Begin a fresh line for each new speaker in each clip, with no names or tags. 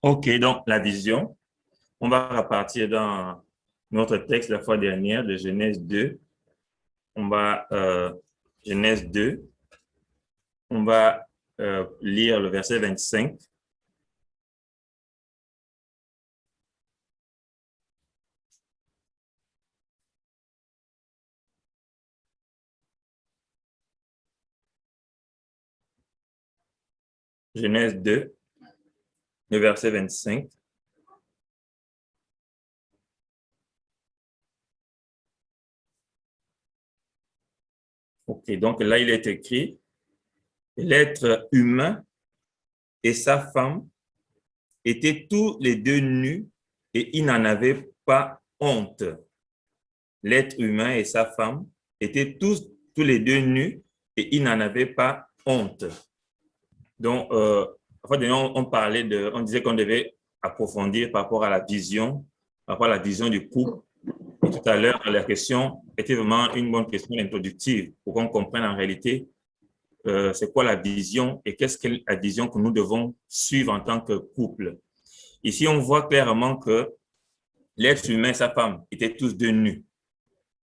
OK, donc la vision, on va repartir dans notre texte la fois dernière de Genèse 2. On va, Genèse 2, on va lire le verset 25. Genèse 2, le verset 25. OK, donc là, il est écrit, l'être humain et sa femme étaient tous les deux nus et ils n'en avaient pas honte. L'être humain et sa femme étaient tous les deux nus et ils n'en avaient pas honte. Donc, on disait qu'on devait approfondir par rapport à la vision, par rapport à la vision du couple. Et tout à l'heure, la question était vraiment une bonne question introductive pour qu'on comprenne en réalité c'est quoi la vision et qu'est-ce que la vision que nous devons suivre en tant que couple. Ici, on voit clairement que l'être humain et sa femme étaient tous deux nus.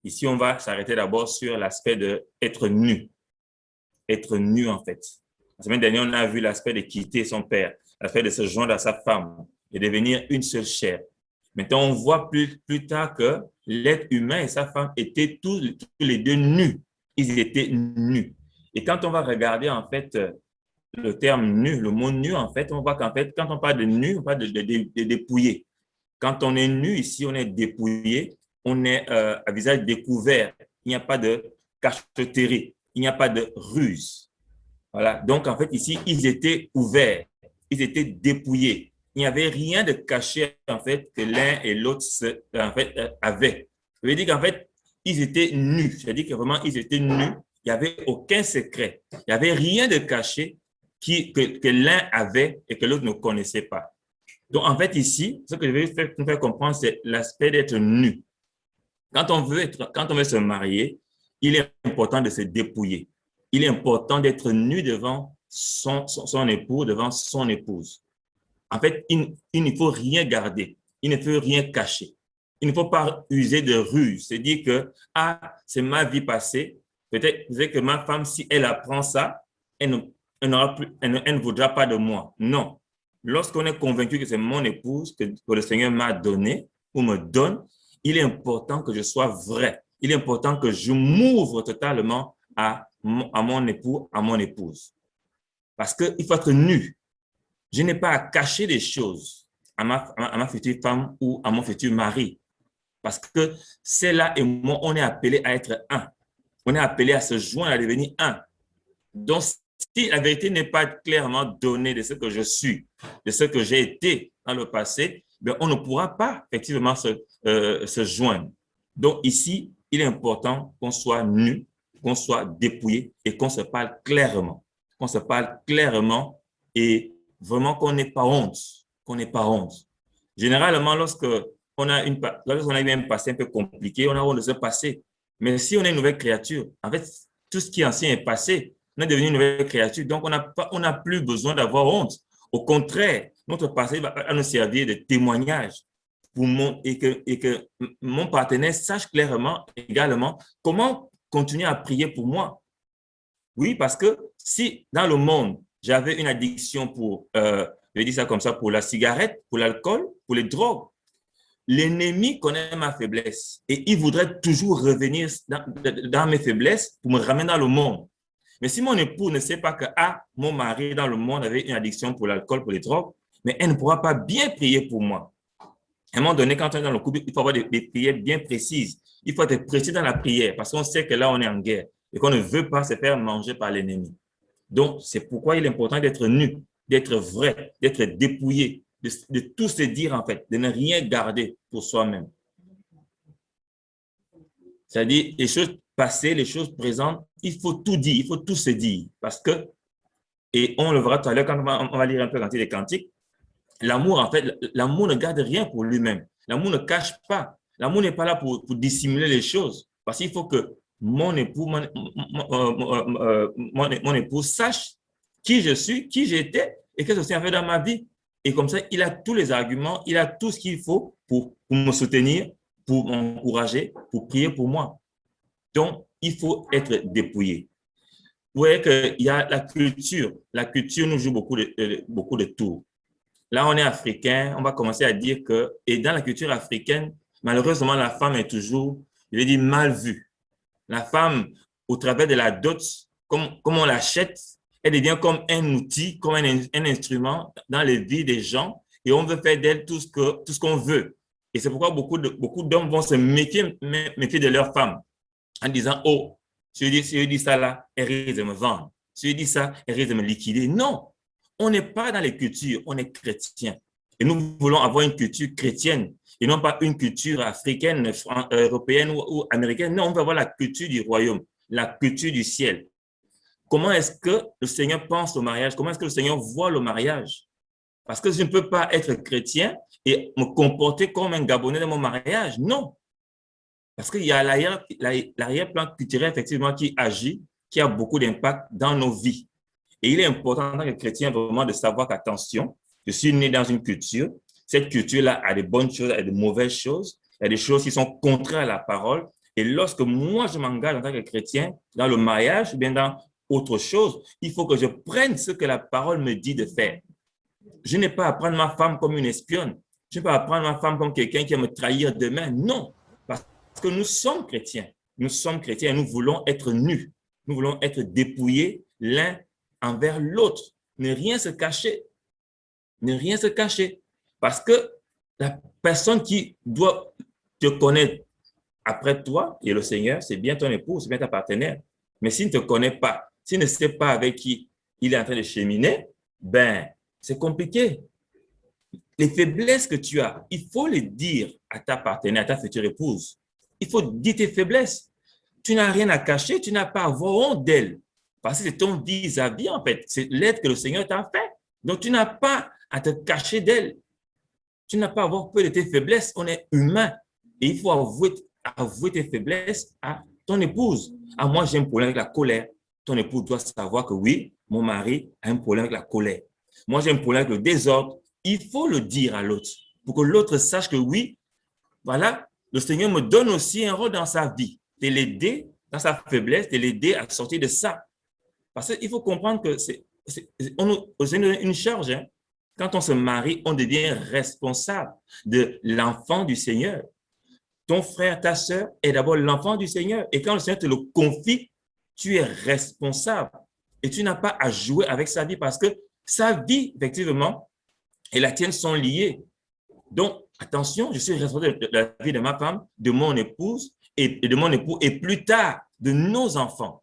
Ici, on va s'arrêter d'abord sur l'aspect d'être nu. Être nu, en fait. La semaine dernière, on a vu l'aspect de quitter son père, l'aspect de se joindre à sa femme et devenir une seule chair. Maintenant, on voit plus tard que l'être humain et sa femme étaient tous les deux nus. Ils étaient nus. Et quand on va regarder, en fait, le terme nu, le mot nu, en fait, on voit qu'en fait, quand on parle de nu, on parle de dépouillé. Quand on est nu, ici, on est dépouillé, on est à visage découvert. Il n'y a pas de cachotterie, il n'y a pas de ruse. Voilà. Donc, en fait, ici, ils étaient ouverts, ils étaient dépouillés. Il n'y avait rien de caché, en fait, que l'un et l'autre avaient. Ça veut dire qu'en fait, ils étaient nus. C'est-à-dire que vraiment, ils étaient nus. Il n'y avait aucun secret. Il n'y avait rien de caché que l'un avait et que l'autre ne connaissait pas. Donc, en fait, ici, ce que je vais vous faire comprendre, c'est l'aspect d'être nu. Quand on veut se marier, il est important de se dépouiller. Il est important d'être nu devant son époux, devant son épouse. En fait, il ne faut rien garder. Il ne faut rien cacher. Il ne faut pas user de ruse. C'est dire que, c'est ma vie passée. Peut-être que ma femme, si elle apprend ça, elle ne voudra pas de moi. Non. Lorsqu'on est convaincu que c'est mon épouse que le Seigneur m'a donné ou me donne, il est important que je sois vrai. Il est important que je m'ouvre totalement à mon époux, à mon épouse. Parce qu'il faut être nu. Je n'ai pas à cacher des choses à ma future femme ou à mon futur mari. Parce que c'est là et moi, on est appelé à être un. On est appelé à se joindre, à devenir un. Donc, si la vérité n'est pas clairement donnée de ce que je suis, de ce que j'ai été dans le passé, bien, on ne pourra pas effectivement se joindre. Donc, ici, il est important qu'on soit nu, qu'on soit dépouillé et qu'on se parle clairement. Qu'on se parle clairement et vraiment qu'on n'ait pas honte. Qu'on n'ait pas honte. Généralement, lorsqu'on a eu un passé un peu compliqué, on a honte de ce passé. Mais si on est une nouvelle créature, en fait, tout ce qui est ancien est passé. On est devenu une nouvelle créature. Donc, on n'a plus besoin d'avoir honte. Au contraire, notre passé va nous servir de témoignage et que mon partenaire sache clairement également comment continuer à prier pour moi. Oui, parce que si dans le monde, j'avais une addiction je vais dire ça comme ça, pour la cigarette, pour l'alcool, pour les drogues, l'ennemi connaît ma faiblesse et il voudrait toujours revenir dans mes faiblesses pour me ramener dans le monde. Mais si mon époux ne sait pas que mon mari dans le monde avait une addiction pour l'alcool, pour les drogues, mais elle ne pourra pas bien prier pour moi. À un moment donné, quand on est dans le couple, il faut avoir des prières bien précises. Il faut être précis dans la prière parce qu'on sait que là, on est en guerre et qu'on ne veut pas se faire manger par l'ennemi. Donc, c'est pourquoi il est important d'être nu, d'être vrai, d'être dépouillé, de tout se dire en fait, de ne rien garder pour soi-même. C'est-à-dire les choses passées, les choses présentes, il faut tout dire, il faut tout se dire. Parce que, et on le verra tout à l'heure quand on va lire un peu Cantique des Cantiques, l'amour, en fait, l'amour ne garde rien pour lui-même. L'amour ne cache pas. L'amour n'est pas là pour dissimuler les choses. Parce qu'il faut que mon époux, mon époux sache qui je suis, qui j'étais et qu'est-ce que c'est fait dans ma vie. Et comme ça, il a tous les arguments, il a tout ce qu'il faut pour me soutenir, pour m'encourager, pour prier pour moi. Donc, il faut être dépouillé. Vous voyez qu'il y a la culture. La culture nous joue beaucoup de tours. Là, on est africain, on va commencer à dire que, et dans la culture africaine, malheureusement, la femme est toujours, je vais dire, mal vue. La femme, au travers de la dot, comme on l'achète, elle devient comme un outil, comme un instrument dans les vies des gens, et on veut faire d'elle tout ce qu'on veut. Et c'est pourquoi beaucoup d'hommes vont se méfier de leur femme en disant, oh, si je dis ça là, elle risque de me vendre. Si je dis ça, elle risque de me liquider. Non, on n'est pas dans les cultures, on est chrétien. Et nous voulons avoir une culture chrétienne et non pas une culture africaine, européenne ou américaine. Non, on veut avoir la culture du royaume, la culture du ciel. Comment est-ce que le Seigneur pense au mariage? Comment est-ce que le Seigneur voit le mariage? Parce que je ne peux pas être chrétien et me comporter comme un Gabonais dans mon mariage. Non. Parce qu'il y a l'arrière-plan culturel, effectivement, qui agit, qui a beaucoup d'impact dans nos vies. Et il est important en tant que chrétien vraiment de savoir qu'attention, je suis né dans une culture, cette culture-là a des bonnes choses, a des mauvaises choses, il y a des choses qui sont contraires à la parole. Et lorsque moi, je m'engage en tant que chrétien dans le mariage ou bien dans autre chose, il faut que je prenne ce que la parole me dit de faire. Je n'ai pas à prendre ma femme comme une espionne. Je n'ai pas à prendre ma femme comme quelqu'un qui va me trahir demain. Non, parce que nous sommes chrétiens. Nous sommes chrétiens et nous voulons être nus. Nous voulons être dépouillés l'un envers l'autre. Ne rien se cacher. Ne rien se cacher. Parce que la personne qui doit te connaître après toi et le Seigneur, c'est bien ton épouse, c'est bien ta partenaire. Mais s'il ne te connaît pas, s'il ne sait pas avec qui il est en train de cheminer, ben, c'est compliqué. Les faiblesses que tu as, il faut les dire à ta partenaire, à ta future épouse. Il faut dire tes faiblesses. Tu n'as rien à cacher, tu n'as pas à avoir honte d'elle. Parce que c'est ton vis-à-vis, en fait. C'est l'aide que le Seigneur t'a fait. Donc, tu n'as pas à te cacher d'elle. Tu n'as pas à avoir peur de tes faiblesses. On est humain. Et il faut avouer tes faiblesses à ton épouse. Ah, moi, j'ai un problème avec la colère. Ton épouse doit savoir que oui, mon mari a un problème avec la colère. Moi, j'ai un problème avec le désordre. Il faut le dire à l'autre pour que l'autre sache que oui, voilà, le Seigneur me donne aussi un rôle dans sa vie, de l'aider dans sa faiblesse, de l'aider à sortir de ça. Parce qu'il faut comprendre que on nous donne une charge. Hein. Quand on se marie, on devient responsable de l'enfant du Seigneur. Ton frère, ta soeur est d'abord l'enfant du Seigneur. Et quand le Seigneur te le confie, tu es responsable. Et tu n'as pas à jouer avec sa vie parce que sa vie, effectivement, et la tienne sont liées. Donc, attention, je suis responsable de la vie de ma femme, de mon épouse et de mon époux, et plus tard, de nos enfants.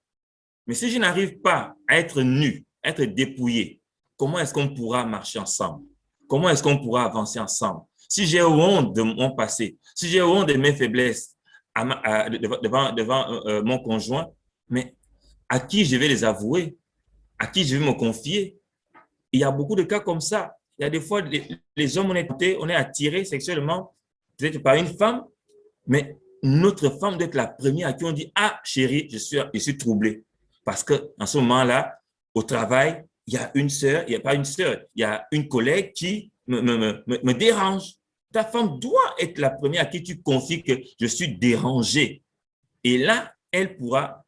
Mais si je n'arrive pas à être nu, à être dépouillé, comment est-ce qu'on pourra marcher ensemble? Comment est-ce qu'on pourra avancer ensemble? Si j'ai honte de mon passé, si j'ai honte de mes faiblesses devant mon conjoint, mais à qui je vais les avouer? À qui je vais me confier? Il y a beaucoup de cas comme ça. Il y a des fois, les hommes, on est attiré sexuellement peut-être par une femme, mais notre femme doit être la première à qui on dit, ah chérie, je suis troublé. Parce qu'en ce moment-là, au travail, il y a une sœur, il n'y a pas une sœur, il y a une collègue qui me dérange. Ta femme doit être la première à qui tu confies que je suis dérangé. Et là, elle pourra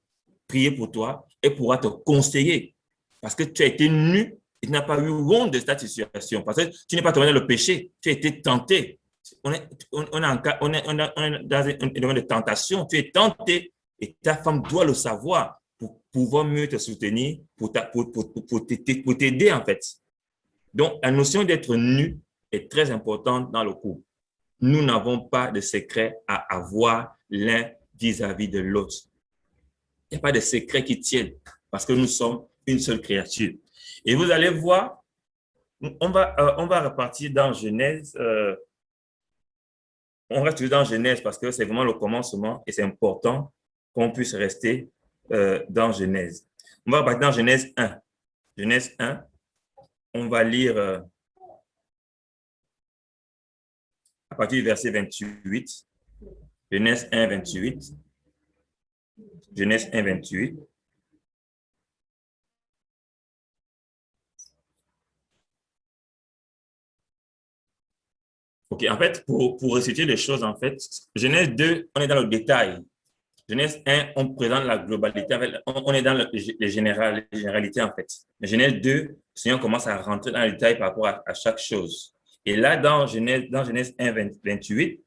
prier pour toi, elle pourra te conseiller. Parce que tu as été nu et tu n'as pas eu honte de ta situation. Parce que tu n'es pas tombé dans le péché, tu as été tenté. On est dans un domaine de tentation, tu es tenté et ta femme doit le savoir pour pouvoir mieux te soutenir, pour t'aider en fait. Donc, la notion d'être nu est très importante dans le couple. Nous n'avons pas de secret à avoir l'un vis-à-vis de l'autre. Il n'y a pas de secret qui tienne parce que nous sommes une seule créature. Et vous allez voir, on va repartir dans Genèse. On reste dans Genèse parce que c'est vraiment le commencement et c'est important qu'on puisse rester dans Genèse. On va repartir dans Genèse 1. Genèse 1, on va lire à partir du verset 28. Genèse 1, 28. Genèse 1, 28. OK, en fait, pour resituer les choses, en fait, Genèse 2, on est dans le détail. Genèse 1, on présente la globalité. En fait, on est dans les généralités, en fait. Mais Genèse 2, le Seigneur commence à rentrer dans le détail par rapport à chaque chose. Et là, dans Genèse 1, 28,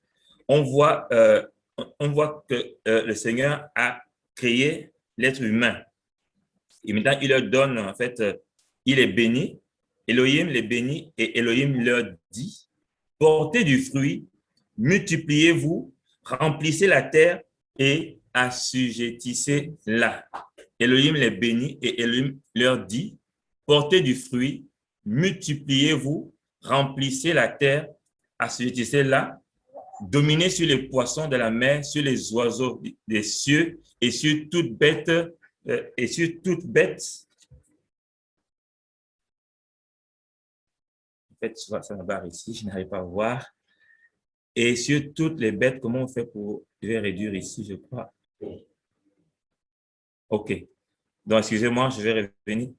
on voit, que le Seigneur a créé l'être humain. Et maintenant, il leur donne, en fait, il est béni. Elohim les bénit et Elohim leur dit, portez du fruit, multipliez-vous, remplissez la terre et assujettissez-la. Elohim les bénit et Elohim leur dit, portez du fruit, multipliez-vous, remplissez la terre, assujettissez-la, dominez sur les poissons de la mer, sur les oiseaux des cieux et sur toute bête, En fait, ça me barre ici, je n'arrive pas à voir. Et sur toutes les bêtes, comment on fait pour... Je vais réduire ici, je crois. OK. Donc, excusez-moi, je vais revenir.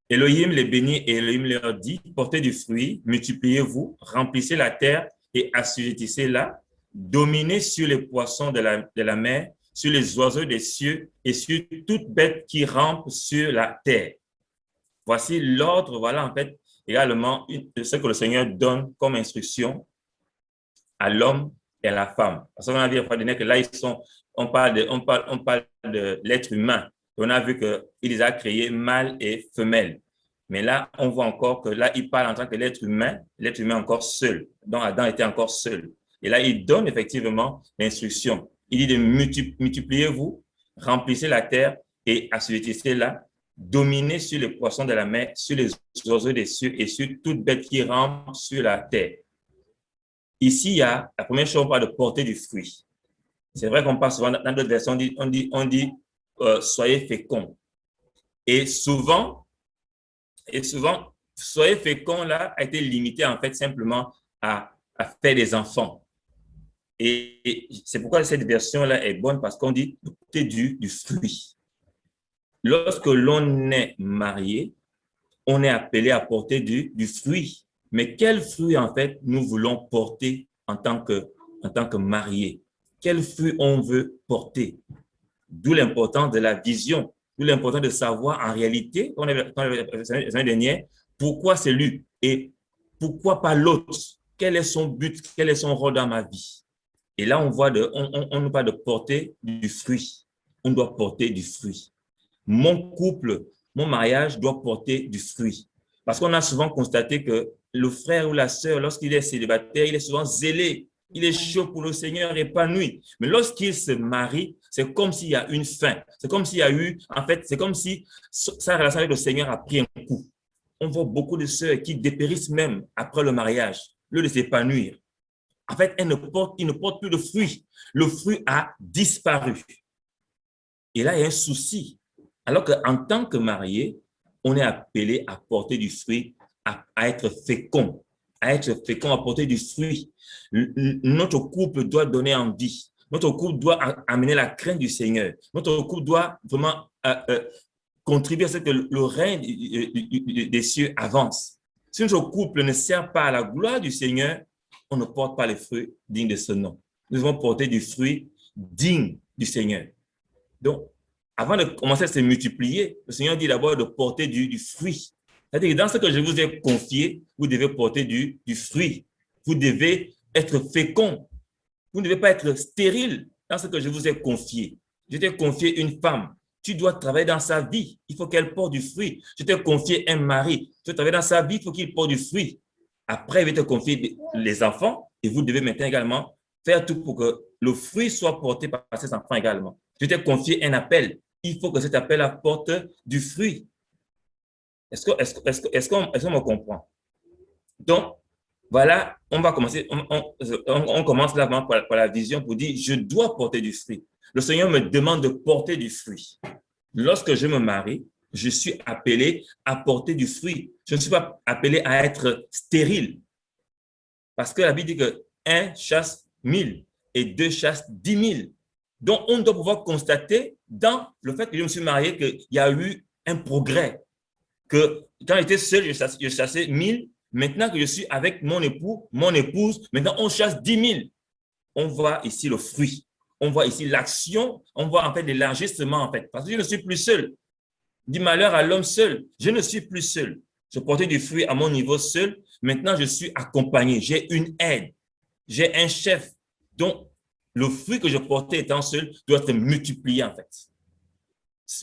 Elohim les bénit et Elohim leur dit, portez du fruit, multipliez-vous, remplissez la terre et assujettissez-la, dominez sur les poissons de la mer, sur les oiseaux des cieux et sur toute bête qui rampe sur la terre. Voici l'ordre, voilà en fait également ce que le Seigneur donne comme instruction à l'homme et à la femme. Parce qu'on a vu que là, on parle de l'être humain. On a vu qu'il les a créés mâle et femelle. Mais là, on voit encore que là, il parle en tant que l'être humain encore seul. Donc, Adam était encore seul. Et là, il donne effectivement l'instruction. Il dit de multipliez-vous, remplissez la terre et assujettissez-la, dominez sur les poissons de la mer, sur les oiseaux des cieux et sur toute bête qui rampe sur la terre. Ici, il y a la première chose, on parle de porter du fruit. C'est vrai qu'on parle souvent, dans d'autres versions, on dit soyez féconds. Et souvent, soyez féconds, là, a été limité en fait simplement à faire des enfants. Et c'est pourquoi cette version-là est bonne, parce qu'on dit porter du fruit. Lorsque l'on est marié, on est appelé à porter du fruit. Mais quel fruit, en fait, nous voulons porter en tant que mariés? Quel fruit on veut porter? D'où l'importance de la vision, d'où l'importance de savoir en réalité, on avait la semaine dernière, pourquoi c'est lui et pourquoi pas l'autre? Quel est son but? Quel est son rôle dans ma vie? Et là, on nous parle de porter du fruit. On doit porter du fruit. Mon couple, mon mariage doit porter du fruit. Parce qu'on a souvent constaté que le frère ou la sœur, lorsqu'il est célibataire, il est souvent zélé. Il est chaud pour le Seigneur, épanoui. Mais lorsqu'il se marie, c'est comme s'il y a une fin. C'est comme s'il y a eu, en fait, c'est comme si sa relation avec le Seigneur a pris un coup. On voit beaucoup de sœurs qui dépérissent même après le mariage, au lieu de s'épanouir. En fait, ils ne portent plus de fruits. Le fruit a disparu. Et là, il y a un souci. Alors qu'en tant que marié, on est appelé à porter du fruit, à être fécond, à porter du fruit. Notre couple doit donner envie. Notre couple doit amener la crainte du Seigneur. Notre couple doit vraiment contribuer à ce que le règne des cieux avance. Si notre couple ne sert pas à la gloire du Seigneur, on ne porte pas les fruits dignes de ce nom. Nous devons porter du fruit digne du Seigneur. Donc, avant de commencer à se multiplier, le Seigneur dit d'abord de porter du fruit. C'est-à-dire que dans ce que je vous ai confié, vous devez porter du fruit. Vous devez être fécond. Vous ne devez pas être stérile dans ce que je vous ai confié. Je t'ai confié une femme. Tu dois travailler dans sa vie. Il faut qu'elle porte du fruit. Je t'ai confié un mari. Tu dois travailler dans sa vie. Il faut qu'il porte du fruit. Après, il va te confier les enfants et vous devez maintenant également faire tout pour que le fruit soit porté par ces enfants également. Je t'ai confié un appel. Il faut que cet appel apporte du fruit. Est-ce qu'on me comprend? Donc, voilà, on va commencer. On commence là par la vision pour dire, je dois porter du fruit. Le Seigneur me demande de porter du fruit. Lorsque je me marie, je suis appelé à porter du fruit. Je ne suis pas appelé à être stérile. Parce que la Bible dit que 1 chasse 1000 et 2 chassent 10 000. Donc, on doit pouvoir constater dans le fait que je me suis marié qu'il y a eu un progrès. Que quand j'étais seul, je chassais 1000, Maintenant que je suis avec mon époux, mon épouse, maintenant on chasse 10 000. On voit ici le fruit. On voit ici l'action. On voit en fait l'élargissement en fait. Parce que je ne suis plus seul. Du malheur à l'homme seul. Je ne suis plus seul. Je portais du fruit à mon niveau seul. Maintenant, je suis accompagné. J'ai une aide. J'ai un chef. Donc, le fruit que je portais étant seul doit être multiplié en fait.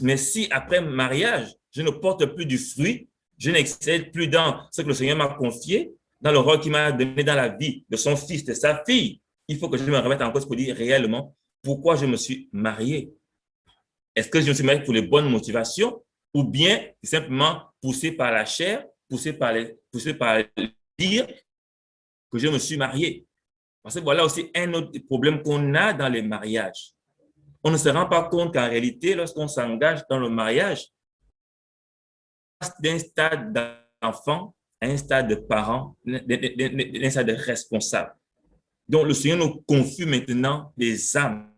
Mais si après mariage, je ne porte plus du fruit, je n'excelle plus dans ce que le Seigneur m'a confié, dans le rôle qu'il m'a donné dans la vie de son fils, de sa fille, il faut que je me remette en cause pour dire réellement pourquoi je me suis marié. Est-ce que je me suis marié pour les bonnes motivations ou bien simplement poussé par la chair, poussé par le dire que je me suis marié? Parce que voilà aussi un autre problème qu'on a dans les mariages. On ne se rend pas compte qu'en réalité, lorsqu'on s'engage dans le mariage, d'un stade d'enfant à un stade de parent, d'un stade de responsable. Donc, le Seigneur nous confie maintenant des âmes.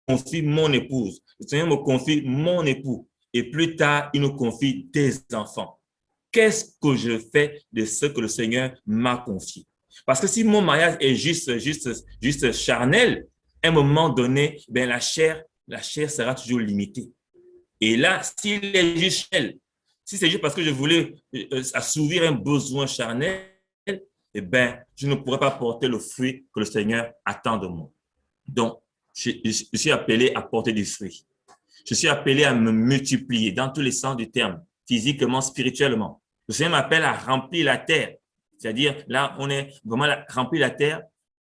Il confie mon épouse. Le Seigneur me confie mon époux. Et plus tard, il nous confie des enfants. Qu'est-ce que je fais de ce que le Seigneur m'a confié? Parce que si mon mariage est juste charnel, à un moment donné, ben la chair sera toujours limitée. Et là, s'il est juste charnel, si c'est juste parce que je voulais assouvir un besoin charnel, eh ben, je ne pourrais pas porter le fruit que le Seigneur attend de moi. Donc, je suis appelé à porter du fruit. Je suis appelé à me multiplier dans tous les sens du terme, physiquement, spirituellement. Le Seigneur m'appelle à remplir la terre. C'est-à-dire, là, on est vraiment à remplir la terre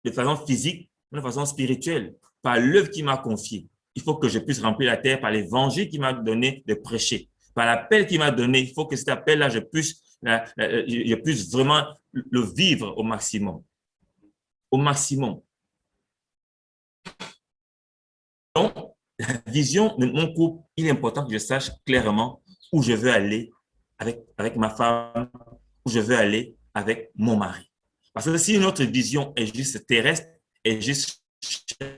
de façon physique, de façon spirituelle, par l'œuvre qu'il m'a confiée. Il faut que je puisse remplir la terre par l'évangile qu'il m'a donné de prêcher. Par l'appel qu'il m'a donné, il faut que cet appel-là, je puisse vraiment le vivre au maximum. Au maximum. Donc, la vision de mon couple, il est important que je sache clairement où je veux aller avec ma femme, où je veux aller avec mon mari. Parce que si notre vision est juste terrestre, est juste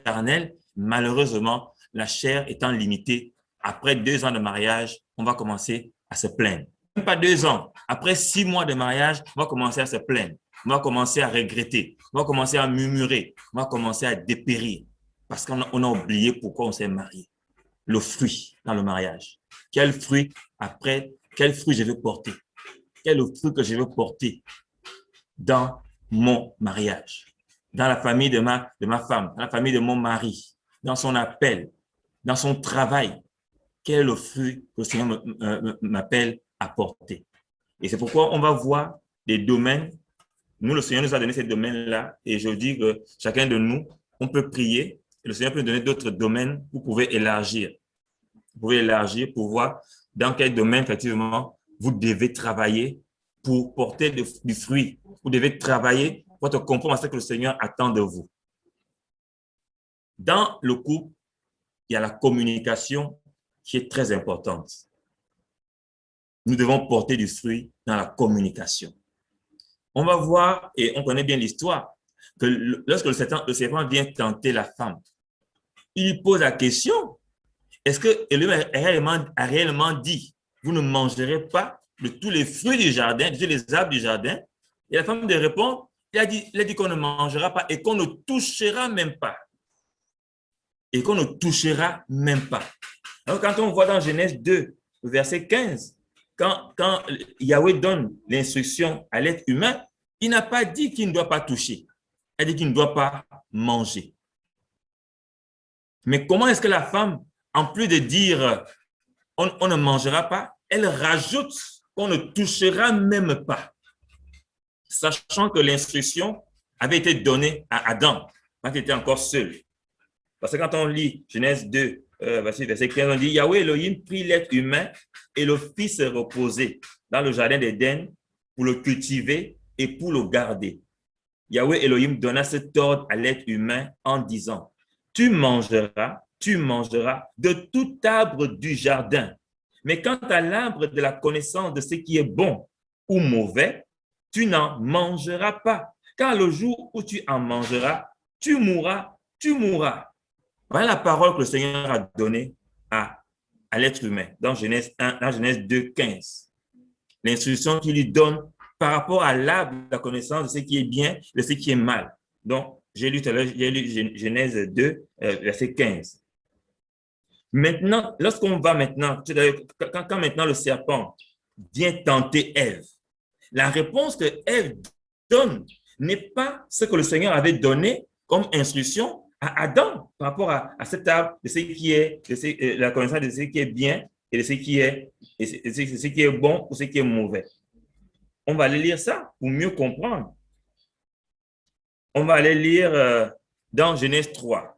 charnelle, malheureusement, la chair étant limitée, après 2 ans de mariage, on va commencer à se plaindre. Même pas 2 ans. Après 6 mois de mariage, on va commencer à se plaindre. On va commencer à regretter. On va commencer à murmurer. On va commencer à dépérir. Parce qu'on a oublié pourquoi on s'est marié. Le fruit dans le mariage. Quel fruit je veux porter? Quel est le fruit que je veux porter dans mon mariage? Dans la famille de ma femme, dans la famille de mon mari, dans son appel, dans son travail. Quel est le fruit que le Seigneur m'appelle à porter? Et c'est pourquoi on va voir des domaines. Nous, le Seigneur nous a donné ces domaines-là et je dis que chacun de nous, on peut prier et le Seigneur peut nous donner d'autres domaines. Vous pouvez élargir. Vous pouvez élargir pour voir dans quel domaine, effectivement, vous devez travailler pour porter du fruit. Vous devez travailler pour être conforme à ce que le Seigneur attend de vous. Dans le couple, il y a la communication qui est très importante. Nous devons porter du fruit dans la communication. On va voir, et on connaît bien l'histoire, que lorsque le serpent vient tenter la femme, il pose la question, est-ce que Elohim a réellement dit, vous ne mangerez pas de tous les fruits du jardin, de tous les arbres du jardin? Et la femme lui répond, il a dit qu'on ne mangera pas et qu'on ne touchera même pas. Et qu'on ne touchera même pas. Alors, quand on voit dans Genèse 2, verset 15, quand Yahweh donne l'instruction à l'être humain, il n'a pas dit qu'il ne doit pas toucher. Il a dit qu'il ne doit pas manger. Mais comment est-ce que la femme, en plus de dire on ne mangera pas, elle rajoute qu'on ne touchera même pas, sachant que l'instruction avait été donnée à Adam quand il était encore seul. Parce que quand on lit Genèse 2, verset 15, on dit Yahweh Elohim prit l'être humain et le fit se reposer dans le jardin d'Éden pour le cultiver et pour le garder. Yahweh Elohim donna cet ordre à l'être humain en disant, tu mangeras de tout arbre du jardin. Mais quant à l'arbre de la connaissance de ce qui est bon ou mauvais, tu n'en mangeras pas. Car le jour où tu en mangeras, tu mourras. Voilà la parole que le Seigneur a donnée à l'être humain dans Genèse 2, 15. L'instruction qu'il lui donne par rapport à l'arbre de la connaissance de ce qui est bien, de ce qui est mal. Donc, j'ai lu tout à l'heure, j'ai lu Genèse 2, verset 15. Maintenant, lorsqu'on va maintenant, quand maintenant le serpent vient tenter Ève, la réponse que Ève donne n'est pas ce que le Seigneur avait donné comme instruction à Adam par rapport à cet arbre de ce qui est, la connaissance de ce qui est bien et de ce qui est bon ou ce qui est mauvais. On va aller lire ça pour mieux comprendre. On va aller lire dans Genèse 3.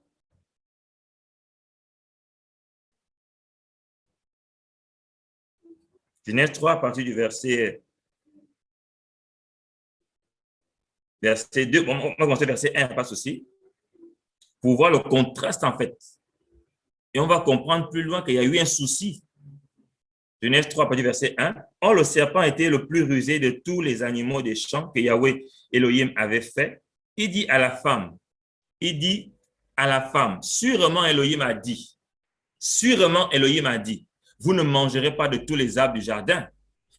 Genèse 3 à partir du verset 2. Bon, on va commencer verset 1, pas de souci, pour voir le contraste en fait. Et on va comprendre plus loin qu'il y a eu un souci. Genèse 3 à partir du verset 1. Or, le serpent était le plus rusé de tous les animaux des champs que Yahweh Elohim avait fait. Il dit à la femme, sûrement Elohim a dit, vous ne mangerez pas de tous les arbres du jardin.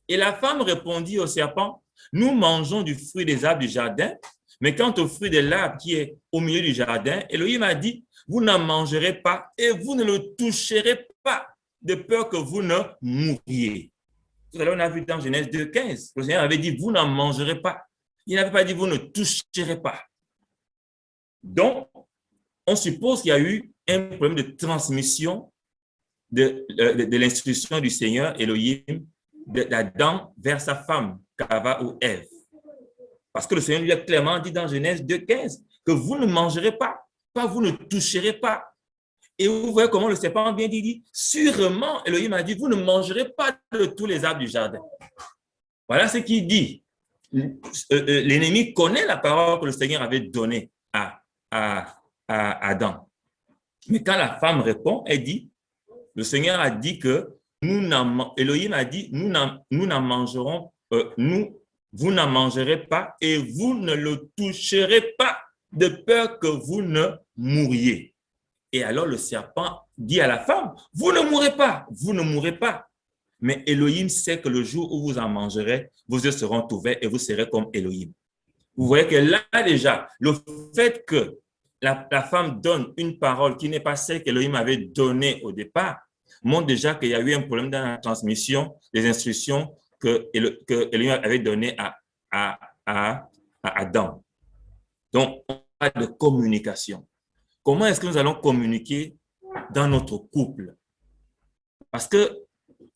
Et la femme répondit au serpent, nous mangeons du fruit des arbres du jardin, mais quant au fruit de l'arbre qui est au milieu du jardin, Elohim a dit, vous n'en mangerez pas et vous ne le toucherez pas, de peur que vous ne mouriez. Tout à l'heure, on a vu dans Genèse 2,15, le Seigneur avait dit, vous n'en mangerez pas. Il n'avait pas dit, vous ne toucherez pas. Donc, on suppose qu'il y a eu un problème de transmission de l'instruction du Seigneur Elohim d'Adam vers sa femme, Chava ou Ève. Parce que le Seigneur lui a clairement dit dans Genèse 2,15 que vous ne mangerez pas, vous ne toucherez pas. Et vous voyez comment le serpent bien dit, sûrement Elohim a dit, vous ne mangerez pas de tous les arbres du jardin. Voilà ce qu'il dit. L'ennemi connaît la parole que le Seigneur avait donnée à Adam. Mais quand la femme répond, elle dit, le Seigneur a dit que Elohim a dit, nous n'en mangerons, vous n'en mangerez pas et vous ne le toucherez pas de peur que vous ne mouriez. Et alors le serpent dit à la femme, vous ne mourrez pas. Mais Elohim sait que le jour où vous en mangerez, vos yeux seront ouverts et vous serez comme Elohim. Vous voyez que là déjà, le fait que la femme donne une parole qui n'est pas celle qu'Elohim avait donnée au départ, montre déjà qu'il y a eu un problème dans la transmission des instructions que Elohim avait données à Adam. Donc, on parle de communication. Comment est-ce que nous allons communiquer dans notre couple? Parce que,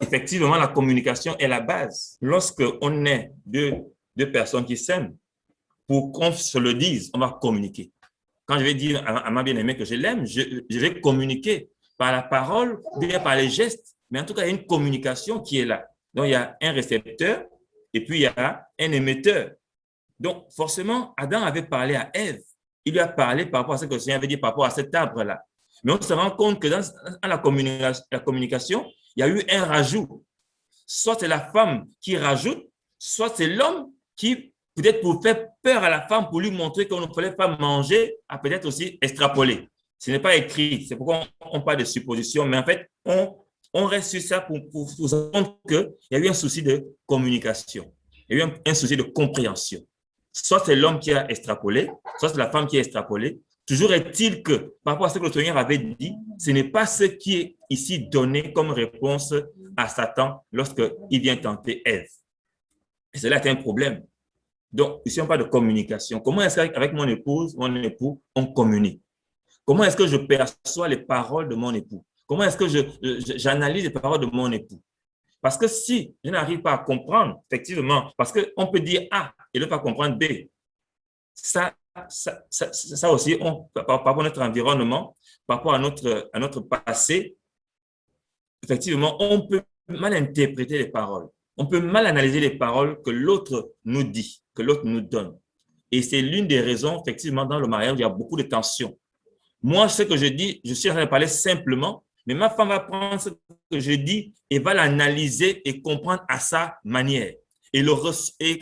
effectivement, la communication est la base. Lorsqu'on est deux personnes qui s'aiment, pour qu'on se le dise, on va communiquer. Quand je vais dire à ma bien-aimée que je l'aime, je vais communiquer par la parole, bien par les gestes. Mais en tout cas, il y a une communication qui est là. Donc, il y a un récepteur et puis il y a un émetteur. Donc, forcément, Adam avait parlé à Ève. Il lui a parlé par rapport à ce que le Seigneur avait dit par rapport à cet arbre-là. Mais on se rend compte que dans la communication, il y a eu un rajout. Soit c'est la femme qui rajoute, soit c'est l'homme qui, peut-être pour faire peur à la femme, pour lui montrer qu'on ne fallait pas manger, a peut-être aussi extrapolé. Ce n'est pas écrit, c'est pourquoi on parle de supposition, mais en fait, on reste sur ça pour vous rendre qu'il y a eu un souci de communication, il y a eu un souci de compréhension. Soit c'est l'homme qui a extrapolé, soit c'est la femme qui a extrapolé. Toujours est-il que, par rapport à ce que le Seigneur avait dit, ce n'est pas ce qui est ici donné comme réponse à Satan lorsqu'il vient tenter Ève. Et cela est un problème. Donc, ici, on parle de communication. Comment est-ce qu'avec mon épouse, mon époux, on communique? Comment est-ce que je perçois les paroles de mon époux? Comment est-ce que j'analyse les paroles de mon époux? Parce que si je n'arrive pas à comprendre, effectivement, parce qu'on peut dire A et ne pas comprendre B, ça aussi, par rapport à notre environnement, par rapport à notre passé, effectivement, on peut mal interpréter les paroles. On peut mal analyser les paroles que l'autre nous dit, que l'autre nous donne. Et c'est l'une des raisons, effectivement, dans le mariage, il y a beaucoup de tensions. Moi, ce que je dis, je suis en train de parler simplement, mais ma femme va prendre ce que je dis et va l'analyser et comprendre à sa manière. Et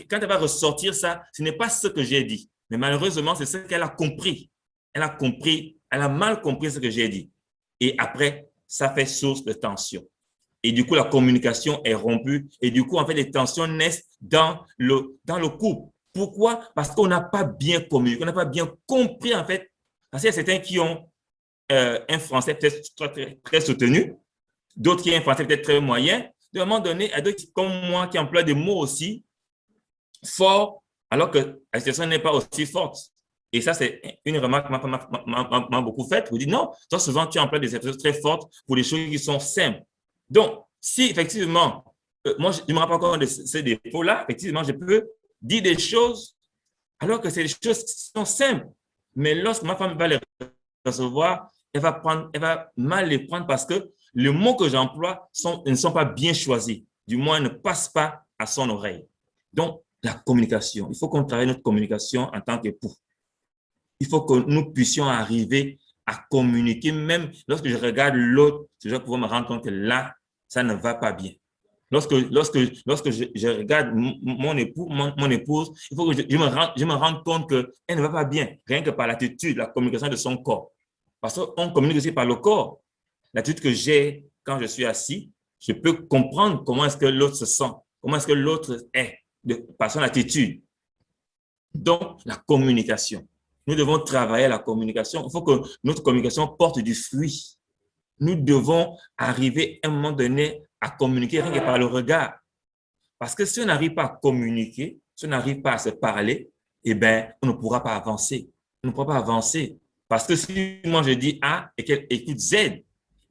quand elle va ressortir ça, ce n'est pas ce que j'ai dit. Mais malheureusement, c'est ce qu'elle a compris. Elle a mal compris ce que j'ai dit. Et après, ça fait source de tension. Et du coup, la communication est rompue. Et du coup, en fait, les tensions naissent dans le couple. Pourquoi? Parce qu'on n'a pas bien communiqué, on n'a pas bien compris en fait. Parce qu'il y a certains qui ont un français peut-être très soutenu, d'autres qui ont un français peut-être très moyen. De un moment donné, il y a d'autres comme moi qui emploient des mots aussi forts, alors que la situation n'est pas aussi forte. Et ça, c'est une remarque qui m'a beaucoup faite. Vous dites non, toi, souvent, tu emploies des expressions très fortes pour des choses qui sont simples. Donc, si effectivement, moi, je ne me rappelle pas encore de ces défauts-là, effectivement, je peux dire des choses alors que c'est des choses qui sont simples. Mais lorsque ma femme va les recevoir, elle va mal les prendre parce que les mots que j'emploie ne sont pas bien choisis. Du moins, ne passent pas à son oreille. Donc, la communication. Il faut qu'on travaille notre communication en tant qu'époux. Il faut que nous puissions arriver à communiquer, même lorsque je regarde l'autre, je vais pouvoir me rendre compte que là, ça ne va pas bien. Lorsque je regarde mon époux, mon épouse, il faut que je me rende compte qu'elle ne va pas bien, rien que par l'attitude, la communication de son corps. Parce qu'on communique aussi par le corps. L'attitude que j'ai quand je suis assis, je peux comprendre comment est-ce que l'autre se sent, comment est-ce que l'autre est, par son attitude. Donc, la communication. Nous devons travailler la communication. Il faut que notre communication porte du fruit. Nous devons arriver à un moment donné à communiquer rien que par le regard. Parce que si on n'arrive pas à communiquer, si on n'arrive pas à se parler, eh bien, on ne pourra pas avancer. On ne pourra pas avancer. Parce que si moi je dis A et qu'elle écoute Z, en fait,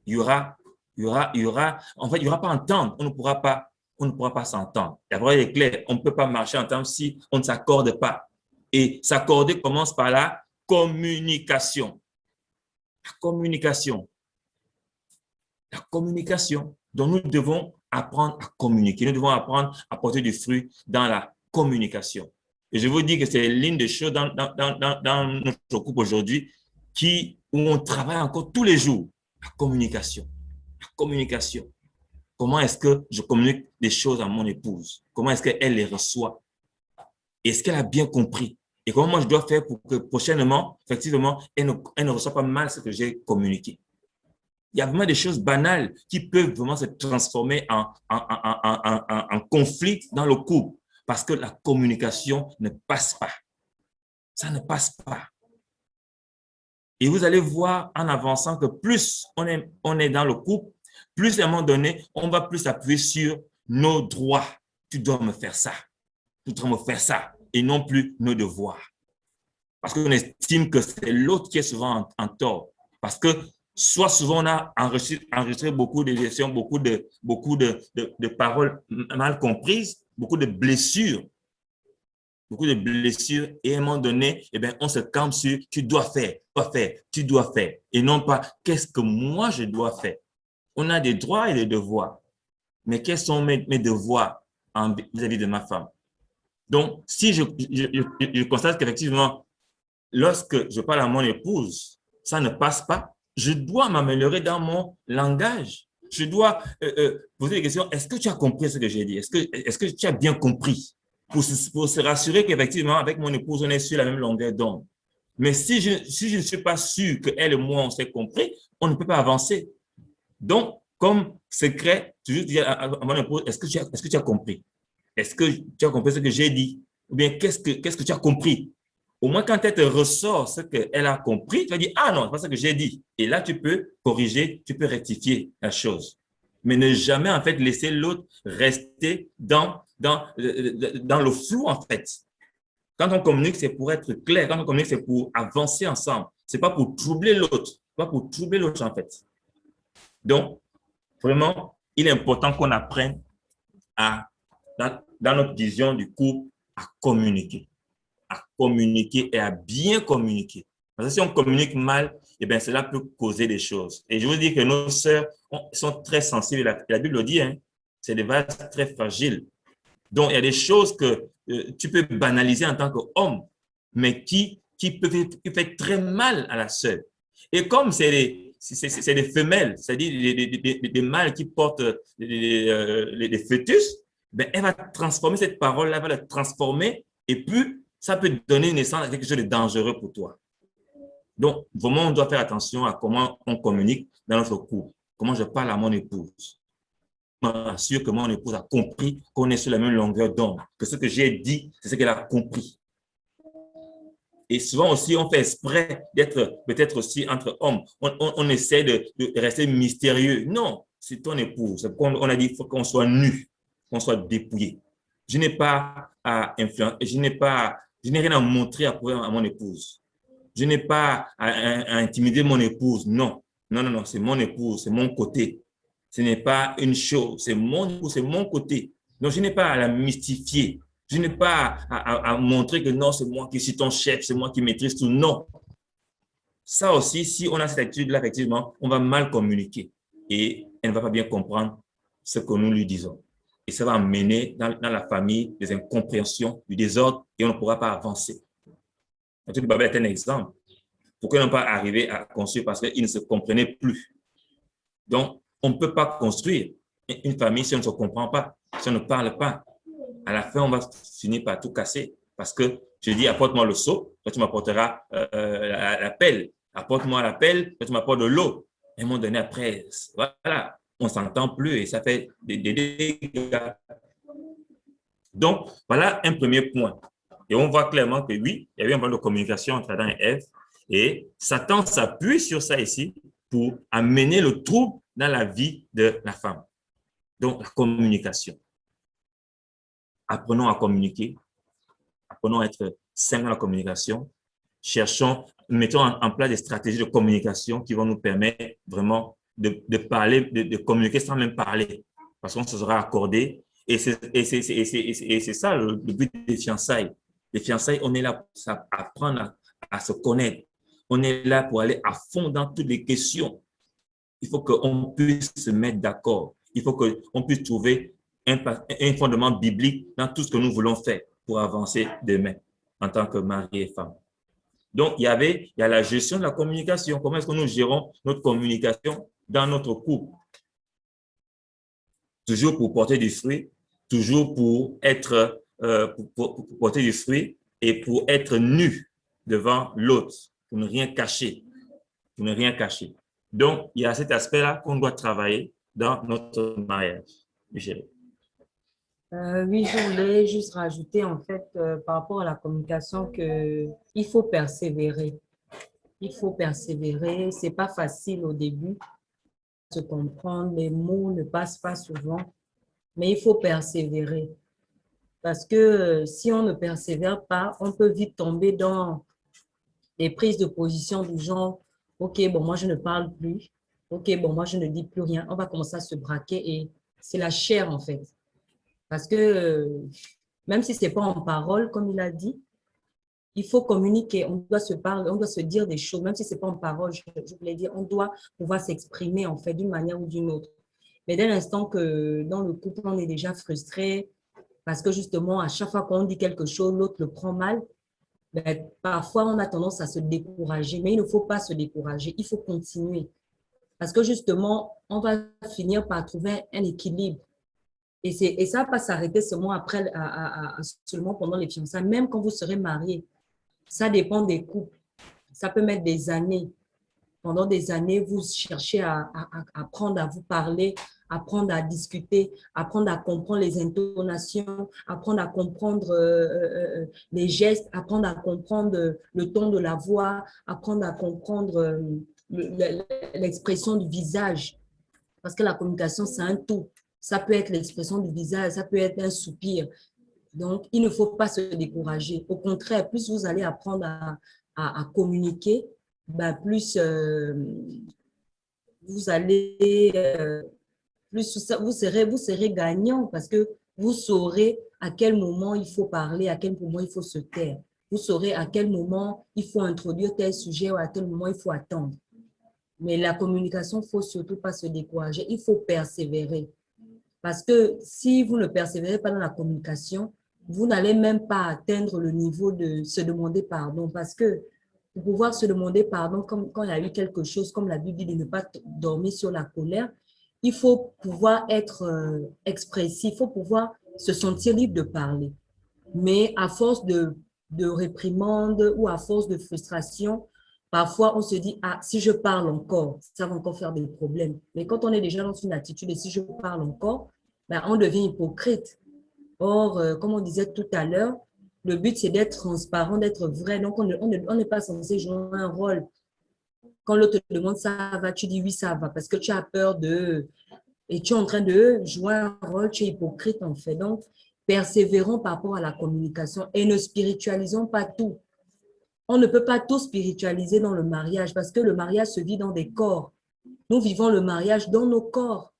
il n'y aura pas entendre. On ne pourra pas s'entendre. La parole est claire. On ne peut pas marcher ensemble si on ne s'accorde pas. Et s'accorder commence par la communication. La communication. La communication. Donc, nous devons apprendre à communiquer. Nous devons apprendre à porter du fruit dans la communication. Et je vous dis que c'est l'une des choses dans notre couple aujourd'hui où on travaille encore tous les jours. La communication. La communication. Comment est-ce que je communique des choses à mon épouse? Comment est-ce qu'elle les reçoit? Est-ce qu'elle a bien compris? Et comment moi je dois faire pour que prochainement, effectivement, elle ne reçoit pas mal ce que j'ai communiqué? Il y a vraiment des choses banales qui peuvent vraiment se transformer en conflit dans le couple parce que la communication ne passe pas. Ça ne passe pas. Et vous allez voir en avançant que plus on est dans le couple, plus à un moment donné, on va plus appuyer sur nos droits. Tu dois me faire ça. Tu dois me faire ça. Et non plus nos devoirs. Parce qu'on estime que c'est l'autre qui est souvent en tort. Parce que soit souvent on a enregistré beaucoup de gestions, beaucoup de paroles mal comprises, beaucoup de blessures. Et à un moment donné, eh bien, on se campe sur tu dois faire, tu dois faire. Et non pas qu'est-ce que moi je dois faire. On a des droits et des devoirs. Mais quels sont mes devoirs vis-à-vis de ma femme? Donc, si je constate qu'effectivement, lorsque je parle à mon épouse, ça ne passe pas, je dois m'améliorer dans mon langage. Je dois poser des questions. Est-ce que tu as compris ce que j'ai dit? Est-ce que tu as bien compris? Pour se rassurer qu'effectivement, avec mon épouse, on est sur la même longueur d'onde. Mais si je ne suis pas sûr qu'elle et moi, on s'est compris, on ne peut pas avancer. Donc, comme secret, toujours dire à mon épouse, est-ce que tu as compris? Est-ce que tu as compris ce que j'ai dit? Ou bien, qu'est-ce que tu as compris? Au moins, quand elle te ressort ce qu'elle a compris, tu vas dire, ah non, c'est pas ça que j'ai dit. Et là, tu peux corriger, tu peux rectifier la chose. Mais ne jamais, en fait, laisser l'autre rester dans le flou, en fait. Quand on communique, c'est pour être clair. Quand on communique, c'est pour avancer ensemble. C'est pas pour troubler l'autre. Pas pour troubler l'autre, en fait. Donc, vraiment, il est important qu'on apprenne dans notre vision du couple, à communiquer et à bien communiquer. Parce que si on communique mal, eh bien, cela peut causer des choses. Et je vous dis que nos sœurs sont très sensibles. La Bible le dit, hein, c'est des vases très fragiles. Donc, il y a des choses que tu peux banaliser en tant qu'homme, mais qui fait très mal à la sœur. Et comme c'est des femelles, c'est-à-dire des mâles qui portent les fœtus, ben, elle va transformer cette parole-là, elle va la transformer, et puis ça peut donner naissance à quelque chose de dangereux pour toi. Donc, vraiment, on doit faire attention à comment on communique dans notre couple, comment je parle à mon épouse. me rassure que mon épouse a compris qu'on est sur la même longueur d'onde, que ce que j'ai dit, c'est ce qu'elle a compris. Et souvent aussi, on fait exprès d'être peut-être aussi entre hommes. On essaie de rester mystérieux. Non, c'est ton épouse. On a dit qu'il faut qu'on soit nu, qu'on soit dépouillé. Je n'ai pas à influencer, je n'ai rien à montrer à prouver à mon épouse. Je n'ai pas à intimider mon épouse. Non, non, non, non, c'est mon épouse, c'est mon côté. Ce n'est pas une chose, c'est mon épouse, c'est mon côté. Donc, je n'ai pas à la mystifier. Je n'ai pas à montrer que non, c'est moi qui suis ton chef, c'est moi qui maîtrise tout. Non. Ça aussi, si on a cette attitude-là, effectivement, on va mal communiquer et elle ne va pas bien comprendre ce que nous lui disons. Et ça va amener dans la famille des incompréhensions, du désordre et on ne pourra pas avancer. Le Babel est un exemple. Pourquoi ils n'ont pas arrivé à construire? Parce qu'ils ne se comprenaient plus. Donc, on ne peut pas construire une famille si on ne se comprend pas, si on ne parle pas. À la fin, on va finir par tout casser parce que je dis, apporte-moi le seau, toi tu m'apporteras la pelle. Apporte-moi la pelle, toi tu m'apportes de l'eau. Et à un moment donné, après, voilà, on ne s'entend plus et ça fait des dégâts. Donc, voilà un premier point. Et on voit clairement que oui, il y avait un problème de communication entre Adam et Ève. Et Satan s'appuie sur ça ici pour amener le trouble dans la vie de la femme. Donc, la communication. Apprenons à communiquer. Apprenons à être sains dans la communication. Mettons en place des stratégies de communication qui vont nous permettre vraiment de parler, de communiquer sans même parler. Parce qu'on se sera accordé. Et c'est ça le but des fiançailles. Les fiançailles, on est là pour apprendre à se connaître. On est là pour aller à fond dans toutes les questions. Il faut qu'on puisse se mettre d'accord. Il faut qu'on puisse trouver un fondement biblique dans tout ce que nous voulons faire pour avancer demain en tant que mari et femme. Donc, il y a la gestion de la communication. Comment est-ce que nous gérons notre communication dans notre couple? Toujours pour porter du fruit, toujours pour être, pour porter du fruit et pour être nu devant l'autre, pour ne rien cacher, pour ne rien cacher. Donc, il y a cet aspect-là qu'on doit travailler dans notre mariage. Michel.
Oui, je voulais juste rajouter en fait par rapport à la communication que il faut persévérer. Il faut persévérer. C'est pas facile au début de se comprendre. Les mots ne passent pas souvent, mais il faut persévérer parce que si on ne persévère pas, on peut vite tomber dans des prises de position du genre, ok, bon moi je ne parle plus. Ok, bon moi je ne dis plus rien. On va commencer à se braquer et c'est la chair en fait. Parce que même si ce n'est pas en parole, comme il a dit, il faut communiquer, on doit se parler, on doit se dire des choses, même si ce n'est pas en parole, je voulais dire, on doit pouvoir s'exprimer en fait d'une manière ou d'une autre. Mais dès l'instant que dans le couple, on est déjà frustré, parce que justement, à chaque fois qu'on dit quelque chose, l'autre le prend mal, ben, parfois on a tendance à se décourager. Mais il ne faut pas se décourager, il faut continuer. Parce que justement, on va finir par trouver un équilibre. Et ça ne va pas s'arrêter seulement après, seulement pendant les fiançailles, même quand vous serez mariés. Ça dépend des couples. Ça peut mettre des années. Pendant des années, vous cherchez à apprendre à vous parler, apprendre à discuter, apprendre à comprendre les intonations, apprendre à comprendre les gestes, apprendre à comprendre le ton de la voix, apprendre à comprendre l'expression du visage. Parce que la communication, c'est un tout. Ça peut être l'expression du visage, ça peut être un soupir. Donc, il ne faut pas se décourager. Au contraire, plus vous allez apprendre à communiquer, ben plus vous allez, plus vous serez gagnant parce que vous saurez à quel moment il faut parler, à quel moment il faut se taire. Vous saurez à quel moment il faut introduire tel sujet ou à quel moment il faut attendre. Mais la communication, il ne faut surtout pas se décourager. Il faut persévérer. Parce que si vous ne persévérez pas dans la communication, vous n'allez même pas atteindre le niveau de se demander pardon. Parce que pour pouvoir se demander pardon, comme quand il y a eu quelque chose, comme la Bible dit de ne pas dormir sur la colère, il faut pouvoir être expressif, il faut pouvoir se sentir libre de parler. Mais à force de réprimande ou à force de frustration, Parfois, on se dit, ah, si je parle encore, ça va encore faire des problèmes. Mais quand on est déjà dans une attitude et si je parle encore, ben, on devient hypocrite. Or, comme on disait tout à l'heure, le but, c'est d'être transparent, d'être vrai. Donc, on n'est pas censé jouer un rôle. Quand l'autre te demande ça va, tu dis oui, ça va, parce que tu as peur de... Et tu es en train de jouer un rôle, tu es hypocrite en fait. Donc, persévérons par rapport à la communication et ne spiritualisons pas tout. On ne peut pas tout spiritualiser dans le mariage parce que le mariage se vit dans des corps. Nous vivons le mariage dans nos corps.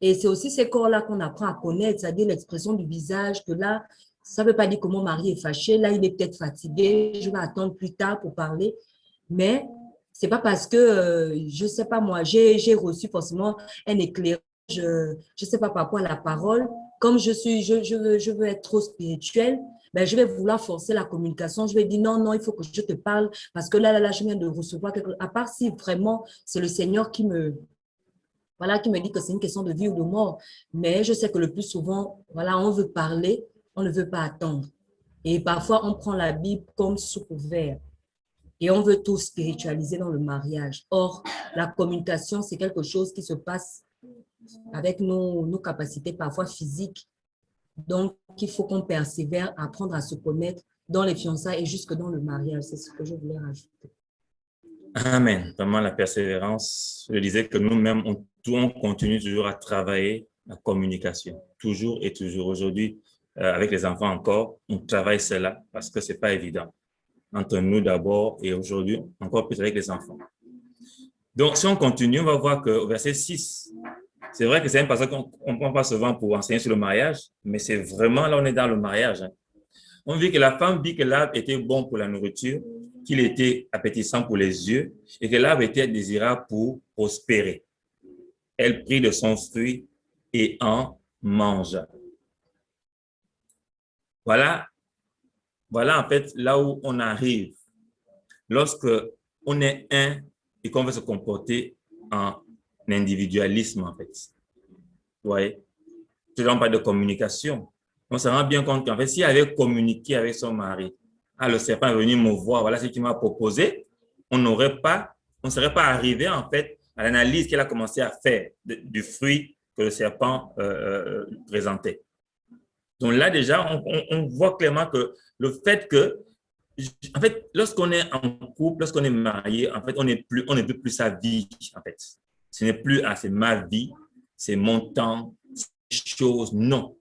Et c'est aussi ces corps-là qu'on apprend à connaître, c'est-à-dire l'expression du visage, que là, ça ne veut pas dire que mon mari est fâché, là, il est peut-être fatigué, je vais attendre plus tard pour parler. Mais ce n'est pas parce que, je ne sais pas moi, j'ai reçu forcément un éclairage, je ne sais pas par rapport à la parole, comme je veux être trop spirituelle, ben, je vais vouloir forcer la communication. Je vais dire non, non, il faut que je te parle parce que là, je viens de recevoir quelque chose. À part si vraiment c'est le Seigneur voilà, qui me dit que c'est une question de vie ou de mort. Mais je sais que le plus souvent, voilà, on veut parler, on ne veut pas attendre. Et parfois, on prend la Bible comme sous couvert et on veut tout spiritualiser dans le mariage. Or, la communication, c'est quelque chose qui se passe avec nos capacités parfois physiques. Donc, il faut qu'on persévère à apprendre à se connaître dans les fiançailles et jusque dans le mariage. C'est ce que je voulais rajouter.
Amen. Vraiment, la persévérance. Je disais que nous-mêmes, on continue toujours à travailler la communication. Toujours et toujours. Aujourd'hui, avec les enfants encore, on travaille cela parce que c'est pas évident. Entre nous d'abord et aujourd'hui, encore plus avec les enfants. Donc, si on continue, on va voir qu'au verset 6, c'est vrai que c'est un passage qu'on ne prend pas souvent pour enseigner sur le mariage, mais c'est vraiment là, on est dans le mariage. Hein. On vit que la femme vit que l'arbre était bon pour la nourriture, qu'il était appétissant pour les yeux et que l'arbre était désirable pour prospérer. Elle prit de son fruit et en mangea. Voilà en fait là où on arrive lorsque on est un et qu'on veut se comporter en individualisme en fait. Vous voyez, je ne parle pas de communication. On se rend bien compte qu'en fait, s'il avait communiqué avec son mari, le serpent est venu me voir, voilà ce qu'il m'a proposé, on ne serait pas arrivé en fait à l'analyse qu'elle a commencé à faire du fruit que le serpent présentait. Donc là déjà, on voit clairement que le fait que, en fait, lorsqu'on est en couple, lorsqu'on est marié, en fait, on ne veut plus sa vie, en fait. Ce n'est plus, c'est ma vie, c'est mon temps, choses, non.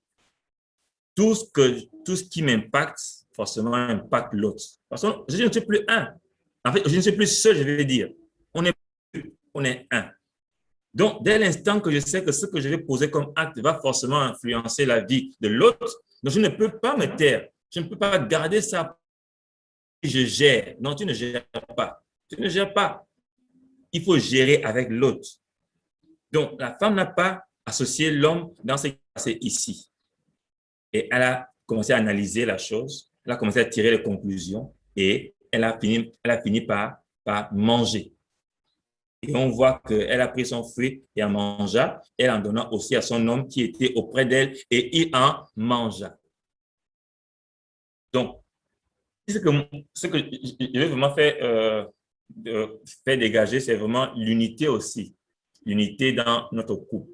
Tout ce qui m'impacte, forcément, impacte l'autre. Parce que je ne suis plus un. En fait, je ne suis plus seul, je vais dire. On est un. Donc, dès l'instant que je sais que ce que je vais poser comme acte va forcément influencer la vie de l'autre, donc je ne peux pas me taire. Je ne peux pas garder ça. Je gère. Non, tu ne gères pas. Tu ne gères pas. Il faut gérer avec l'autre. Donc, la femme n'a pas associé l'homme dans ce qui s'est passé ici. Et elle a commencé à analyser la chose, elle a commencé à tirer les conclusions et elle a fini par manger. Et on voit qu'elle a pris son fruit et en mangea, elle en donna aussi à son homme qui était auprès d'elle et il en mangea. Donc, ce que je veux vraiment faire dégager, c'est vraiment l'unité aussi. L'unité dans notre couple.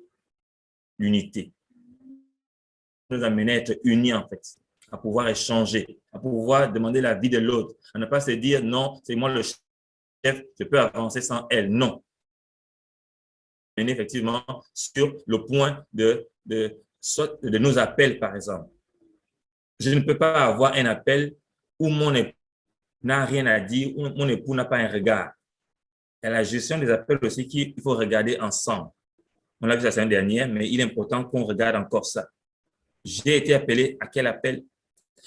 L'unité. Nous amener à être unis en fait, à pouvoir échanger, à pouvoir demander l'avis de l'autre, à ne pas se dire non, c'est moi le chef, je peux avancer sans elle. Non. On est effectivement sur le point de nos appels, par exemple. Je ne peux pas avoir un appel où mon époux n'a rien à dire, où mon époux n'a pas un regard. Il y a la gestion des appels aussi qu'il faut regarder ensemble. On l'a vu la semaine dernière, mais il est important qu'on regarde encore ça. J'ai été appelé à quel appel?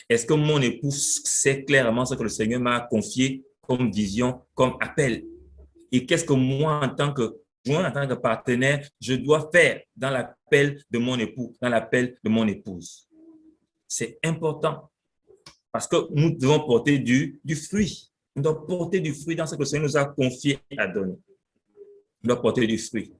Est-ce que mon époux sait clairement ce que le Seigneur m'a confié comme vision, comme appel? Et qu'est-ce que moi, en tant que joint, en tant que partenaire, je dois faire dans l'appel de mon époux, dans l'appel de mon épouse? C'est important parce que nous devons porter du fruit. Nous devons porter du fruit dans ce que le Seigneur nous a confié à donner. Nous devons porter du fruit.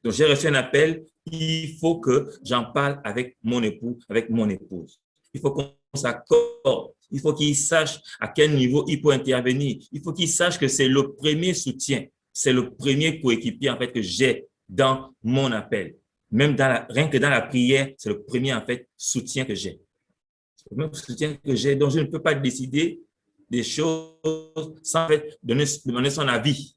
Donc, j'ai reçu un appel, il faut que j'en parle avec mon époux, avec mon épouse. Il faut qu'on s'accorde Il faut qu'il sache à quel niveau il peut intervenir. Il faut qu'il sache que c'est le premier soutien, c'est le premier coéquipier en fait que j'ai dans mon appel. Même rien que dans la prière, c'est le premier en fait soutien que j'ai. C'est le même soutien que j'ai. Donc, je ne peux pas décider des choses sans en fait demander son avis.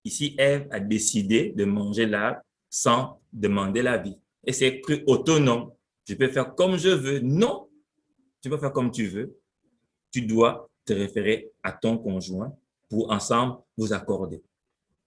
Ici, Ève a décidé de manger l'arbre sans demander l'avis. Et c'est cru autonome. Je peux faire comme je veux. Non, tu peux faire comme tu veux. Tu dois te référer à ton conjoint pour ensemble vous accorder.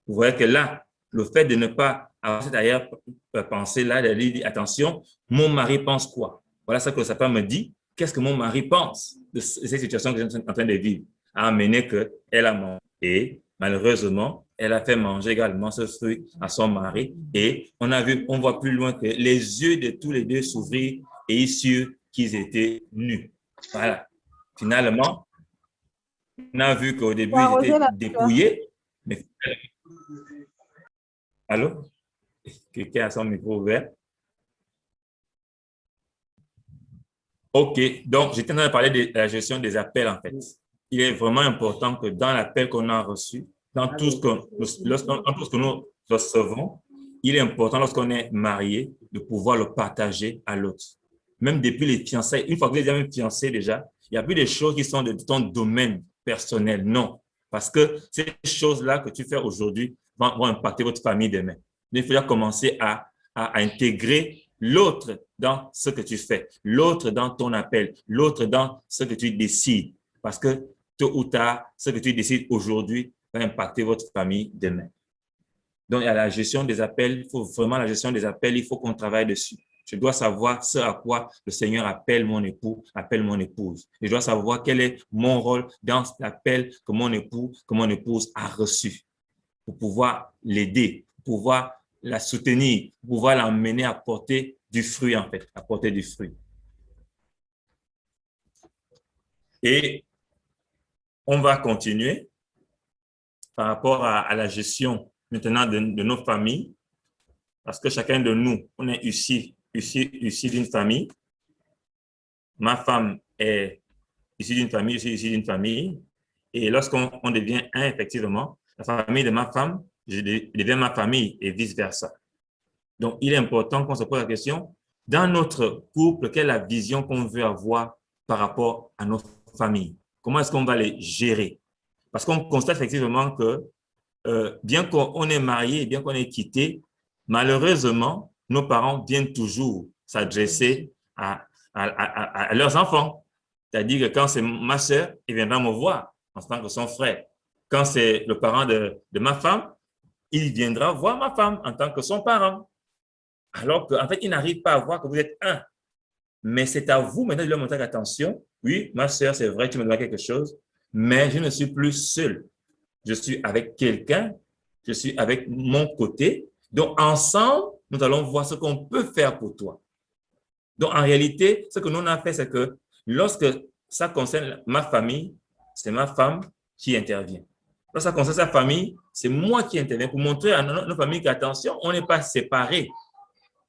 Vous voyez que là, le fait de ne pas avoir cette arrière-pensée là, de dire attention, mon mari pense quoi? Voilà ce que le sapin me dit. Qu'est-ce que mon mari pense de cette situation que je suis en train de vivre? A amené qu'elle a mangé. Et malheureusement, elle a fait manger également ce fruit à son mari. Et on voit plus loin que les yeux de tous les deux s'ouvrirent et ils surent qu'ils étaient nus. Voilà. Finalement, on a vu qu'au début, ils étaient dépouillés. Mais... Allô? Quelqu'un a son micro ouvert? OK. Donc, j'étais en train de parler de la gestion des appels, en fait. Il est vraiment important que dans l'appel qu'on a reçu, dans tout ce que nous recevons, il est important lorsqu'on est marié de pouvoir le partager à l'autre. Même depuis les fiançailles, une fois que vous êtes même fiancés déjà, il n'y a plus des choses qui sont de ton domaine personnel. Non. Parce que ces choses-là que tu fais aujourd'hui vont impacter votre famille demain. Il faut commencer à intégrer l'autre dans ce que tu fais, l'autre dans ton appel, l'autre dans ce que tu décides. Parce que tôt ou tard, ce que tu décides aujourd'hui va impacter votre famille demain. Donc, il y a la gestion des appels. Il faut vraiment la gestion des appels. Il faut qu'on travaille dessus. Je dois savoir ce à quoi le Seigneur appelle mon époux, appelle mon épouse. Je dois savoir quel est mon rôle dans l'appel que mon époux, que mon épouse a reçu pour pouvoir l'aider, pour pouvoir la soutenir, pour pouvoir l'emmener à porter du fruit, en fait, à porter du fruit. Et on va continuer par rapport à la gestion maintenant de nos familles, parce que chacun de nous, on est issu d'une famille. Ma femme est issue d'une famille, je suis issu d'une famille. Et lorsqu'on devient un, effectivement, la famille de ma femme, je deviens ma famille et vice-versa. Donc, il est important qu'on se pose la question, dans notre couple, quelle est la vision qu'on veut avoir par rapport à nos familles? Comment est-ce qu'on va les gérer? Parce qu'on constate effectivement que bien qu'on est marié, bien qu'on est quitté, malheureusement, nos parents viennent toujours s'adresser à leurs enfants. C'est-à-dire que quand c'est ma sœur, il viendra me voir en tant que son frère. Quand c'est le parent de ma femme, il viendra voir ma femme en tant que son parent. Alors qu'en fait, il n'arrive pas à voir que vous êtes un. Mais c'est à vous maintenant de leur montrer attention. Oui, ma sœur, c'est vrai, tu me dois quelque chose, mais je ne suis plus seul. Je suis avec quelqu'un, je suis avec mon côté. Donc, ensemble, nous allons voir ce qu'on peut faire pour toi. Donc, en réalité, ce que nous on a fait, c'est que lorsque ça concerne ma famille, c'est ma femme qui intervient. Lorsque ça concerne sa famille, c'est moi qui interviens pour montrer à notre famille qu'attention, on n'est pas séparés,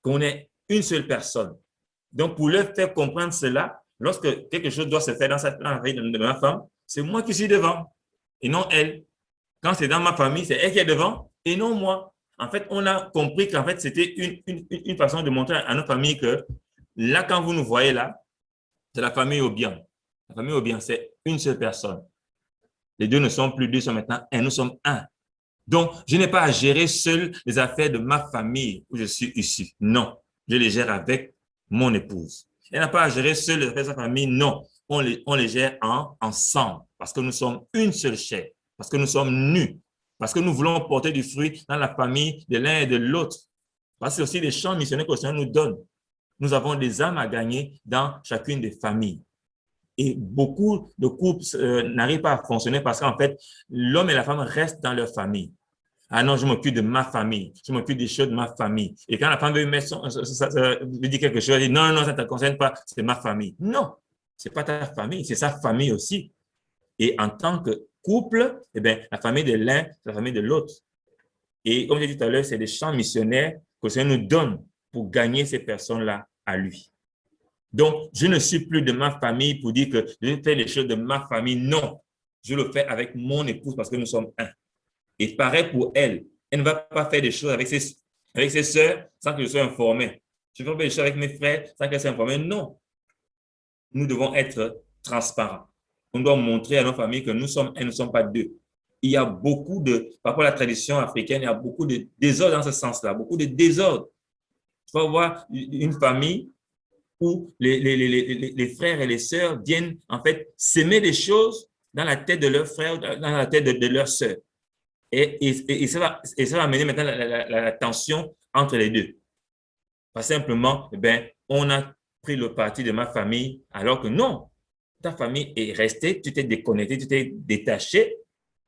qu'on est une seule personne. Donc, pour leur faire comprendre cela, lorsque quelque chose doit se faire dans la vie de ma femme, c'est moi qui suis devant et non elle. Quand c'est dans ma famille, c'est elle qui est devant et non moi. En fait, on a compris qu'en fait, c'était une façon de montrer à notre famille que là, quand vous nous voyez là, c'est la famille au bien. La famille au bien, c'est une seule personne. Les deux ne sont plus deux, sont maintenant un, nous sommes un. Donc, je n'ai pas à gérer seul les affaires de ma famille où je suis issu. Non, je les gère avec mon épouse. Elle n'a pas à gérer seul les affaires de sa famille. Non, on les gère ensemble parce que nous sommes une seule chair, parce que nous sommes nus, parce que nous voulons porter du fruit dans la famille de l'un et de l'autre. Parce que c'est aussi des champs missionnaires que le Seigneur nous donne. Nous avons des âmes à gagner dans chacune des familles. Et beaucoup de couples n'arrivent pas à fonctionner parce qu'en fait, l'homme et la femme restent dans leur famille. Ah non, je m'occupe de ma famille, je m'occupe des choses de ma famille. Et quand la femme veut lui dire quelque chose, elle dit non, non, ça ne te concerne pas, c'est ma famille. Non, ce n'est pas ta famille, c'est sa famille aussi. Et en tant que couple, eh bien, la famille de l'un, c'est la famille de l'autre. Et comme j'ai dit tout à l'heure, c'est des champs missionnaires que le Seigneur nous donne pour gagner ces personnes-là à lui. Donc, je ne suis plus de ma famille pour dire que je fais les choses de ma famille. Non, je le fais avec mon épouse parce que nous sommes un. Et pareil pour elle. Elle ne va pas faire des choses avec ses sœurs sans que je sois informé. Je ne fais pas des choses avec mes frères sans qu'elle soit informée. Non, nous devons être transparents. On doit montrer à nos familles que nous sommes un, nous ne sommes pas deux. Il y a beaucoup par rapport à la tradition africaine, il y a beaucoup de désordre dans ce sens-là, beaucoup de désordre. Tu vas voir une famille où les frères et les sœurs viennent en fait s'aimer des choses dans la tête de leurs frères, dans la tête de leurs sœurs. Et ça va amener maintenant la tension entre les deux. Pas simplement, on a pris le parti de ma famille, alors que non, ta famille est restée, tu t'es déconnecté, tu t'es détaché,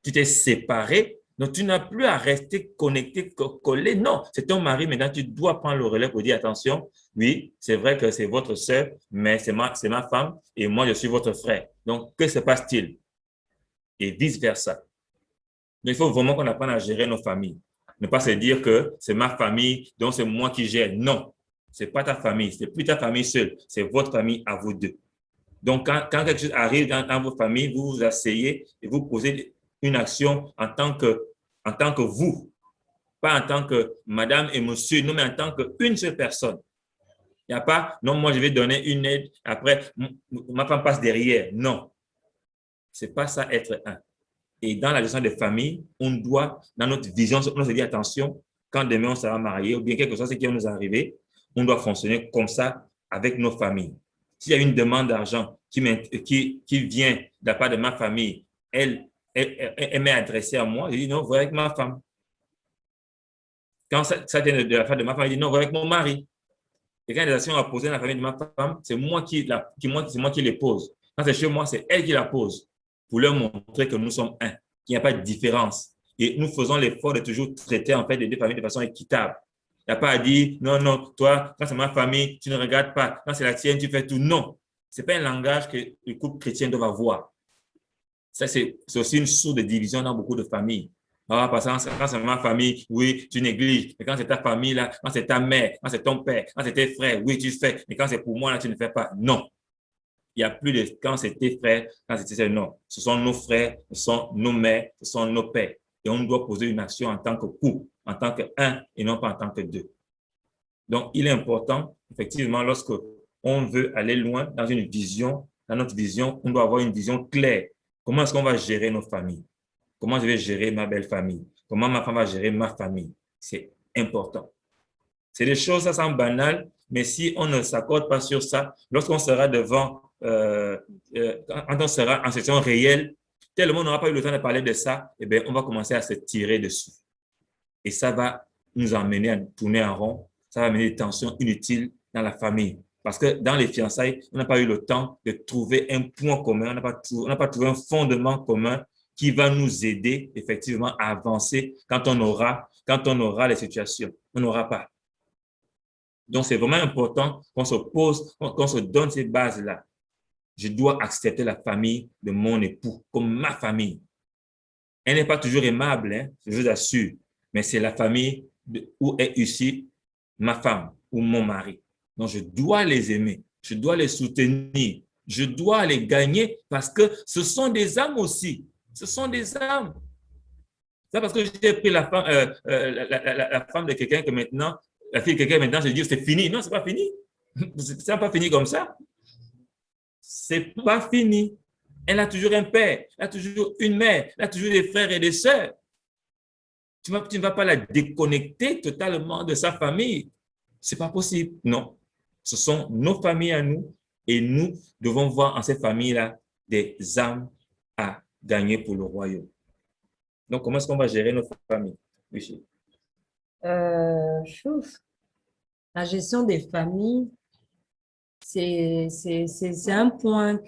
tu t'es séparé. Donc, tu n'as plus à rester connecté, collé. Non, c'est ton mari. Maintenant, tu dois prendre le relais pour dire, attention, oui, c'est vrai que c'est votre sœur, mais c'est ma femme et moi, je suis votre frère. Donc, que se passe-t-il? Et vice-versa. Donc, il faut vraiment qu'on apprenne à gérer nos familles. Ne pas se dire que c'est ma famille, donc c'est moi qui gère. Non, c'est pas ta famille, c'est plus ta famille seule, c'est votre famille à vous deux. Donc, quand quelque chose arrive dans vos familles, vous vous asseyez et vous posez une action en tant que vous, pas en tant que madame et monsieur, non, mais en tant qu'une seule personne. Il n'y a pas, non, moi je vais donner une aide, après ma femme passe derrière. Non, c'est pas ça être un. Et dans la gestion des familles, on doit, dans notre vision, on se dit attention, quand demain on sera marié ou bien quelque chose qui va nous arriver, on doit fonctionner comme ça avec nos familles. S'il y a une demande d'argent qui vient de la part de ma famille, elle m'est adressée à moi, je dis non, voyez avec ma femme. Quand ça vient de la part de ma femme, je dis non, voyez avec mon mari. Et quand il y a des actions à poser dans la famille de ma femme, c'est moi qui les pose. Quand c'est chez moi, c'est elle qui la pose pour leur montrer que nous sommes un, qu'il n'y a pas de différence. Et nous faisons l'effort de toujours traiter en fait les deux familles de façon équitable. Il n'y a pas à dire, non, non, toi, quand c'est ma famille, tu ne regardes pas. Quand c'est la tienne, tu fais tout. Non. Ce n'est pas un langage que le couple chrétien doit avoir. Ça, c'est aussi une source de division dans beaucoup de familles. Ah, parce que quand c'est ma famille, oui, tu négliges. Mais quand c'est ta famille, là, quand c'est ta mère, quand c'est ton père, quand c'est tes frères, oui, tu fais. Mais quand c'est pour moi, là, tu ne fais pas. Non. Il n'y a plus de quand c'est tes frères, quand c'est tes non. Ce sont nos frères, ce sont nos mères, ce sont nos pères. Et on doit poser une action en tant que couple, en tant qu'un et non pas en tant que deux. Donc, il est important, effectivement, lorsque on veut aller loin dans une vision, dans notre vision, on doit avoir une vision claire. Comment est-ce qu'on va gérer nos familles? Comment je vais gérer ma belle famille? Comment ma femme va gérer ma famille? C'est important. C'est des choses, ça semble banal, mais si on ne s'accorde pas sur ça, lorsqu'on sera devant, quand on sera en situation réelle, tellement on n'aura pas eu le temps de parler de ça, eh bien, on va commencer à se tirer dessus. Et ça va nous emmener à tourner en rond, ça va amener des tensions inutiles dans la famille. Parce que dans les fiançailles, on n'a pas eu le temps de trouver un point commun, on n'a pas trouvé un fondement commun qui va nous aider effectivement à avancer quand on aura les situations. On n'aura pas. Donc, c'est vraiment important qu'on se pose, qu'on se donne ces bases-là. Je dois accepter la famille de mon époux comme ma famille. Elle n'est pas toujours aimable, hein, je vous assure, mais c'est la famille où est ici ma femme ou mon mari. Donc, je dois les aimer, je dois les soutenir, je dois les gagner parce que ce sont des âmes aussi. Ce sont des âmes. C'est parce que j'ai pris la femme de quelqu'un que maintenant, la fille de quelqu'un maintenant, je dis c'est fini. Non, c'est pas fini. C'est pas fini comme ça. C'est pas fini. Elle a toujours un père, elle a toujours une mère, elle a toujours des frères et des sœurs. Tu ne vas pas la déconnecter totalement de sa famille. C'est pas possible. Non. Ce sont nos familles à nous et nous devons voir en ces familles-là des âmes à gagner pour le royaume. Donc, comment est-ce qu'on va gérer nos familles, Michel?
La gestion des familles, c'est un point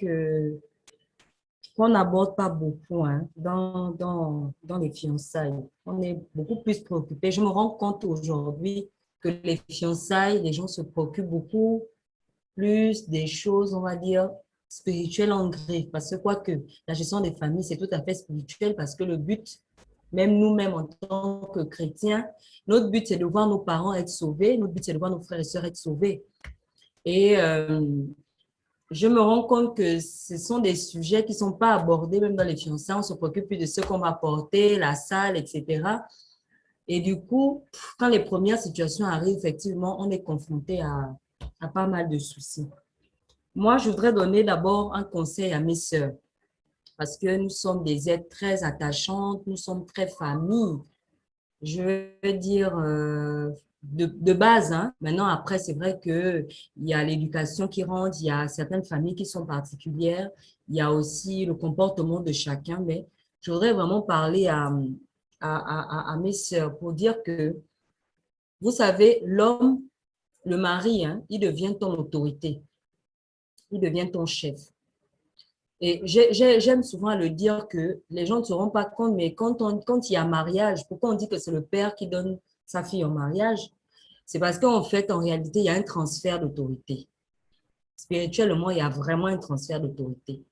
qu'on n'aborde pas beaucoup hein, dans les fiançailles. On est beaucoup plus préoccupé. Je me rends compte aujourd'hui que les fiançailles, les gens se préoccupent beaucoup plus des choses, on va dire, spirituelles en gré. Parce que quoique la gestion des familles, c'est tout à fait spirituel parce que le but, même nous-mêmes en tant que chrétiens, notre but, c'est de voir nos parents être sauvés. Notre but, c'est de voir nos frères et sœurs être sauvés. Et je me rends compte que ce sont des sujets qui ne sont pas abordés même dans les fiançailles. On se préoccupe plus de ce qu'on va porter, la salle, etc. Et du coup, quand les premières situations arrivent, effectivement, on est confronté à pas mal de soucis. Moi, je voudrais donner d'abord un conseil à mes sœurs parce que nous sommes des êtres très attachantes, nous sommes très famille. Je veux dire, de base, hein. Maintenant, après, c'est vrai qu'il y a l'éducation qui rentre, il y a certaines familles qui sont particulières, il y a aussi le comportement de chacun, mais je voudrais vraiment parler à mes sœurs pour dire que, vous savez, l'homme, le mari, hein, il devient ton autorité, il devient ton chef. Et j'aime souvent le dire que les gens ne se rendent pas compte, mais quand il y a mariage, pourquoi on dit que c'est le père qui donne sa fille en mariage? C'est parce qu'en fait, en réalité, il y a un transfert d'autorité. Spirituellement, il y a vraiment un transfert d'autorité.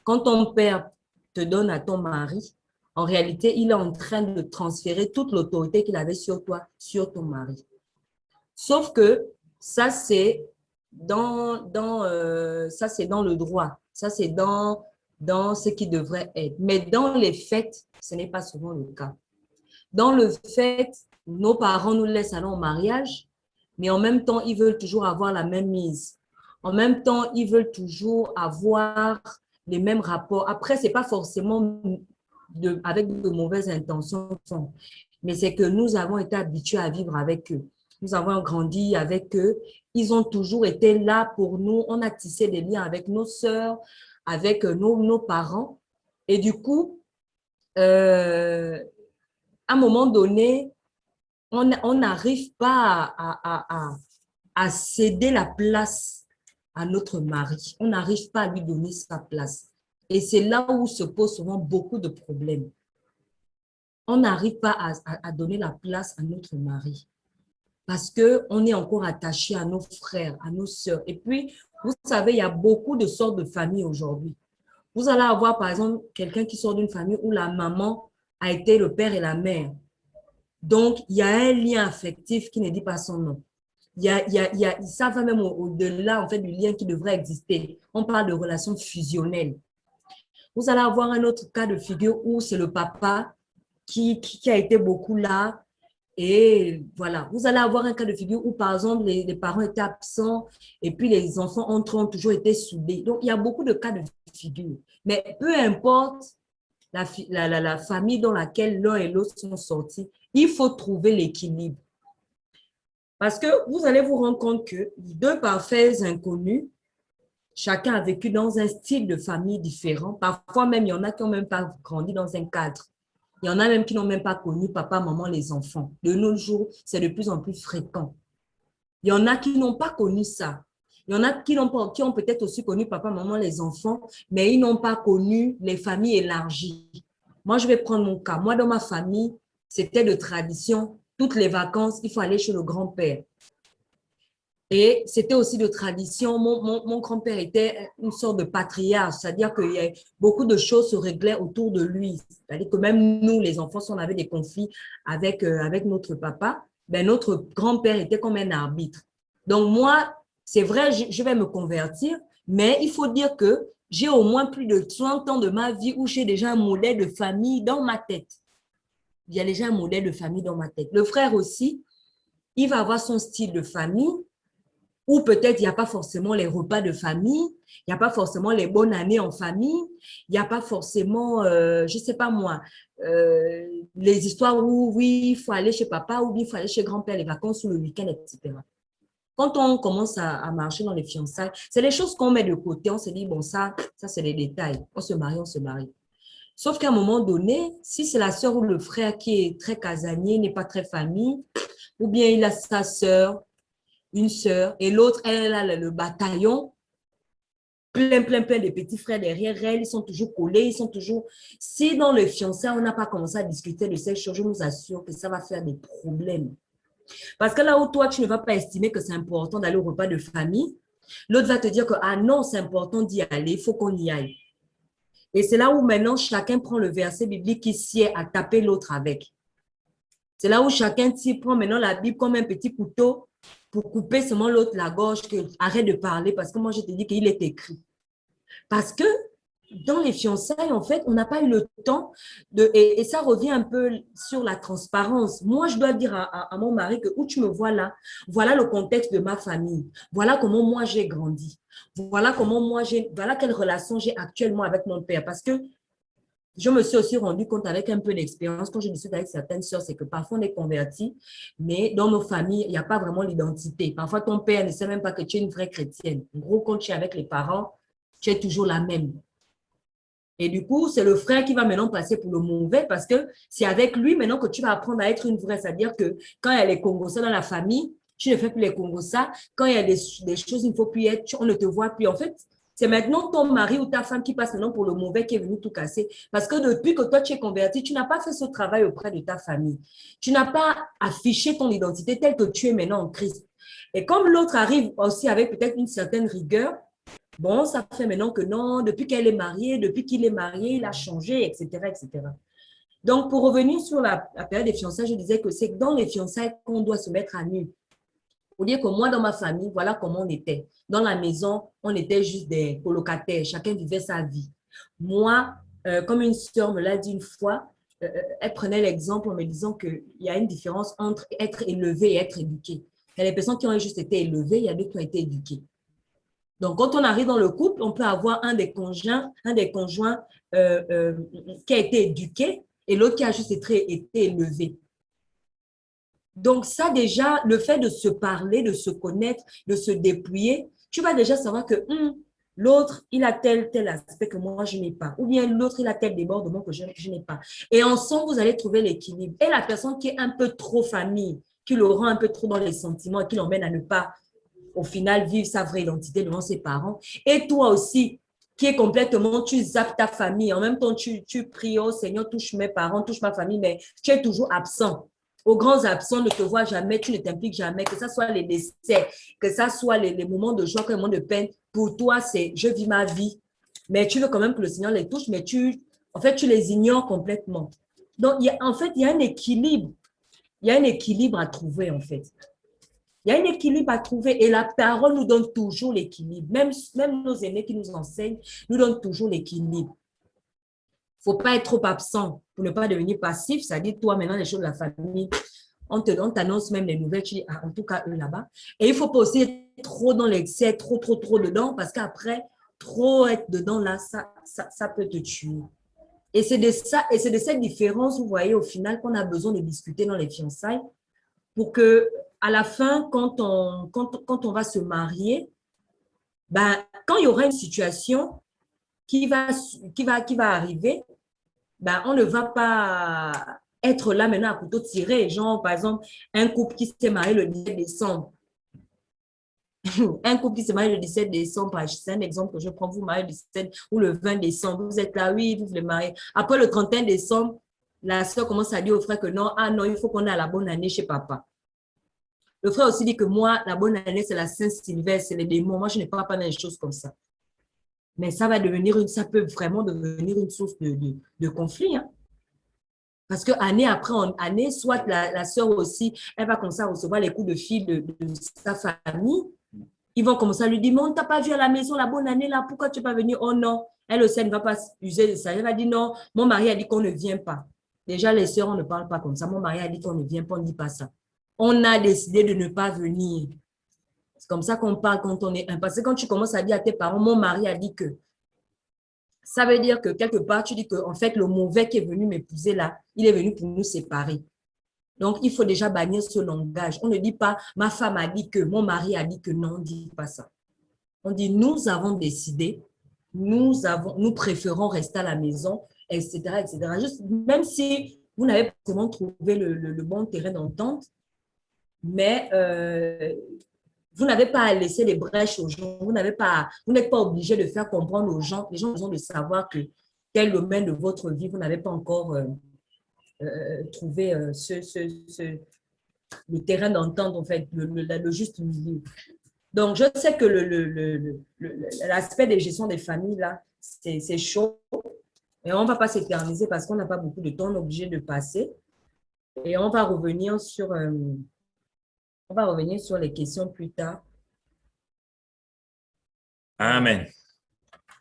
Quand ton père te donne à ton mari, en réalité, il est en train de transférer toute l'autorité qu'il avait sur toi, sur ton mari. Sauf que ça, c'est ça, c'est dans le droit. Ça, c'est dans ce qui devrait être. Mais dans les faits, ce n'est pas souvent le cas. Dans le fait, nos parents nous laissent aller au mariage, mais en même temps, ils veulent toujours avoir la même mise. En même temps, ils veulent toujours avoir les mêmes rapports. Après, ce n'est pas forcément avec de mauvaises intentions, mais c'est que nous avons été habitués à vivre avec eux. Nous avons grandi avec eux. Ils ont toujours été là pour nous. On a tissé des liens avec nos sœurs, avec nos parents. Et du coup, à un moment donné, on n'arrive pas à céder la place à notre mari. On n'arrive pas à lui donner sa place. Et c'est là où se posent souvent beaucoup de problèmes. On n'arrive pas à donner la place à notre mari parce qu'on est encore attaché à nos frères, à nos sœurs. Et puis, vous savez, il y a beaucoup de sortes de familles aujourd'hui. Vous allez avoir, par exemple, quelqu'un qui sort d'une famille où la maman a été le père et la mère. Donc, il y a un lien affectif qui ne dit pas son nom. Ça va même au-delà en fait, du lien qui devrait exister. On parle de relations fusionnelles. Vous allez avoir un autre cas de figure où c'est le papa qui a été beaucoup là. Et voilà, vous allez avoir un cas de figure où, par exemple, les parents étaient absents et puis les enfants entre eux ont toujours été soudés. Donc, il y a beaucoup de cas de figure. Mais peu importe la famille dans laquelle l'un et l'autre sont sortis, il faut trouver l'équilibre. Parce que vous allez vous rendre compte que deux parfaits inconnus, chacun a vécu dans un style de famille différent. Parfois même, il y en a qui n'ont même pas grandi dans un cadre. Il y en a même qui n'ont même pas connu papa, maman, les enfants. De nos jours, c'est de plus en plus fréquent. Il y en a qui n'ont pas connu ça. Il y en a qui ont peut-être aussi connu papa, maman, les enfants, mais ils n'ont pas connu les familles élargies. Moi, je vais prendre mon cas. Moi, dans ma famille, c'était de tradition. Toutes les vacances, il faut aller chez le grand-père. Et c'était aussi de tradition. Mon grand-père était une sorte de patriarche, c'est-à-dire que beaucoup de choses se réglaient autour de lui. C'est-à-dire que même nous, les enfants, si on avait des conflits avec notre papa, ben notre grand-père était comme un arbitre. Donc moi, c'est vrai, je vais me convertir, mais il faut dire que j'ai au moins plus de 30 ans de ma vie où j'ai déjà un modèle de famille dans ma tête. Il y a déjà un modèle de famille dans ma tête. Le frère aussi, il va avoir son style de famille, ou peut-être il n'y a pas forcément les repas de famille, il n'y a pas forcément les bonnes années en famille, il n'y a pas forcément, je ne sais pas moi, les histoires où oui, il faut aller chez papa ou bien il faut aller chez grand-père les vacances ou le week-end, etc. Quand on commence à marcher dans les fiançailles, c'est les choses qu'on met de côté, on se dit, bon, ça c'est les détails, on se marie, on se marie. Sauf qu'à un moment donné, si c'est la sœur ou le frère qui est très casanier, n'est pas très famille, ou bien il a sa sœur, une sœur, et l'autre, elle a le bataillon, plein de petits frères derrière elle, ils sont toujours collés, ils sont toujours... Si dans le fiançailles, on n'a pas commencé à discuter de ces choses, je vous assure que ça va faire des problèmes. Parce que là où toi, tu ne vas pas estimer que c'est important d'aller au repas de famille, l'autre va te dire que, ah non, c'est important d'y aller, il faut qu'on y aille. Et c'est là où maintenant, chacun prend le verset biblique qui sied à taper l'autre avec. C'est là où chacun prend maintenant la Bible comme un petit couteau pour couper seulement l'autre la gorge, que arrête de parler parce que moi, je te dis qu'il est écrit. Parce que dans les fiançailles, en fait, on n'a pas eu le temps et ça revient un peu sur la transparence. Moi, je dois dire à mon mari que où tu me vois là, voilà le contexte de ma famille. Voilà comment moi j'ai grandi. Voilà voilà quelle relation j'ai actuellement avec mon père. Parce que je me suis aussi rendu compte avec un peu d'expérience, quand je discute avec certaines sœurs, c'est que parfois on est convertis, mais dans nos familles, il n'y a pas vraiment l'identité. Parfois, ton père ne sait même pas que tu es une vraie chrétienne. En gros, quand tu es avec les parents, tu es toujours la même. Et du coup, c'est le frère qui va maintenant passer pour le mauvais parce que c'est avec lui maintenant que tu vas apprendre à être une vraie. C'est-à-dire que quand il y a les Congossas dans la famille, tu ne fais plus les Congossas. Quand il y a des choses, il ne faut plus être, on ne te voit plus. En fait, c'est maintenant ton mari ou ta femme qui passe maintenant pour le mauvais qui est venu tout casser. Parce que depuis que toi, tu es converti, tu n'as pas fait ce travail auprès de ta famille. Tu n'as pas affiché ton identité telle que tu es maintenant en Christ. Et comme l'autre arrive aussi avec peut-être une certaine rigueur, bon, ça fait maintenant que non, depuis qu'elle est mariée, depuis qu'il est marié, il a changé, etc., etc. Donc, pour revenir sur la période des fiançailles, je disais que c'est dans les fiançailles qu'on doit se mettre à nu. Pour dire que moi, dans ma famille, voilà comment on était. Dans la maison, on était juste des colocataires. Chacun vivait sa vie. Moi, comme une sœur me l'a dit une fois, elle prenait l'exemple en me disant qu'il y a une différence entre être élevé et être éduqué. Il y a des personnes qui ont juste été élevées, il y a d'autres qui ont été éduquées. Donc, quand on arrive dans le couple, on peut avoir un des conjoints qui a été éduqué et l'autre qui a juste été élevé. Donc, ça déjà, le fait de se parler, de se connaître, de se dépouiller, tu vas déjà savoir que l'autre, il a tel aspect que moi, je n'ai pas. Ou bien l'autre, il a tel débordement que je n'ai pas. Et ensemble, vous allez trouver l'équilibre. Et la personne qui est un peu trop famille, qui le rend un peu trop dans les sentiments et qui l'emmène à ne pas au final, vivre sa vraie identité devant ses parents. Et toi aussi, qui est complètement, tu zappes ta famille. En même temps, tu pries, oh Seigneur, touche mes parents, touche ma famille, mais tu es toujours absent. Aux grands absents ne te voient jamais, tu ne t'impliques jamais, que ce soit les décès, que ce soit les moments de joie, les moments de peine. Pour toi, c'est je vis ma vie. Mais tu veux quand même que le Seigneur les touche, mais en fait, tu les ignores complètement. Donc, en fait, il y a un équilibre. Il y a un équilibre à trouver, en fait. Il y a un équilibre à trouver et la parole nous donne toujours l'équilibre. Même nos aînés qui nous enseignent nous donnent toujours l'équilibre. Il ne faut pas être trop absent pour ne pas devenir passif. C'est-à-dire, toi, maintenant, les choses de la famille, on t'annonce même les nouvelles, tu dis, ah, en tout cas, eux là-bas. Et il ne faut pas aussi être trop dans l'excès, trop dedans, parce qu'après, trop être dedans, là, ça peut te tuer. Et c'est de cette différence, vous voyez, au final, qu'on a besoin de discuter dans les fiançailles pour que à la fin, quand on va se marier, ben, quand il y aura une situation qui va arriver, ben, on ne va pas être là maintenant à couteau tiré. Genre, par exemple, un couple qui s'est marié le 17 décembre. Un couple qui s'est marié le 17 décembre, c'est un exemple que je prends, vous mariez le 17 ou le 20 décembre, vous êtes là, oui, vous voulez marier. Après le 31 décembre, la soeur commence à dire au frère que non, ah non, il faut qu'on ait la bonne année chez papa. Le frère aussi dit que moi, la bonne année, c'est la Saint-Sylvestre, c'est les démons. Moi, je ne parle pas dans les choses comme ça. Mais ça ça peut vraiment devenir une source de conflit. Hein. Parce que année après année, soit la sœur aussi, elle va commencer à recevoir les coups de fil de sa famille. Ils vont commencer à lui dire, mais on ne t'a pas vu à la maison la bonne année là, pourquoi tu n'es pas venu? Oh non, elle aussi, elle ne va pas user de ça. Elle va dire, non, mon mari a dit qu'on ne vient pas. Déjà, les sœurs, on ne parle pas comme ça. Mon mari a dit qu'on ne vient pas, on ne dit pas ça. On a décidé de ne pas venir. C'est comme ça qu'on parle quand on est un. Parce que quand tu commences à dire à tes parents, mon mari a dit que, ça veut dire que quelque part, tu dis que en fait, le mauvais qui est venu m'épouser là, il est venu pour nous séparer. Donc, il faut déjà bannir ce langage. On ne dit pas, ma femme a dit que, mon mari a dit que, non, on ne dit pas ça. On dit, nous avons décidé, nous préférons rester à la maison, etc., etc. Juste, même si vous n'avez pas vraiment trouvé le bon terrain d'entente, mais vous n'avez pas à laisser les brèches aux gens. Vous n'êtes pas obligé de faire comprendre aux gens. Les gens ont besoin de savoir que tel domaine de votre vie, vous n'avez pas encore trouvé le terrain d'entente, en fait, le juste milieu. Donc, je sais que l'aspect de gestion des familles, là, c'est chaud. Et on ne va pas s'éterniser parce qu'on n'a pas beaucoup de temps, on est obligé de passer. Et on va revenir sur On va revenir sur les questions plus tard.
Amen.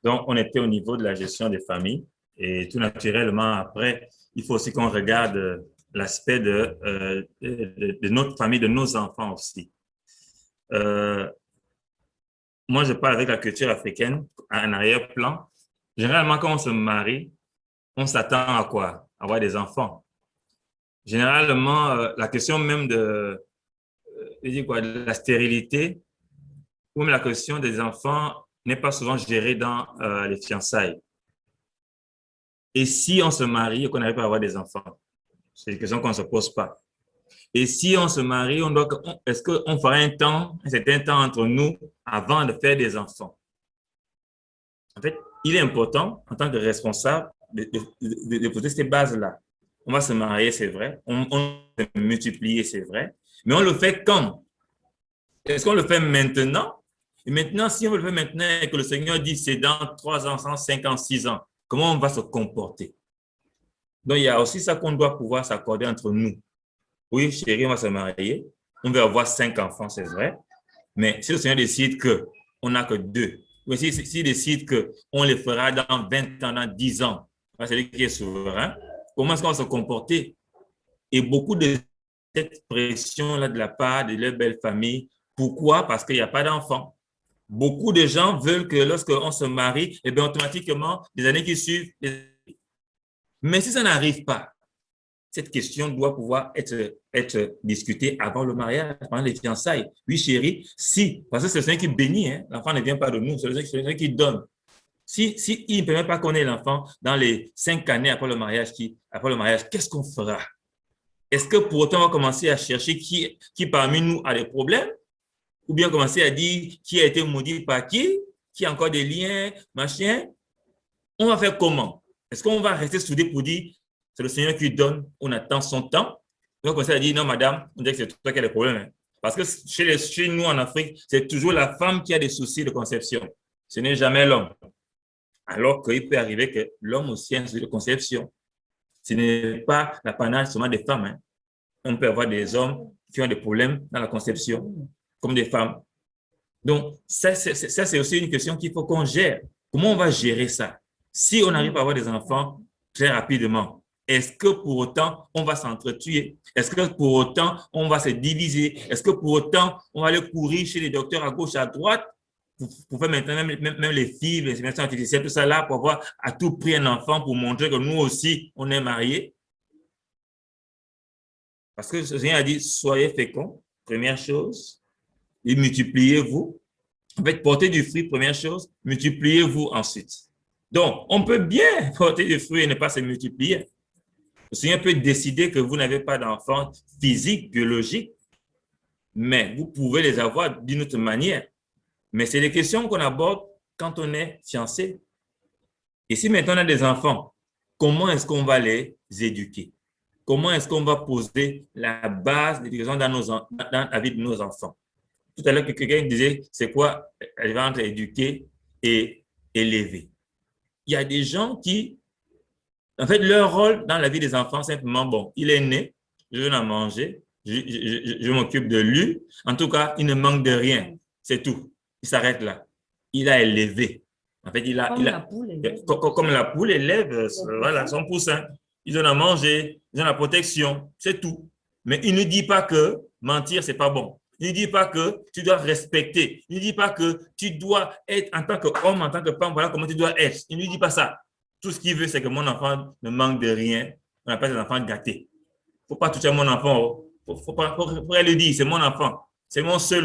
Donc, on était au niveau de la gestion des familles et tout naturellement, après, il faut aussi qu'on regarde l'aspect de notre famille, de nos enfants aussi. Moi, je parle avec la culture africaine en arrière-plan. Généralement, quand on se marie, on s'attend à quoi? À avoir des enfants. Généralement, la question même je dis quoi, de la stérilité ou même la question des enfants n'est pas souvent gérée dans les fiançailles. Et si on se marie et qu'on n'arrive pas à avoir des enfants? C'est une question qu'on ne se pose pas. Et si on se marie, est-ce qu'on fera un certain temps entre nous avant de faire des enfants? En fait, il est important, en tant que responsable, de poser ces bases-là. On va se marier, c'est vrai. On va se multiplier, c'est vrai. Mais on le fait quand? Est-ce qu'on le fait maintenant? Et maintenant, si on le fait maintenant et que le Seigneur dit c'est dans 3 ans, 5 ans, 6 ans, comment on va se comporter? Donc, il y a aussi ça qu'on doit pouvoir s'accorder entre nous. Oui, chérie, on va se marier. On va avoir 5 enfants, c'est vrai. Mais si le Seigneur décide qu'on n'a que 2, ou s'il décide qu'on les fera dans 20 ans, dans 10 ans, c'est lui qui est souverain, comment est-ce qu'on va se comporter? Et beaucoup de cette pression-là de la part de leur belle famille, pourquoi? Parce qu'il n'y a pas d'enfants. Beaucoup de gens veulent que lorsqu'on se marie, eh bien, automatiquement, les années qui suivent, mais si ça n'arrive pas, cette question doit pouvoir être discutée avant le mariage, avant les fiançailles. Oui, chérie, si, parce que c'est le Seigneur qui bénit, hein, l'enfant ne vient pas de nous, c'est le Seigneur qui donne. Si il ne permet pas qu'on ait l'enfant dans les 5 années après le mariage, qu'est-ce qu'on fera? Est-ce que pour autant on va commencer à chercher qui parmi nous a des problèmes? Ou bien commencer à dire qui a été maudit par qui a encore des liens, machin? On va faire comment? Est-ce qu'on va rester soudés pour dire c'est le Seigneur qui donne, on attend son temps? On va commencer à dire non, madame, on dirait que c'est toi qui as des problèmes. Hein. Parce que chez nous en Afrique, c'est toujours la femme qui a des soucis de conception. Ce n'est jamais l'homme. Alors qu'il peut arriver que l'homme aussi a un souci de conception. Ce n'est pas l'apanage seulement des femmes. Hein. On peut avoir des hommes qui ont des problèmes dans la conception, comme des femmes. Donc, ça, c'est aussi une question qu'il faut qu'on gère. Comment on va gérer ça? Si on arrive à avoir des enfants très rapidement, est-ce que pour autant, on va s'entretuer? Est-ce que pour autant, on va se diviser? Est-ce que pour autant, on va aller courir chez les docteurs à gauche, à droite pour faire maintenant même les filles, les inséminations artificielles, tout ça là, pour avoir à tout prix un enfant pour montrer que nous aussi, on est mariés? Parce que le Seigneur a dit, soyez féconds, première chose, et multipliez-vous. En fait, porter du fruit, première chose, multipliez-vous ensuite. Donc, on peut bien porter du fruit et ne pas se multiplier. Le Seigneur peut décider que vous n'avez pas d'enfants physiques, biologiques, mais vous pouvez les avoir d'une autre manière. Mais c'est des questions qu'on aborde quand on est fiancé. Et si maintenant on a des enfants, comment est-ce qu'on va les éduquer? Comment est-ce qu'on va poser la base d'éducation dans la vie de nos enfants? Tout à l'heure, quelqu'un disait, c'est quoi elle va entre éduquer et élever? Il y a des gens qui, en fait, leur rôle dans la vie des enfants, simplement, bon, il est né, je donne à manger, je m'occupe de lui. En tout cas, il ne manque de rien. C'est tout. Il s'arrête là. Il a élevé. En fait, comme la poule élève voilà, son poussin. Il donne à manger, il donne la protection. C'est tout. Mais il ne dit pas que mentir, c'est pas bon. Il ne dit pas que tu dois respecter. Il ne dit pas que tu dois être en tant qu'homme, en tant que femme, voilà comment tu dois être. Il ne dit pas ça. Tout ce qu'il veut, c'est que mon enfant ne manque de rien. On appelle un enfant gâté. Il ne faut pas toucher à mon enfant. Il faut le dire, c'est mon enfant. C'est mon seul.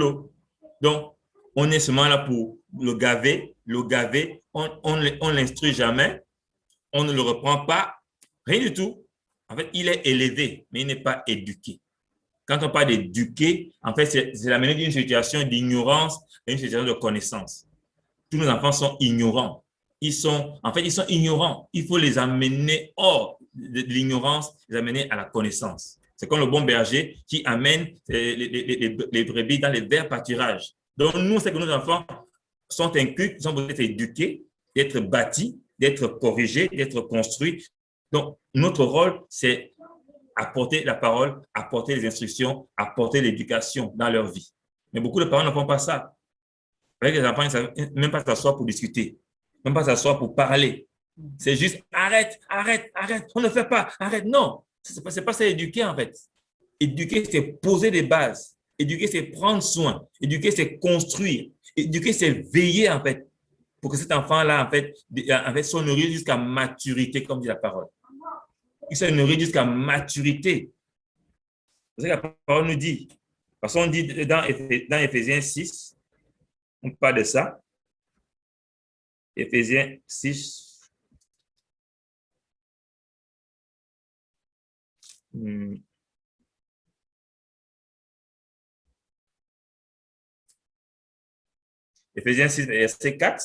Donc, on est seulement là pour le gaver. On ne l'instruit jamais. On ne le reprend pas. Rien du tout. En fait, il est élevé, mais il n'est pas éduqué. Quand on parle d'éduquer, en fait, c'est l'amener d'une situation d'ignorance à une situation de connaissance. Tous nos enfants sont ignorants. Ils sont ignorants. Il faut les amener hors de l'ignorance, les amener à la connaissance. C'est comme le bon berger qui amène les brebis dans les verts pâturages. Donc, nous, c'est que nos enfants sont incultes, ils sont besoin d'être éduqués, d'être bâtis, d'être corrigés, d'être construits. Donc, notre rôle, c'est apporter la parole, apporter les instructions, apporter l'éducation dans leur vie. Mais beaucoup de parents ne font pas ça. Avec les enfants, ils ne savent même pas s'asseoir pour discuter, même pas s'asseoir pour parler. C'est juste arrête, arrête, arrête, on ne fait pas, arrête. Non, ce n'est pas ça éduquer en fait. Éduquer, c'est poser des bases. Éduquer, c'est prendre soin. Éduquer, c'est construire. Éduquer, c'est veiller en fait pour que cet enfant-là en fait soit nourri jusqu'à maturité, comme dit la parole. Il soit nourri jusqu'à maturité. C'est ce que la parole nous dit. Parce qu'on dit dans Éphésiens 6, on parle de ça. Éphésiens 6. Éphésiens 6, verset 4.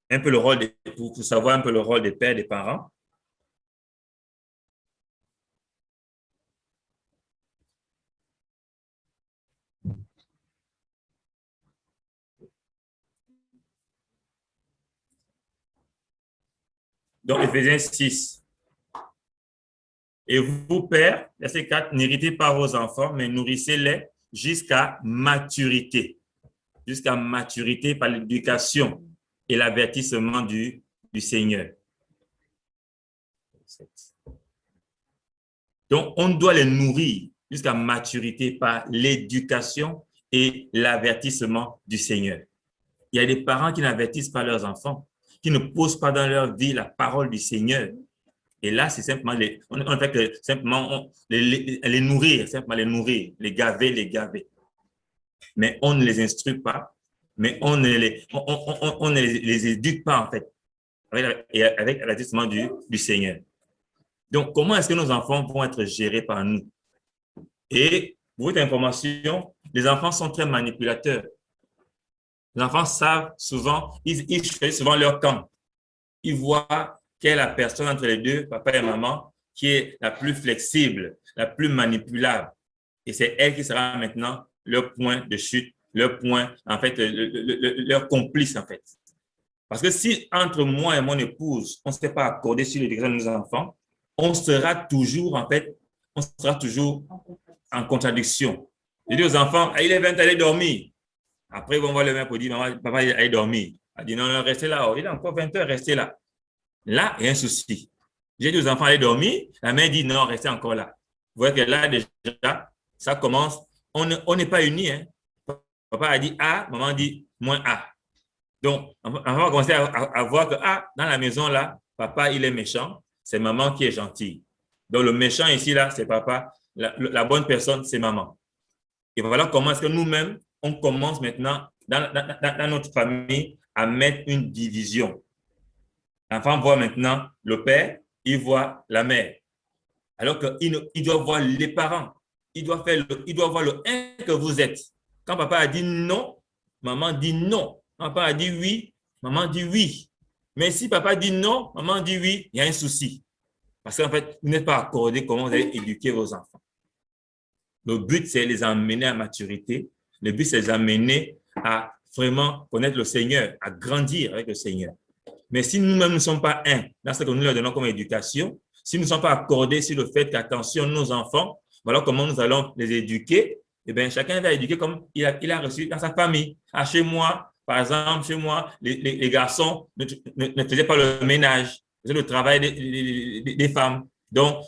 Un peu le rôle pour savoir un peu le rôle des pères, des parents. Donc, Éphésiens 6. Et vous, pères, verset 4, n'héritez pas vos enfants, mais nourrissez-les jusqu'à maturité. Jusqu'à maturité par l'éducation et l'avertissement du Seigneur. Donc, on doit les nourrir jusqu'à maturité par l'éducation et l'avertissement du Seigneur. Il y a des parents qui n'avertissent pas leurs enfants, qui ne posent pas dans leur vie la parole du Seigneur. Et là, c'est simplement on fait que simplement les nourrir, simplement les nourrir, les gaver. Mais on ne les instruit pas, mais on ne les éduque pas, en fait, avec l'avertissement du Seigneur. Donc, comment est-ce que nos enfants vont être gérés par nous? Et pour votre information, les enfants sont très manipulateurs. Les enfants savent souvent, ils choisissent souvent leur camp. Ils voient quelle est la personne entre les deux, papa et maman, qui est la plus flexible, la plus manipulable. Et c'est elle qui sera maintenant leur point de chute, leur point, en fait, leur complice, en fait. Parce que si entre moi et mon épouse, on ne s'est pas accordé sur l'éducation de nos enfants, on sera toujours, en fait, en contradiction. Je dis aux enfants, il est 20 allez dormir. Après, on va le mettre pour dire, maman, papa, allez dormir. Elle dit, non, non, restez là. Oh, il est encore 20 heures, restez là. Là, il y a un souci. J'ai dit aux enfants, allez dormir. La mère dit, non, restez encore là. Vous voyez que là, déjà, ça commence. On n'est pas unis. Hein. Papa a dit A, maman dit moins A. Donc, on va commencer à voir que dans la maison, là, papa, il est méchant. C'est maman qui est gentille. Donc, le méchant ici, là, c'est papa. La bonne personne, c'est maman. Et voilà comment est-ce que nous-mêmes, on commence maintenant, dans notre famille, à mettre une division. L'enfant voit maintenant le père, il voit la mère. Alors qu'il doit voir les parents. Il doit voir le 1 que vous êtes. Quand papa a dit non, maman dit non. Quand papa a dit oui, maman dit oui. Mais si papa dit non, maman dit oui, il y a un souci. Parce qu'en fait, vous n'êtes pas accordé comment vous allez éduquer vos enfants. Le but, c'est les emmener à maturité. Le but, c'est les amener à vraiment connaître le Seigneur, à grandir avec le Seigneur. Mais si nous-mêmes ne sommes pas un dans ce que nous leur donnons comme éducation, si nous ne sommes pas accordés sur le fait qu'attention, nos enfants, voilà comment nous allons les éduquer, eh bien, chacun va éduquer comme il a reçu dans sa famille. Chez moi, par exemple, les garçons ne faisaient pas le ménage, faisaient le travail des femmes. Donc,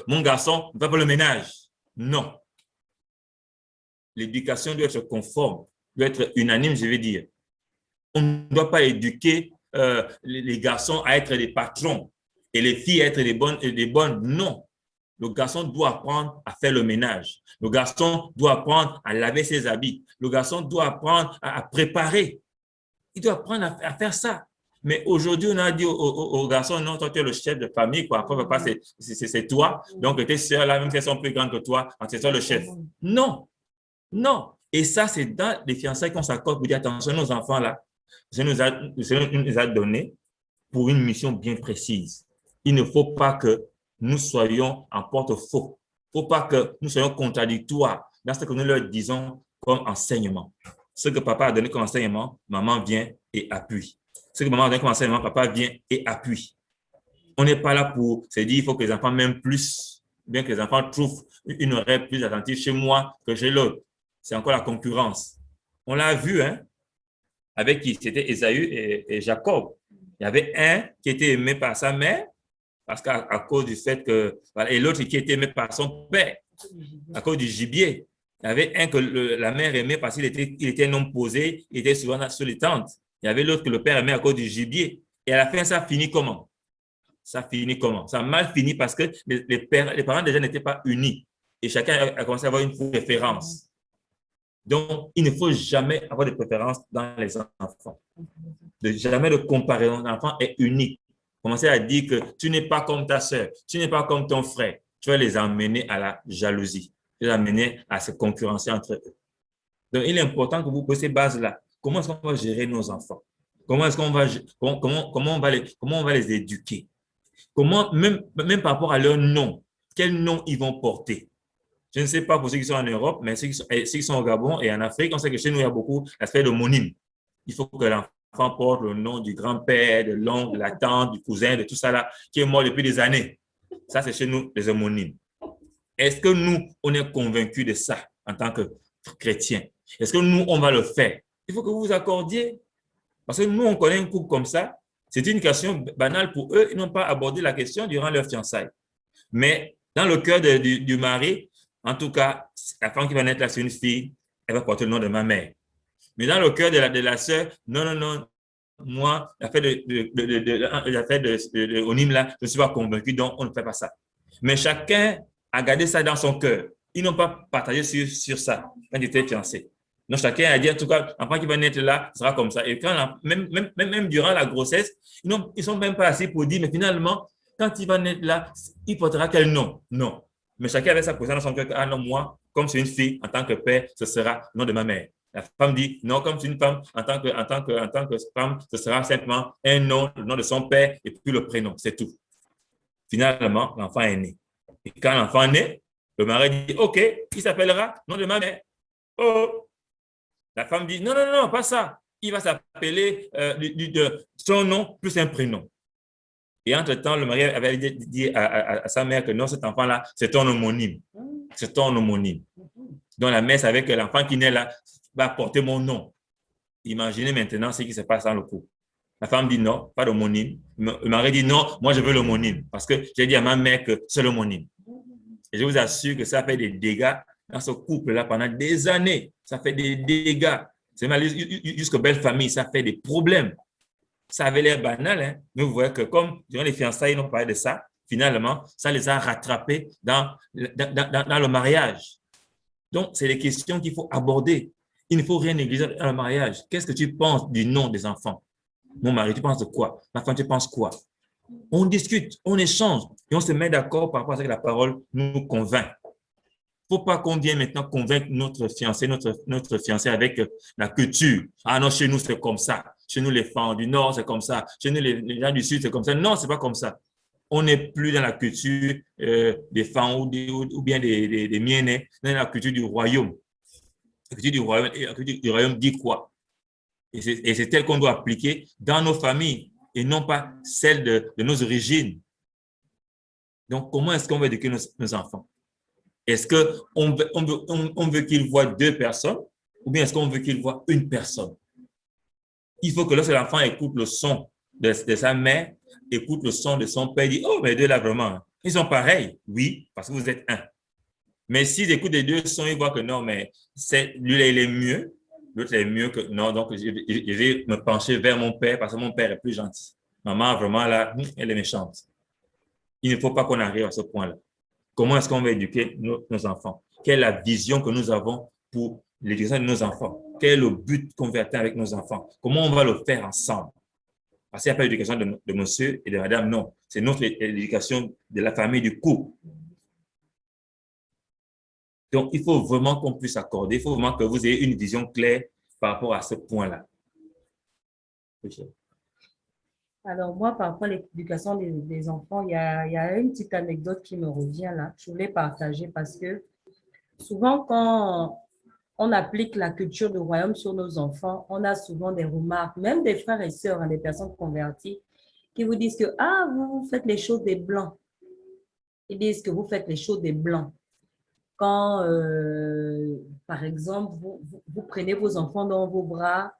mon garçon ne fait pas le ménage. Non. L'éducation doit être conforme, doit être unanime, je vais dire. On ne doit pas éduquer les garçons à être des patrons et les filles à être des bonnes. Non. Le garçon doit apprendre à faire le ménage. Le garçon doit apprendre à laver ses habits. Le garçon doit apprendre à préparer. Il doit apprendre à faire ça. Mais aujourd'hui, on a dit aux garçons, non, toi, tu es le chef de famille, quoi. Après, papa, c'est toi. Donc, tes soeurs, là, même si elles sont plus grandes que toi, c'est toi le chef. Non. Non. Et ça, c'est dans les fiançailles qu'on s'accorde pour dire, attention, nos enfants, là, le Seigneur nous a donné pour une mission bien précise. Il ne faut pas que nous soyons en porte-faux. Il ne faut pas que nous soyons contradictoires dans ce que nous leur disons comme enseignement. Ce que papa a donné comme enseignement, maman vient et appuie. Ce que maman a donné comme enseignement, papa vient et appuie. On n'est pas là pour se dire il faut que les enfants m'aiment plus bien que les enfants trouvent une oreille plus attentive chez moi que chez l'autre. C'est encore la concurrence. On l'a vu, hein, avec qui? C'était Ésaü et Jacob. Il y avait un qui était aimé par sa mère, parce qu'à cause du fait que, voilà, et l'autre qui était aimé par son père, à cause du gibier. Il y avait un que la mère aimait parce qu'il était un homme posé, il était souvent sur les tentes. Il y avait l'autre que le père aimait à cause du gibier. Et à la fin, ça finit comment? Ça finit comment? Ça a mal fini parce que les parents déjà n'étaient pas unis. Et chacun a commencé à avoir une préférence. Donc, il ne faut jamais avoir de préférence dans les enfants. Jamais de comparaison. L'enfant est unique. Commencer à dire que tu n'es pas comme ta soeur, tu n'es pas comme ton frère. Tu vas les amener à la jalousie. Tu vas les amener à se concurrencer entre eux. Donc, il est important que vous posiez ces bases-là. Comment est-ce qu'on va gérer nos enfants? Comment est-ce qu'on va, comment on va les éduquer? Comment, même par rapport à leur nom, quel nom ils vont porter? Je ne sais pas pour ceux qui sont en Europe, mais ceux qui sont au Gabon et en Afrique, on sait que chez nous, il y a beaucoup l'aspect d'homonyme. Il faut que l'enfant porte le nom du grand-père, de l'oncle, de la tante, du cousin, de tout ça là, qui est mort depuis des années. Ça, c'est chez nous, les homonymes. Est-ce que nous, on est convaincus de ça en tant que chrétiens? Est-ce que nous, on va le faire? Il faut que vous vous accordiez. Parce que nous, on connaît un couple comme ça. C'est une question banale pour eux. Ils n'ont pas abordé la question durant leur fiançailles. Mais dans le cœur du mari, en tout cas, la femme qui va naître là, c'est une fille, elle va porter le nom de ma mère. Mais dans le cœur de la sœur, non, non, non, moi, l'affaire de Onim là, je ne suis pas convaincu, donc on ne fait pas ça. Mais chacun a gardé ça dans son cœur. Ils n'ont pas partagé sur ça quand ils étaient fiancés. Donc chacun a dit, en tout cas, l'enfant qui va naître là sera comme ça. Et quand même durant la grossesse, ils ne sont même pas assis pour dire, mais finalement, quand il va naître là, il portera quel nom? Non. Mais chacun avait sa position dans son cœur. Ah non, moi, comme c'est une fille, en tant que père, ce sera le nom de ma mère. La femme dit, non, comme c'est une femme, en tant que femme, ce sera simplement un nom, le nom de son père, et puis le prénom, c'est tout. Finalement, l'enfant est né. Et quand l'enfant est né, le mari dit, OK, il s'appellera nom de ma mère. Oh, la femme dit, non, non, non, pas ça. Il va s'appeler son nom plus un prénom. Et entre-temps, le mari avait dit à sa mère que non, cet enfant-là, c'est ton homonyme. C'est ton homonyme. Donc, la mère savait que l'enfant qui naît là va porter mon nom. Imaginez maintenant ce qui se passe dans le couple. La femme dit non, pas d'homonyme. Le mari dit non, moi je veux l'homonyme parce que j'ai dit à ma mère que c'est l'homonyme. Et je vous assure que ça fait des dégâts dans ce couple-là pendant des années. Ça fait des dégâts. C'est mal jusqu'aux belles familles, ça fait des problèmes. Ça avait l'air banal, hein? Mais vous voyez que comme durant les fiançailles, ils n'ont pas parlé de ça, finalement, ça les a rattrapés dans le mariage. Donc, c'est des questions qu'il faut aborder. Il ne faut rien négliger dans le mariage. Qu'est-ce que tu penses du nom des enfants? Mon mari, tu penses de quoi? Ma femme, tu penses quoi? On discute, on échange et on se met d'accord par rapport à ce que la parole nous convainc. Il ne faut pas qu'on vienne maintenant convaincre notre fiancé avec la culture. Ah non, chez nous, c'est comme ça. Chez nous, les femmes du Nord, c'est comme ça. Chez nous, les gens du Sud, c'est comme ça. Non, ce n'est pas comme ça. On n'est plus dans la culture des femmes ou bien des miennes, dans la culture du royaume. La culture du royaume dit quoi? Et c'est tel qu'on doit appliquer dans nos familles et non pas celle de nos origines. Donc, comment est-ce qu'on va éduquer nos enfants? Est-ce qu'on veut qu'ils voient deux personnes ou bien est-ce qu'on veut qu'ils voient une personne? Il faut que lorsque l'enfant écoute le son de sa mère, écoute le son de son père, il dit, oh, mais les deux là, vraiment, ils sont pareils. Oui, parce que vous êtes un. Mais s'ils écoutent les deux sons, ils voient que non, mais lui, il est mieux, l'autre est mieux que non. Donc, je vais me pencher vers mon père parce que mon père est plus gentil. Maman, vraiment, là, elle est méchante. Il ne faut pas qu'on arrive à ce point-là. Comment est-ce qu'on va éduquer nos enfants? Quelle est la vision que nous avons pour l'éducation de nos enfants? Quel est le but qu'on veut atteindre avec nos enfants? Comment on va le faire ensemble? Parce qu'il n'y a pas l'éducation de monsieur et de madame, non. C'est notre éducation de la famille, du couple. Donc, il faut vraiment qu'on puisse accorder, il faut vraiment que vous ayez une vision claire par rapport à ce point-là.
Alors, moi, par rapport à l'éducation des enfants, il y a une petite anecdote qui me revient là. Je voulais partager parce que souvent, quand on applique la culture du royaume sur nos enfants, on a souvent des remarques, même des frères et sœurs, des personnes converties, qui vous disent que, ah, vous faites les choses des blancs. Ils disent que vous faites les choses des blancs. Quand, par exemple, vous prenez vos enfants dans vos bras,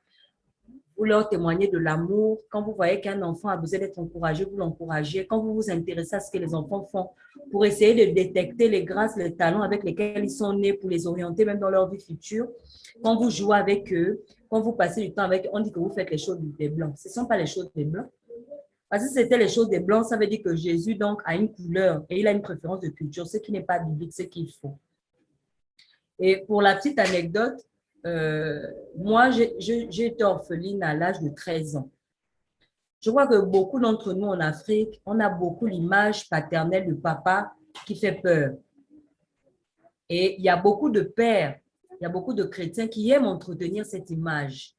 vous leur témoignez de l'amour. Quand vous voyez qu'un enfant a besoin d'être encouragé, vous l'encouragez. Quand vous vous intéressez à ce que les enfants font pour essayer de détecter les grâces, les talents avec lesquels ils sont nés pour les orienter même dans leur vie future, quand vous jouez avec eux, quand vous passez du temps avec eux, on dit que vous faites les choses des blancs. Ce ne sont pas les choses des blancs. Parce que si c'était les choses des blancs, ça veut dire que Jésus donc a une couleur et il a une préférence de culture, ce qui n'est pas biblique, ce qu'il faut. Et pour la petite anecdote, moi, j'ai été orpheline à l'âge de 13 ans. Je crois que beaucoup d'entre nous en Afrique, on a beaucoup l'image paternelle de papa qui fait peur. Et il y a beaucoup de pères, il y a beaucoup de chrétiens qui aiment entretenir cette image,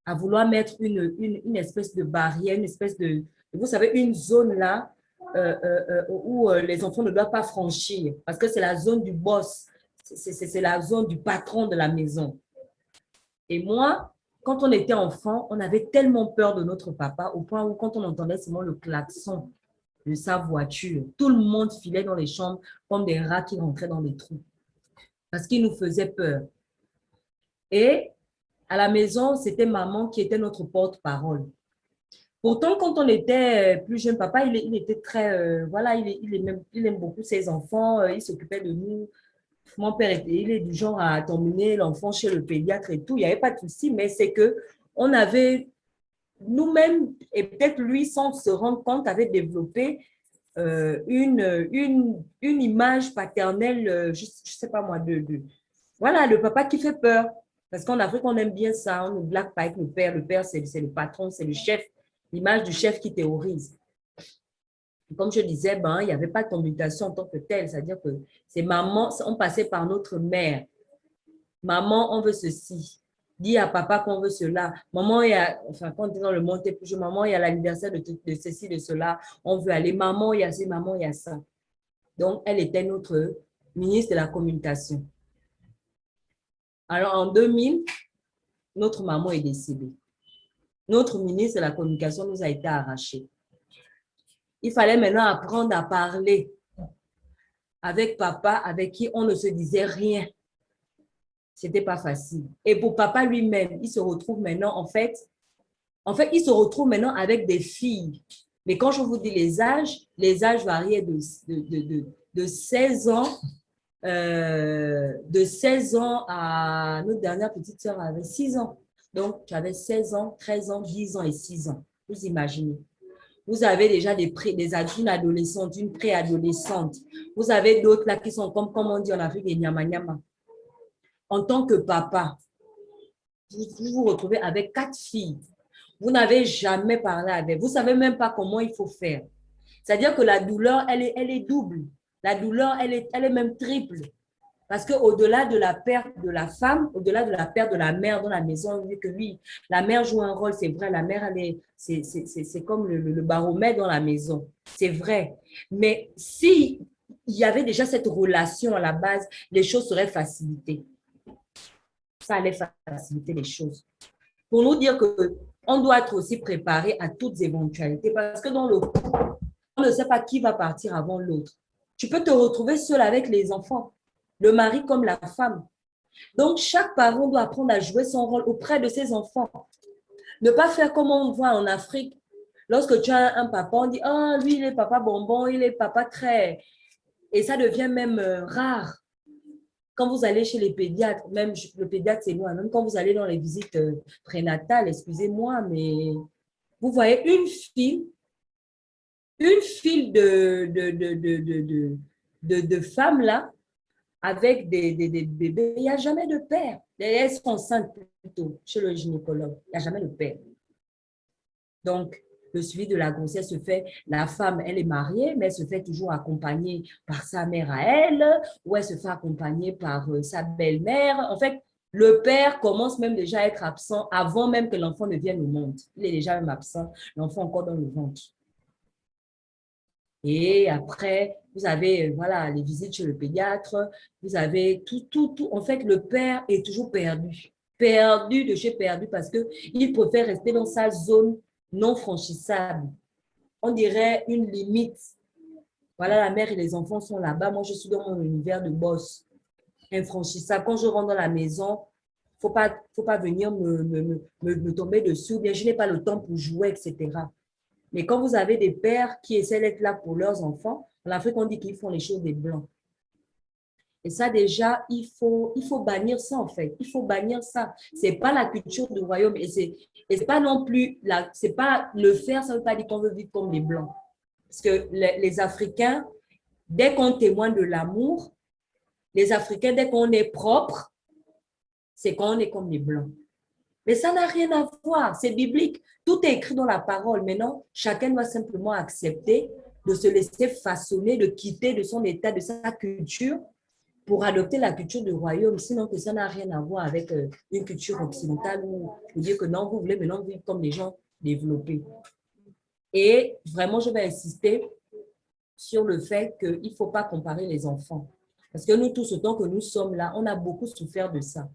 à vouloir mettre une espèce de barrière, une espèce de, vous savez, une zone là où les enfants ne doivent pas franchir, parce que c'est la zone du boss, c'est la zone du patron de la maison. Et moi, quand on était enfant, on avait tellement peur de notre papa au point où quand on entendait seulement le klaxon de sa voiture, tout le monde filait dans les chambres comme des rats qui rentraient dans les trous parce qu'il nous faisait peur. Et à la maison, c'était maman qui était notre porte-parole. Pourtant, quand on était plus jeune, papa, il était très, voilà, il aime beaucoup ses enfants, il s'occupait de nous. Mon père, il est du genre à t'emmener l'enfant chez le pédiatre et tout. Il n'y avait pas de souci, mais c'est que on avait nous-mêmes, et peut-être lui, sans se rendre compte, avait développé une image paternelle, je ne sais pas moi, voilà, le papa qui fait peur. Parce qu'en Afrique, on aime bien ça, on ne blague pas avec le père. Le père, c'est le patron, c'est le chef, l'image du chef qui terrorise. Comme je disais, ben, il n'y avait pas de mutation en tant que telle, c'est-à-dire que c'est maman, on passait par notre mère. Maman, on veut ceci. Dis à papa qu'on veut cela. Maman, il y a, enfin, quand on est dans le monde, plus jeune, maman, il y a l'anniversaire de ceci, de cela. On veut aller. Maman, il y a ci, maman, il y a ça. Donc, elle était notre ministre de la communication. Alors, en 2000, notre maman est décédée. Notre ministre de la communication nous a été arraché. Il fallait maintenant apprendre à parler avec papa, avec qui on ne se disait rien. C'était pas facile. Et pour papa lui-même, il se retrouve maintenant, en fait, il se retrouve maintenant avec des filles. Mais quand je vous dis les âges variaient de 16 ans, de 16 ans à notre dernière petite sœur avait 6 ans. Donc, tu avais 16 ans, 13 ans, 10 ans et 6 ans. Vous imaginez. Vous avez déjà des adultes, une adolescente, une préadolescente. Vous avez d'autres là qui sont comme on dit en Afrique, des nyama-nyama. En tant que papa, vous vous retrouvez avec 4 filles. Vous n'avez jamais parlé avec. Vous ne savez même pas comment il faut faire. C'est-à-dire que la douleur, elle est double. La douleur, elle est même triple. Parce qu'au-delà de la perte de la femme, au-delà de la perte de la mère dans la maison, vu que oui, la mère joue un rôle, c'est vrai, la mère, c'est comme le baromètre dans la maison. C'est vrai. Mais s'il y avait déjà cette relation à la base, les choses seraient facilitées. Ça allait faciliter les choses. Pour nous dire qu'on doit être aussi préparé à toutes éventualités, parce que dans le couple, on ne sait pas qui va partir avant l'autre. Tu peux te retrouver seul avec les enfants, le mari comme la femme. Donc, chaque parent doit apprendre à jouer son rôle auprès de ses enfants. Ne pas faire comme on voit en Afrique. Lorsque tu as un papa, on dit « Ah, lui, il est papa bonbon, il est papa très… » Et ça devient même rare. Quand vous allez chez les pédiatres, même le pédiatre, c'est moi, même quand vous allez dans les visites prénatales, excusez-moi, mais vous voyez une file de femmes là, avec des bébés. Il n'y a jamais de père. Elles sont enceintes plutôt chez le gynécologue. Il n'y a jamais de père. Donc, le suivi de la grossesse se fait, la femme, elle est mariée, mais elle se fait toujours accompagner par sa mère à elle, ou elle se fait accompagner par sa belle-mère. En fait, le père commence même déjà à être absent avant même que l'enfant ne vienne au monde. Il est déjà même absent, l'enfant encore dans le ventre. Et après, vous avez voilà, les visites chez le pédiatre, vous avez tout. En fait, le père est toujours perdu. Perdu de chez perdu parce qu'il préfère rester dans sa zone non franchissable. On dirait une limite. Voilà, la mère et les enfants sont là-bas. Moi, je suis dans mon univers de boss infranchissable. Quand je rentre dans la maison, faut pas venir me tomber dessus. Ou bien, je n'ai pas le temps pour jouer, etc. Mais quand vous avez des pères qui essaient d'être là pour leurs enfants, en Afrique, on dit qu'ils font les choses des Blancs. Et ça, déjà, il faut bannir ça, en fait. Il faut bannir ça. Ce n'est pas la culture du royaume. Et c'est pas non plus, c'est pas le faire, ça ne veut pas dire qu'on veut vivre comme les Blancs. Parce que les Africains, dès qu'on témoigne de l'amour, les Africains, dès qu'on est propre, c'est qu'on est comme les Blancs. Mais ça n'a rien à voir, c'est biblique. Tout est écrit dans la parole. Maintenant, chacun doit simplement accepter de se laisser façonner, de quitter de son état, de sa culture, pour adopter la culture du royaume. Sinon, que ça n'a rien à voir avec une culture occidentale où vous dire que non, vous voulez maintenant vivre comme les gens développés. Et vraiment, je vais insister sur le fait qu'il ne faut pas comparer les enfants. Parce que nous, tout ce temps que nous sommes là, on a beaucoup souffert de ça.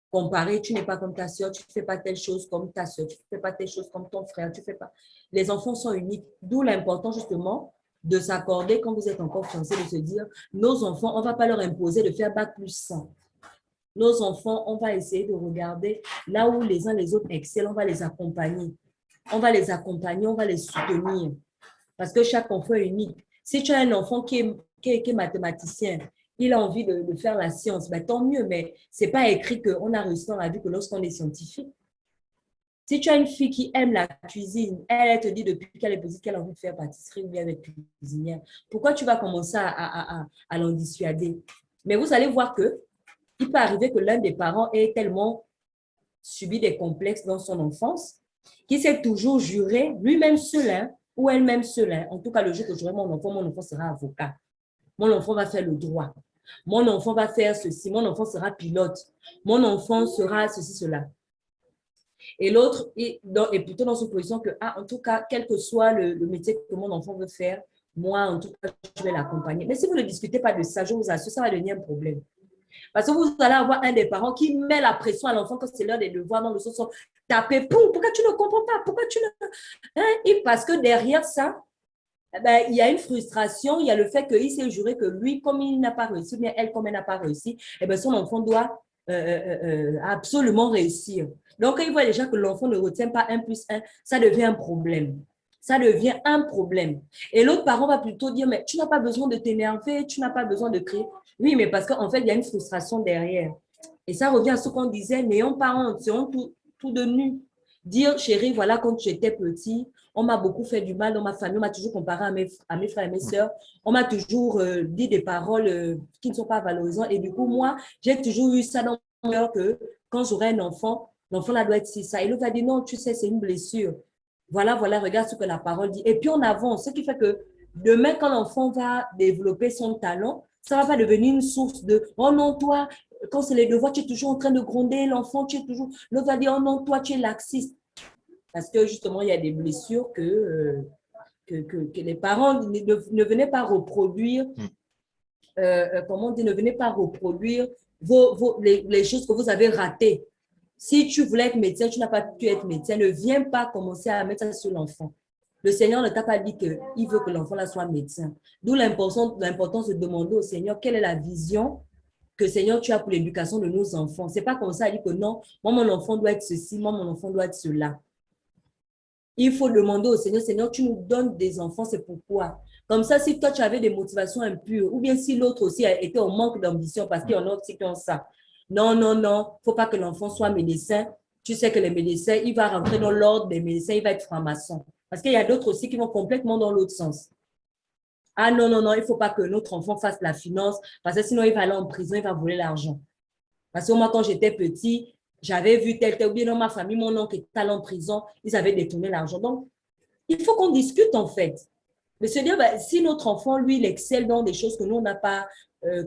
Comparer, tu n'es pas comme ta soeur, tu ne fais pas telle chose comme ta soeur, tu ne fais pas telle chose comme ton frère, tu fais pas. Les enfants sont uniques, d'où l'important justement de s'accorder quand vous êtes encore fiancés, de se dire, nos enfants, on ne va pas leur imposer de faire bac plus 100. Nos enfants, on va essayer de regarder là où les uns les autres excellent, on va les accompagner. On va les accompagner, on va les soutenir. Parce que chaque enfant est unique. Si tu as un enfant qui est mathématicien, il a envie de faire la science, ben, tant mieux, mais ce n'est pas écrit qu'on a réussi dans la vie que lorsqu'on est scientifique. Si tu as une fille qui aime la cuisine, elle te dit depuis qu'elle est petite qu'elle a envie de faire pâtisserie ou bien être cuisinière, pourquoi tu vas commencer à l'en dissuader? Mais vous allez voir qu'il peut arriver que l'un des parents ait tellement subi des complexes dans son enfance qu'il s'est toujours juré, lui-même seul, hein, ou elle-même seule. Hein. En tout cas, le jour que j'aurai mon enfant sera avocat. Mon enfant va faire le droit. Mon enfant va faire ceci. Mon enfant sera pilote. Mon enfant sera ceci, cela. Et l'autre est plutôt dans une position que, en tout cas, quel que soit le métier que mon enfant veut faire, moi, en tout cas, je vais l'accompagner. Mais si vous ne discutez pas de ça, je vous assure, ça va devenir un problème. Parce que vous allez avoir un des parents qui met la pression à l'enfant quand c'est l'heure des devoirs dans le sens où taper, pourquoi tu ne comprends pas? Pourquoi tu ne... Hein? Et parce que derrière ça, ben, il y a une frustration, il y a le fait qu'il s'est juré que lui, comme il n'a pas réussi, ou bien elle, comme elle n'a pas réussi, eh bien, son enfant doit absolument réussir. Donc, quand il voit déjà que l'enfant ne retient pas 1 plus 1, ça devient un problème. Ça devient un problème. Et l'autre parent va plutôt dire, mais tu n'as pas besoin de t'énerver, tu n'as pas besoin de crier. Oui, mais parce qu'en fait, il y a une frustration derrière. Et ça revient à ce qu'on disait, n'ayons pas honte, serons tout de nu. Dire, chérie, voilà, quand j'étais petit, on m'a beaucoup fait du mal dans ma famille, on m'a toujours comparé à mes frères et mes sœurs, on m'a toujours dit des paroles qui ne sont pas valorisantes. Et du coup, moi, j'ai toujours eu ça dans mon cœur que quand j'aurai un enfant, l'enfant là doit être si ça. Et l'autre va dire, non, tu sais, c'est une blessure. Voilà, regarde ce que la parole dit. Et puis, on avance, ce qui fait que demain, quand l'enfant va développer son talent, ça ne va pas devenir une source de, oh non, toi, quand c'est les devoirs, tu es toujours en train de gronder l'enfant, tu es toujours, l'autre va dire, oh non, toi, tu es laxiste. Parce que justement, il y a des blessures que les parents ne venaient pas reproduire, comment on dit, ne venaient pas reproduire les choses que vous avez ratées. Si tu voulais être médecin, tu n'as pas pu être médecin, ne viens pas commencer à mettre ça sur l'enfant. Le Seigneur ne t'a pas dit qu'il veut que l'enfant là soit médecin. D'où l'importance de demander au Seigneur quelle est la vision que Seigneur tu as pour l'éducation de nos enfants. Ce n'est pas comme ça, il dit que non, moi mon enfant doit être ceci, moi mon enfant doit être cela. Il faut demander au Seigneur, Seigneur, tu nous donnes des enfants, c'est pourquoi. Comme ça, si toi, tu avais des motivations impures, ou bien si l'autre aussi était au manque d'ambition, parce qu'il y en a aussi qui ont ça. Non, non, non, il ne faut pas que l'enfant soit médecin. Tu sais que les médecins, il va rentrer dans l'ordre des médecins, il va être franc-maçon. Parce qu'il y a d'autres aussi qui vont complètement dans l'autre sens. Ah non, non, non, il ne faut pas que notre enfant fasse la finance, parce que sinon, il va aller en prison, il va voler l'argent. Parce que moi, quand j'étais petit, j'avais vu tel, ou bien dans ma famille, mon oncle était allé en prison, ils avaient détourné l'argent. Donc, il faut qu'on discute en fait. Mais se dire, ben, si notre enfant, lui, il excelle dans des choses que nous, on n'a pas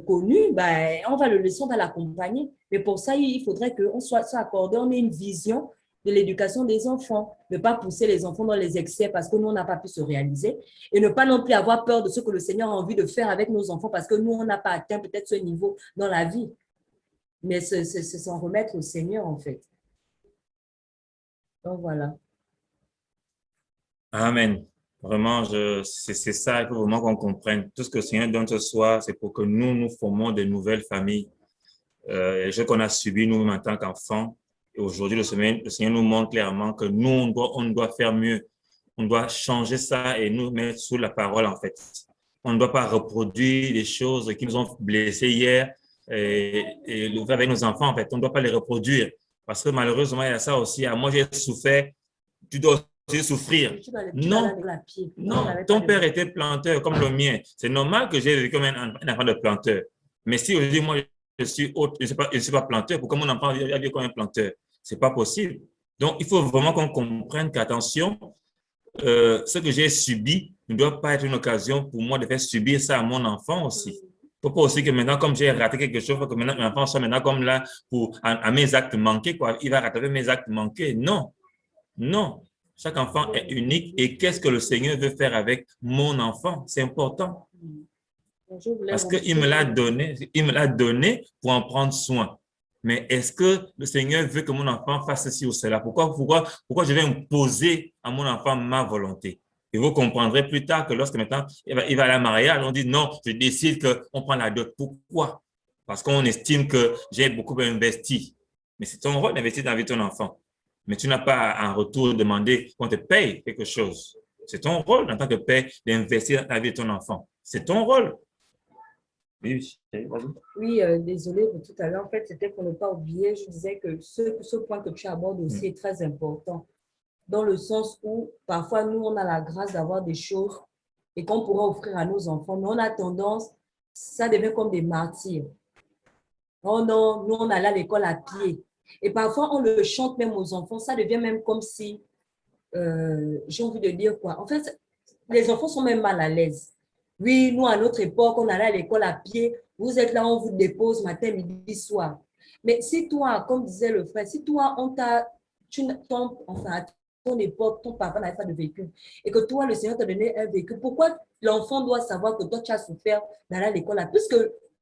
connues, ben, on va le laisser, on va l'accompagner. Mais pour ça, il faudrait qu'on soit accordé, on ait une vision de l'éducation des enfants. Ne pas pousser les enfants dans les excès parce que nous, on n'a pas pu se réaliser. Et ne pas non plus avoir peur de ce que le Seigneur a envie de faire avec nos enfants parce que nous, on n'a pas atteint peut-être ce niveau dans la vie. Mais c'est s'en remettre au Seigneur, en fait. Donc, voilà.
Amen. Vraiment, c'est ça, il faut vraiment qu'on comprenne. Tout ce que le Seigneur donne ce soir, c'est pour que nous, nous formons de nouvelles familles. Les jeux qu'on a subis nous-mêmes en tant qu'enfants. Et aujourd'hui, le Seigneur nous montre clairement que nous, on doit faire mieux. On doit changer ça et nous mettre sous la parole, en fait. On ne doit pas reproduire les choses qui nous ont blessés hier et le faire avec nos enfants, en fait. On ne doit pas les reproduire. Parce que malheureusement, il y a ça aussi. Ah, moi, j'ai souffert, tu dois aussi souffrir. Non, non, ton père était planteur comme le mien. C'est normal que j'ai vécu comme un enfant de planteur. Mais si aujourd'hui, moi, je suis autre, je ne suis pas planteur, pourquoi mon enfant va vivre comme un planteur? C'est pas possible. Donc, il faut vraiment qu'on comprenne qu'attention, ce que j'ai subi ne doit pas être une occasion pour moi de faire subir ça à mon enfant aussi. Il ne faut pas aussi que maintenant, comme j'ai raté quelque chose, que maintenant, mon enfant soit maintenant comme là à mes actes manqués, quoi. Il va rattraper mes actes manqués. Non, non. Chaque enfant est unique et qu'est-ce que le Seigneur veut faire avec mon enfant? C'est important. Parce qu'il me l'a donné pour en prendre soin. Mais est-ce que le Seigneur veut que mon enfant fasse ceci ou cela? Pourquoi je vais imposer à mon enfant ma volonté? Et vous comprendrez plus tard que lorsque maintenant il va à la mariage, on dit non, je décide qu'on prend la dot. Pourquoi? Parce qu'on estime que j'ai beaucoup investi. Mais c'est ton rôle d'investir dans la vie de ton enfant. Mais tu n'as pas en retour demandé qu'on te paye quelque chose. C'est ton rôle en tant que père d'investir dans la vie de ton enfant. C'est ton rôle.
Oui, désolé pour tout à l'heure. En fait, c'était pour ne pas oublier. Je disais que ce point que tu abordes aussi est très important. Dans le sens où, parfois, nous, on a la grâce d'avoir des choses et qu'on pourrait offrir à nos enfants. Mais on a tendance, ça devient comme des martyrs. Oh non, nous, on allait à l'école à pied. Et parfois, on le chante même aux enfants. Ça devient même comme si, j'ai envie de dire quoi. En fait, les enfants sont même mal à l'aise. Oui, nous, à notre époque, on allait à l'école à pied. Vous êtes là, on vous dépose matin, midi, soir. Mais si toi, comme disait le frère, si toi, enfin, à ton époque, ton papa n'avait pas de véhicule et que toi, le Seigneur t'a donné un véhicule, pourquoi l'enfant doit savoir que toi, tu as souffert d'aller à l'école là? Puisque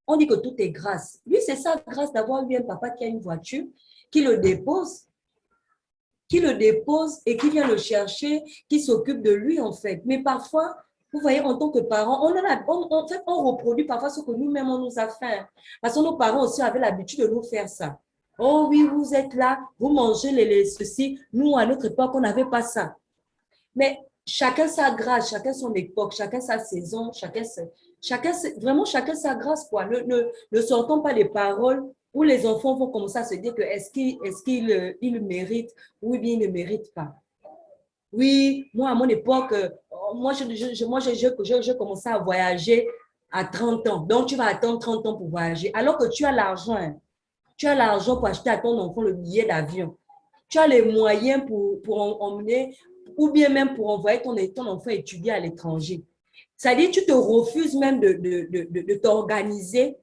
on dit que tout est grâce. Lui, c'est ça, grâce d'avoir eu un papa qui a une voiture, qui le dépose et qui vient le chercher, qui s'occupe de lui, en fait. Mais parfois, vous voyez, en tant que parents, on reproduit parfois ce que nous-mêmes, on nous a fait. Parce que nos parents aussi avaient l'habitude de nous faire ça. Oh oui, vous êtes là, vous mangez ceci. Nous, à notre époque, on n'avait pas ça. Mais chacun sa grâce, chacun son époque, chacun sa saison, vraiment chacun sa grâce, quoi. Ne sortons pas des paroles où les enfants vont commencer à se dire que est-ce qu'ils méritent ou bien ils ne méritent pas. Oui, moi, à mon époque, j'ai commencé à voyager à 30 ans. Donc, tu vas attendre 30 ans pour voyager. Alors que tu as l'argent, hein. Tu as l'argent pour acheter à ton enfant le billet d'avion. Tu as les moyens pour emmener ou bien même pour envoyer ton enfant étudier à l'étranger. C'est-à-dire, tu te refuses même de t'organiser.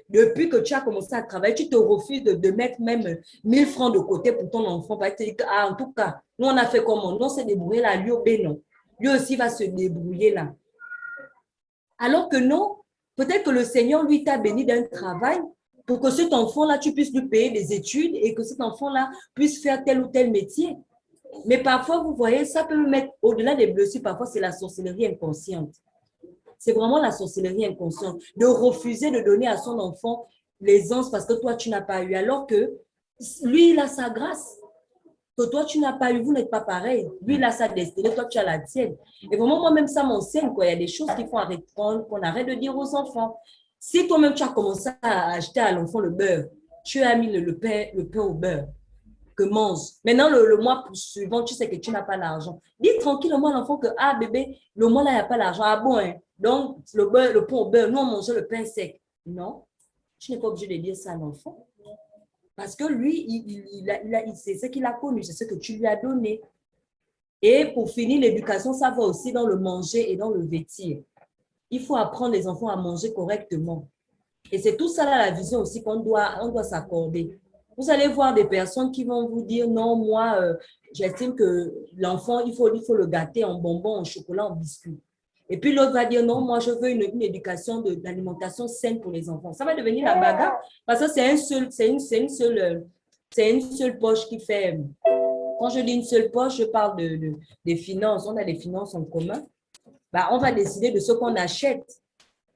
Depuis que tu as commencé à travailler, tu te refuses de mettre même 1000 francs de côté pour ton enfant. Parce que, en tout cas, nous, on a fait comment? Nous, on s'est débrouillé là. Lui, non. Lui aussi va se débrouiller là. Alors que non, peut-être que le Seigneur, lui, t'a béni d'un travail pour que cet enfant-là, tu puisses lui payer des études et que cet enfant-là puisse faire tel ou tel métier. Mais parfois, vous voyez, ça peut mettre au-delà des blessures, parfois c'est la sorcellerie inconsciente. C'est vraiment la sorcellerie inconsciente. De refuser de donner à son enfant l'aisance parce que toi, tu n'as pas eu. Alors que lui, il a sa grâce. Que toi, tu n'as pas eu, vous n'êtes pas pareil. Lui, il a sa destinée, toi, tu as la tienne. Et vraiment, moi-même, ça m'enseigne, quoi. Il y a des choses qu'il faut arrêter, qu'on arrête de dire aux enfants. Si toi-même, tu as commencé à acheter à l'enfant le beurre, tu as mis le pain au beurre, que mange. Maintenant, le mois suivant, tu sais que tu n'as pas l'argent. Dis tranquillement à l'enfant que, ah, bébé, le mois là, il n'y a pas l'argent. Ah bon, hein? Donc, le pain au beurre, nous, on mangeait le pain sec. Non, tu n'es pas obligé de dire ça à l'enfant. Parce que lui, c'est ce qu'il a connu, c'est ce que tu lui as donné. Et pour finir, l'éducation, ça va aussi dans le manger et dans le vêtir. Il faut apprendre les enfants à manger correctement. Et c'est tout ça là, la vision aussi on doit s'accorder. Vous allez voir des personnes qui vont vous dire, non, moi, j'estime que l'enfant, il faut le gâter en bonbons, en chocolat, en biscuits. Et puis l'autre va dire, non, moi, je veux une éducation d'alimentation saine pour les enfants. Ça va devenir la bagarre parce que c'est une seule poche qui fait. Quand je dis une seule poche, je parle des finances. On a des finances en commun. bah, on va décider de ce qu'on achète.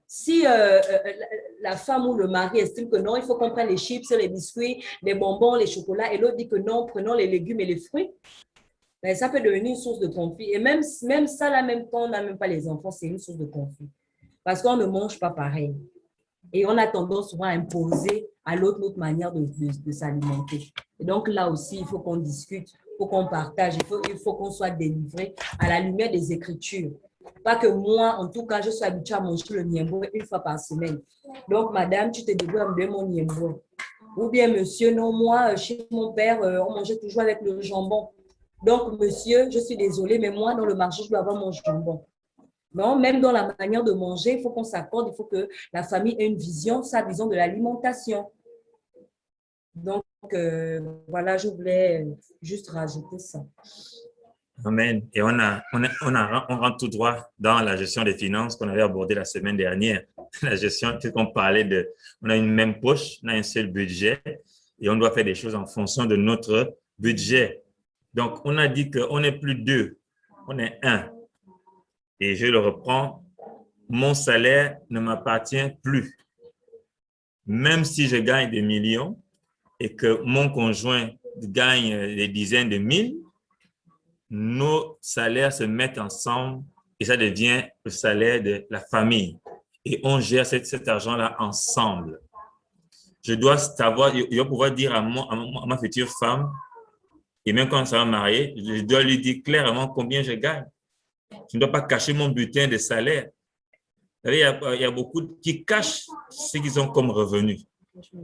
Si la femme ou le mari estime que non, il faut qu'on prenne les chips, les biscuits, les bonbons, les chocolats, et l'autre dit que non, prenons les légumes et les fruits, ben, ça peut devenir une source de conflit. Et même ça, là, même quand on n'a même pas les enfants, c'est une source de conflit. Parce qu'on ne mange pas pareil. Et on a tendance souvent à imposer à l'autre notre manière de s'alimenter. Et donc là aussi, il faut qu'on discute, il faut qu'on partage, il faut qu'on soit délivré à la lumière des Écritures. Pas que moi, en tout cas, je sois habituée à manger le niembo une fois par semaine. Donc, madame, tu te débrouilles à me donner mon niembo. Ou bien, monsieur, non, moi, chez mon père, on mangeait toujours avec le jambon. Donc, monsieur, je suis désolée, mais moi, dans le marché, je dois avoir mon jambon. Non, même dans la manière de manger, il faut qu'on s'accorde, il faut que la famille ait une vision, sa vision de l'alimentation. Donc, voilà, je voulais juste rajouter ça.
Amen. Et on rentre tout droit dans la gestion des finances qu'on avait abordée la semaine dernière. La gestion, puisqu'on parlait de, on a une même poche, on a un seul budget et on doit faire des choses en fonction de notre budget. Donc, on a dit qu'on n'est plus deux, on est un. Et je le reprends, mon salaire ne m'appartient plus. Même si je gagne des millions et que mon conjoint gagne des dizaines de mille, nos salaires se mettent ensemble et ça devient le salaire de la famille. Et on gère cet argent-là ensemble. Je dois savoir, je dois pouvoir dire à ma future femme, et même quand on sera marié, je dois lui dire clairement combien je gagne. Je ne dois pas cacher mon bulletin de salaire. Il y a beaucoup qui cachent ce qu'ils ont comme revenus.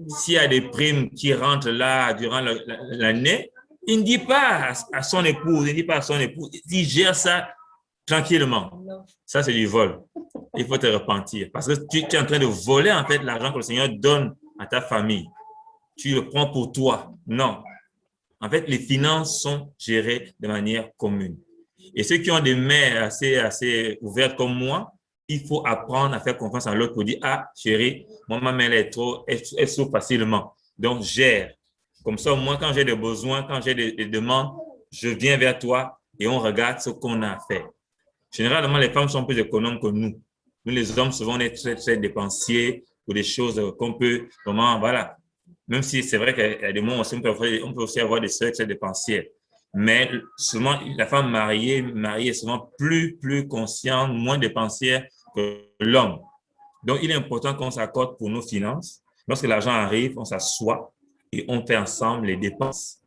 S'il y a des primes qui rentrent là durant l'année, il ne dit pas à son épouse, il ne dit pas à son épouse, il gère ça tranquillement. Ça, c'est du vol. Il faut te repentir parce que tu es en train de voler en fait l'argent que le Seigneur donne à ta famille. Tu le prends pour toi. Non. En fait, les finances sont gérées de manière commune. Et ceux qui ont des mains assez ouvertes comme moi, il faut apprendre à faire confiance à l'autre pour dire, ah, chérie, moi, ma main elle s'ouvre facilement. Donc, gère. Comme ça, au moins, quand j'ai des besoins, quand j'ai des demandes, je viens vers toi et on regarde ce qu'on a à faire. Généralement, les femmes sont plus économes que nous. Nous, les hommes, souvent, on est très, très dépensiers pour des choses qu'on peut vraiment, voilà. Même si c'est vrai qu'il y a des moments où on peut aussi avoir des sœurs très dépensières. Mais souvent, la femme mariée est souvent plus consciente, moins dépensière que l'homme. Donc, il est important qu'on s'accorde pour nos finances. Lorsque l'argent arrive, on s'assoit et on fait ensemble les dépenses.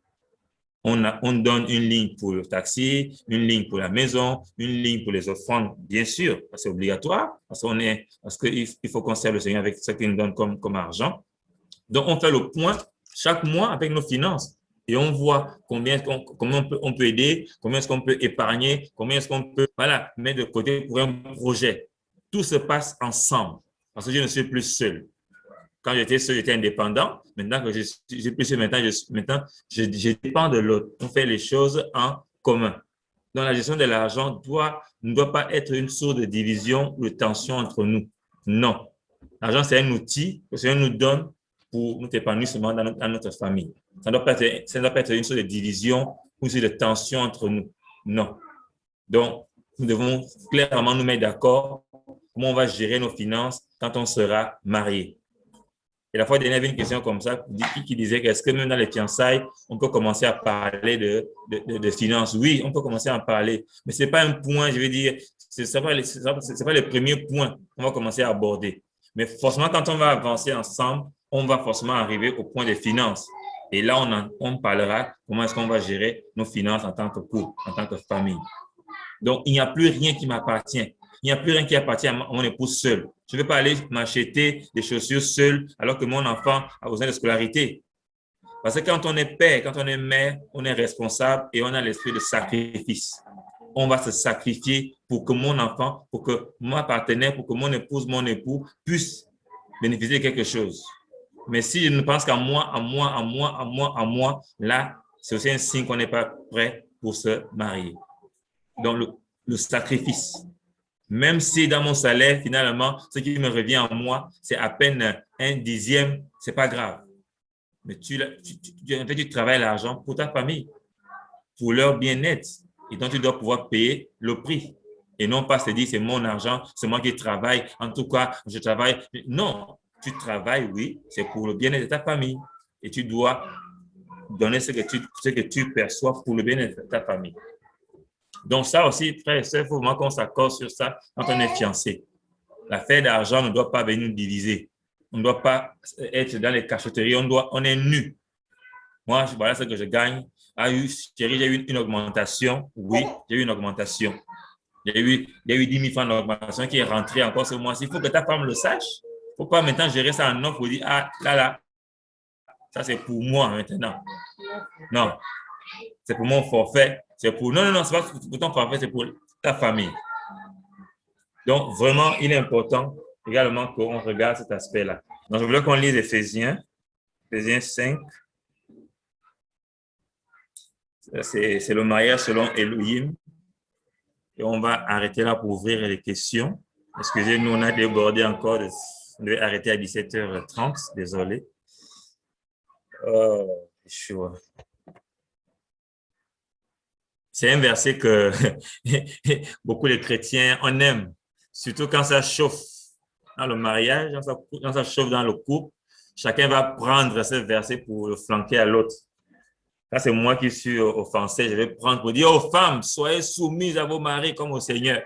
On donne une ligne pour le taxi, une ligne pour la maison, une ligne pour les offrandes, bien sûr, c'est obligatoire, parce qu'il faut qu'on serve le Seigneur avec ce qu'il nous donne comme argent. Donc, on fait le point chaque mois avec nos finances et on voit comment on peut aider, combien est-ce qu'on peut épargner, combien est-ce qu'on peut mettre de côté pour un projet. Tout se passe ensemble parce que je ne suis plus seul. Quand j'étais seul, j'étais indépendant. Maintenant que je suis plus seul, maintenant, je dépends de l'autre. On fait les choses en commun. Donc, la gestion de l'argent ne doit pas être une source de division ou de tension entre nous. Non. L'argent, c'est un outil que le Seigneur nous donne pour nous épanouir seulement dans notre famille. Ça ne doit pas être une source de division ou de tension entre nous. Non. Donc, nous devons clairement nous mettre d'accord comment on va gérer nos finances quand on sera marié. Et la fois dernière, il y avait une question comme ça qui disait est-ce que même dans les fiançailles, on peut commencer à parler de finances? Oui, on peut commencer à en parler, mais ce n'est pas un point, je veux dire, ce n'est pas le premier point qu'on va commencer à aborder. Mais forcément, quand on va avancer ensemble, on va forcément arriver au point des finances. Et là, on parlera comment est-ce qu'on va gérer nos finances en tant que couple, en tant que famille. Donc, il n'y a plus rien qui m'appartient. Il n'y a plus rien qui appartient à mon épouse seule. Je ne vais pas aller m'acheter des chaussures seule alors que mon enfant a besoin de scolarité. Parce que quand on est père, quand on est mère, on est responsable et on a l'esprit de sacrifice. On va se sacrifier pour que mon enfant, pour que mon partenaire, pour que mon épouse, mon époux puisse bénéficier de quelque chose. Mais si je ne pense qu'à moi, là, c'est aussi un signe qu'on n'est pas prêt pour se marier. Donc, le sacrifice. Même si dans mon salaire, finalement, ce qui me revient en moi, c'est à peine un dixième, c'est pas grave. Mais en fait, tu travailles l'argent pour ta famille, pour leur bien-être. Et donc, tu dois pouvoir payer le prix. et non pas se dire c'est mon argent, c'est moi qui travaille, en tout cas, je travaille. Non, tu travailles, oui, c'est pour le bien-être de ta famille et tu dois donner ce que tu perçois pour le bien-être de ta famille. Donc ça aussi, frère et sœur, il faut vraiment qu'on s'accorde sur ça quand on est fiancé. L'affaire d'argent ne doit pas venir nous diviser. On ne doit pas être dans les cachotteries, on est nus. Moi, voilà ce que je gagne. Ah, chérie, j'ai eu une augmentation. Oui, j'ai eu une augmentation. Il y a eu 10 000 francs d'augmentation qui est rentré encore ce mois-ci. Il faut que ta femme le sache. Il ne faut pas maintenant gérer ça en offre pour dire, ah, là, ça c'est pour moi maintenant. Non, c'est pour mon forfait. C'est pour, non, c'est pas pour ton forfait, c'est pour ta famille. Donc, vraiment, il est important également qu'on regarde cet aspect-là. Donc, je voulais qu'on lise Éphésiens 5. C'est le mariage selon Elohim. Et on va arrêter là pour ouvrir les questions. Excusez-nous, on a débordé encore. On devait arrêter à 17h30. Désolé. C'est un verset que beaucoup de chrétiens, on aime. Surtout quand ça chauffe dans le mariage, quand ça chauffe dans le couple. Chacun va prendre ce verset pour le flanquer à l'autre. Ça, c'est moi qui suis offensé. Je vais prendre pour dire aux femmes, soyez soumises à vos maris comme au Seigneur.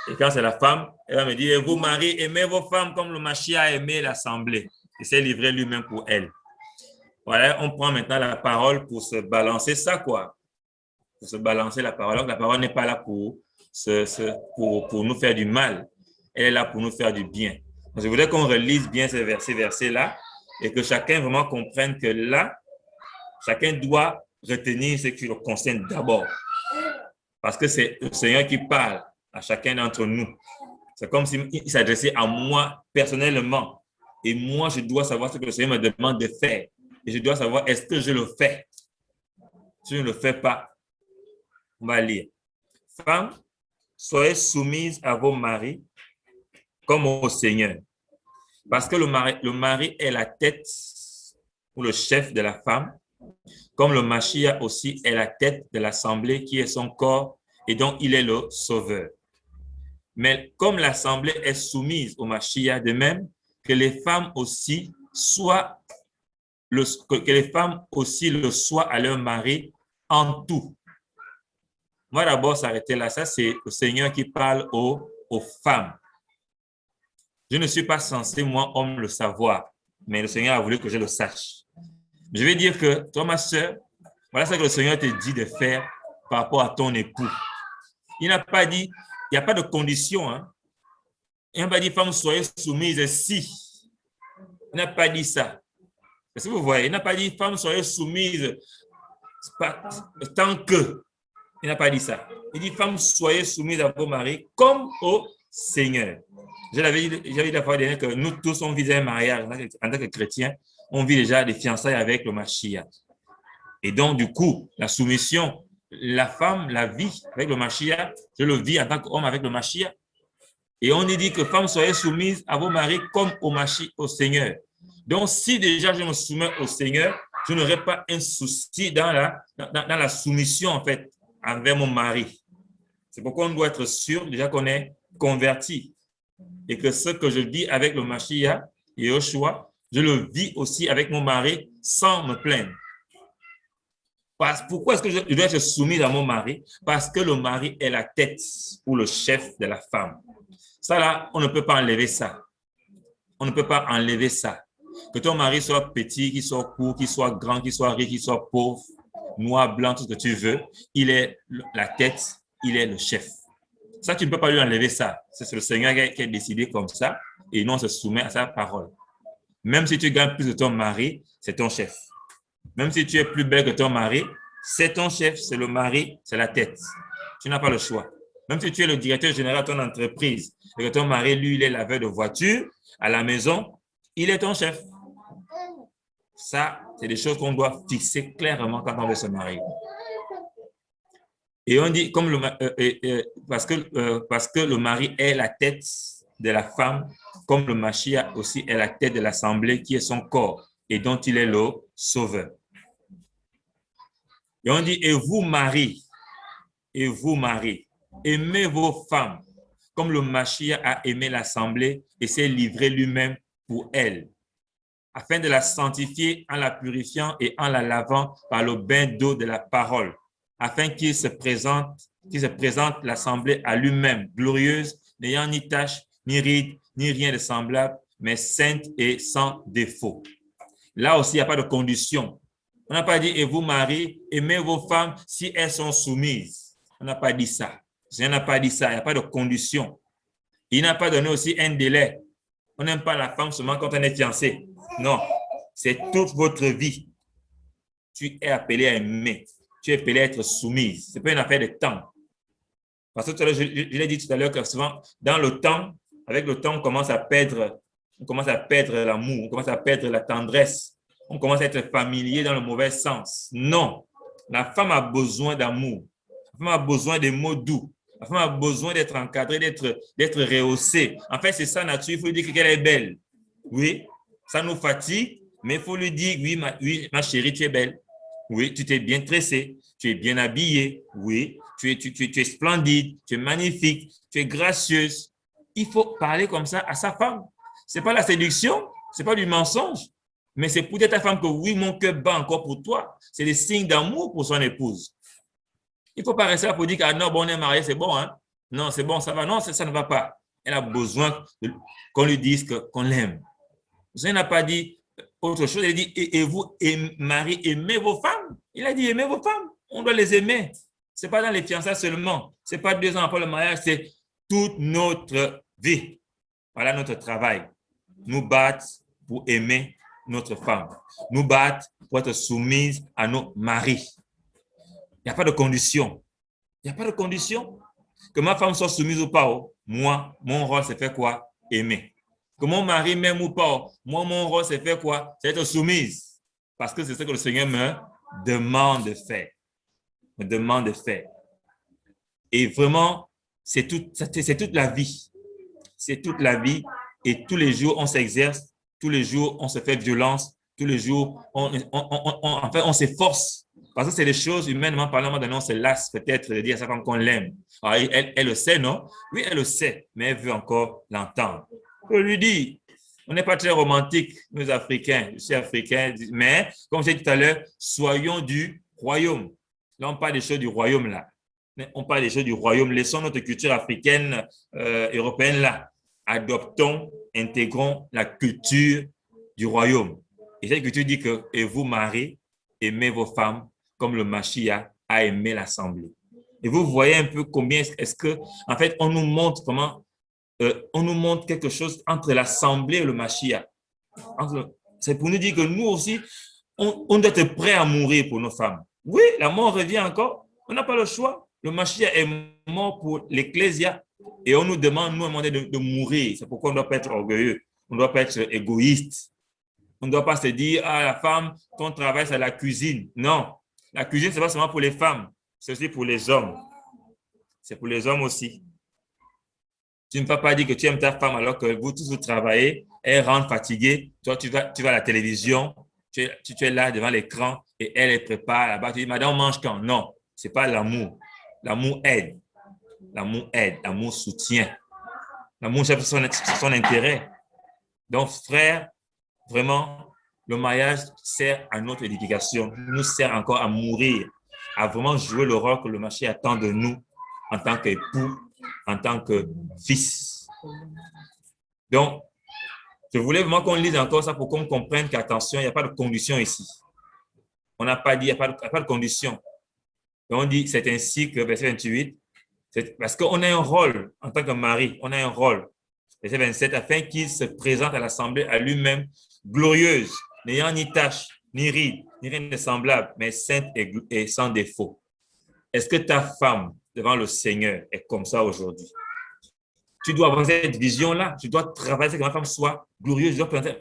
Et quand c'est la femme, elle va me dire, vous maris, aimez vos femmes comme le Mashiach a aimé l'assemblée. Il s'est livré lui-même pour elle. Voilà, on prend maintenant la parole pour se balancer ça, quoi. Pour se balancer la parole. Donc, la parole n'est pas là pour nous faire du mal. Elle est là pour nous faire du bien. Donc, je voudrais qu'on relise bien ces versets-là et que chacun vraiment comprenne que là, chacun doit retenir ce qui le concerne d'abord. Parce que c'est le Seigneur qui parle à chacun d'entre nous. C'est comme s'il s'adressait à moi personnellement. Et moi, je dois savoir ce que le Seigneur me demande de faire. Et je dois savoir, est-ce que je le fais? Si je ne le fais pas, on va lire. Femmes, soyez soumises à vos maris comme au Seigneur. Parce que le mari est la tête ou le chef de la femme, comme le Mashiach aussi est la tête de l'assemblée qui est son corps et dont il est le sauveur. Mais comme l'assemblée est soumise au Mashiach, de même que les femmes aussi le soient à leur mari en tout. Moi, d'abord, s'arrêter là. Ça, c'est le Seigneur qui parle aux femmes. Je ne suis pas censé, moi, homme, le savoir, mais le Seigneur a voulu que je le sache. Je vais dire que, toi, ma soeur, voilà ce que le Seigneur te dit de faire par rapport à ton époux. Il n'a pas dit, il n'y a pas de condition. Hein? Il n'a pas dit, femme, soyez soumise si. Il n'a pas dit ça. Est-ce que vous voyez? Il n'a pas dit, femme, soyez soumise tant que. Il n'a pas dit ça. Il dit, femme, soyez soumise à vos maris comme au Seigneur. J'avais dit la fois dernière que nous tous, on vit un mariage en tant que chrétiens. On vit déjà des fiançailles avec le Mashiach. Et donc, du coup, la soumission, la femme la vit avec le Mashiach. Je le vis en tant qu'homme avec le Mashiach. Et on dit que femme, soyez soumise à vos maris comme au Seigneur. Donc, si déjà je me soumets au Seigneur, je n'aurai pas un souci dans la soumission, en fait, envers mon mari. C'est pourquoi on doit être sûr déjà qu'on est converti. Et que ce que je vis avec le Mashiach et Yoshua, je le vis aussi avec mon mari sans me plaindre. Pourquoi est-ce que je dois être soumise à mon mari? Parce que le mari est la tête ou le chef de la femme. Ça là, on ne peut pas enlever ça. On ne peut pas enlever ça. Que ton mari soit petit, qu'il soit court, qu'il soit grand, qu'il soit riche, qu'il soit pauvre, noir, blanc, tout ce que tu veux, il est la tête, il est le chef. Ça, tu ne peux pas lui enlever ça. C'est le Seigneur qui a décidé comme ça et nous, on se soumet à sa parole. Même si tu gagnes plus que ton mari, c'est ton chef. Même si tu es plus belle que ton mari, c'est ton chef, c'est le mari, c'est la tête. Tu n'as pas le choix. Même si tu es le directeur général de ton entreprise et que ton mari, lui, il est laveur de voiture à la maison, il est ton chef. Ça, c'est des choses qu'on doit fixer clairement quand on veut se marier. Et on dit, parce que le mari est la tête de la femme, comme le Mashiach aussi est la tête de l'assemblée qui est son corps et dont il est le sauveur. Et on dit, et vous, maris, et vous, maris, aimez vos femmes comme le Mashiach a aimé l'assemblée et s'est livré lui-même pour elle, afin de la sanctifier en la purifiant et en la lavant par le bain d'eau de la parole, afin qu'il se présente l'assemblée à lui-même, glorieuse, n'ayant ni tache, ni ride, ni rien de semblable, mais sainte et sans défaut. Là aussi, il n'y a pas de condition. On n'a pas dit, et vous, maris, aimez vos femmes si elles sont soumises. On n'a pas dit ça. On n'a pas dit ça. Il n'y a pas de condition. Il n'a pas donné aussi un délai. On n'aime pas la femme seulement quand on est fiancé. Non, c'est toute votre vie. Tu es appelé à aimer. Tu es appelé à être soumise. Ce n'est pas une affaire de temps. Parce que je l'ai dit tout à l'heure que souvent, dans le temps, avec le temps, on commence à perdre l'amour, on commence à perdre la tendresse, on commence à être familier dans le mauvais sens. Non, la femme a besoin d'amour. La femme a besoin des mots doux. La femme a besoin d'être encadrée, d'être rehaussée. En fait, c'est sa nature. Il faut lui dire qu'elle est belle. Oui, ça nous fatigue, mais il faut lui dire, oui, ma chérie, tu es belle. Oui, tu t'es bien tressée, tu es bien habillée. Oui, tu es splendide, tu es magnifique, tu es gracieuse. Il faut parler comme ça à sa femme. Ce n'est pas la séduction, ce n'est pas du mensonge, mais c'est pour dire à ta femme que oui, mon cœur bat encore pour toi. C'est des signes d'amour pour son épouse. Il ne faut pas rester là pour dire que ah non, bon, on est marié, c'est bon, hein? Non, c'est bon, ça va. Non, ça ne va pas. Elle a besoin qu'on lui dise qu'on l'aime. Vous n'a pas dit autre chose. Il a dit, et vous, mari, aimez vos femmes. Il a dit, aimez vos femmes. On doit les aimer. Ce n'est pas dans les fiançailles seulement. Ce n'est pas 2 ans après le mariage, c'est toute notre vie. Voilà notre travail. Nous battre pour aimer notre femme. Nous battre pour être soumise à nos maris. Il n'y a pas de condition. Il n'y a pas de condition. Que ma femme soit soumise ou pas, moi, mon rôle, c'est faire quoi? Aimer. Que mon mari m'aime ou pas, moi, mon rôle, c'est faire quoi? C'est être soumise. Parce que c'est ce que le Seigneur me demande de faire. Me demande de faire. Et vraiment, c'est toute la vie. C'est toute la vie. Et tous les jours, on s'exerce. Tous les jours, on se fait violence. Tous les jours, on s'efforce. Parce que c'est des choses, humainement parlant, on se lasse peut-être de dire à sa femme qu'on l'aime. Elle le sait, non? Oui, elle le sait, mais elle veut encore l'entendre. Je lui dis, on n'est pas très romantique, nous Africains. Je suis africain, mais comme j'ai dit tout à l'heure, soyons du royaume. Là, on parle des choses du royaume, là. On parle des choses du royaume. Laissons notre culture africaine, européenne, là. Adoptons, intégrons la culture du royaume. Et cette culture dit que, et vous, maris, aimez vos femmes comme le Mashiach a aimé l'assemblée. Et vous voyez un peu combien est-ce que, en fait, on nous montre comment, on nous montre quelque chose entre l'assemblée et le Mashiach. C'est pour nous dire que nous aussi, on doit être prêt à mourir pour nos femmes. Oui, la mort revient encore. On n'a pas le choix. Le Mashiach est mort pour l'Ecclésia et on nous demande, nous, de mourir. C'est pourquoi on ne doit pas être orgueilleux. On ne doit pas être égoïste. On ne doit pas se dire, ah, la femme, ton travail, c'est la cuisine. Non, la cuisine, ce n'est pas seulement pour les femmes, c'est aussi pour les hommes. C'est pour les hommes aussi. Tu ne peux pas dire que tu aimes ta femme alors que vous tous vous travaillez, elle rentre fatiguée, toi, tu vas à la télévision, tu es là devant l'écran et elle prépare là-bas. Tu dis, madame, on mange quand? Non, ce n'est pas l'amour. L'amour aide. L'amour aide, l'amour soutient. L'amour cherche son intérêt. Donc, frère, vraiment, le mariage sert à notre édification, nous sert encore à mourir, à vraiment jouer le rôle que le Mashiach attend de nous en tant qu'époux, en tant que fils. Donc, je voulais vraiment qu'on lise encore ça pour qu'on comprenne qu'attention, il n'y a pas de condition ici. On n'a pas dit, il n'y a pas de condition. Et on dit, c'est ainsi que, verset 28, parce qu'on a un rôle en tant que mari, on a un rôle. Verset 27, afin qu'il se présente à l'assemblée à lui-même glorieuse, n'ayant ni tache, ni ride, ni rien de semblable, mais sainte et sans défaut. Est-ce que ta femme devant le Seigneur est comme ça aujourd'hui? Tu dois avoir cette vision-là. Tu dois travailler que ma femme soit glorieuse. Je dois présenter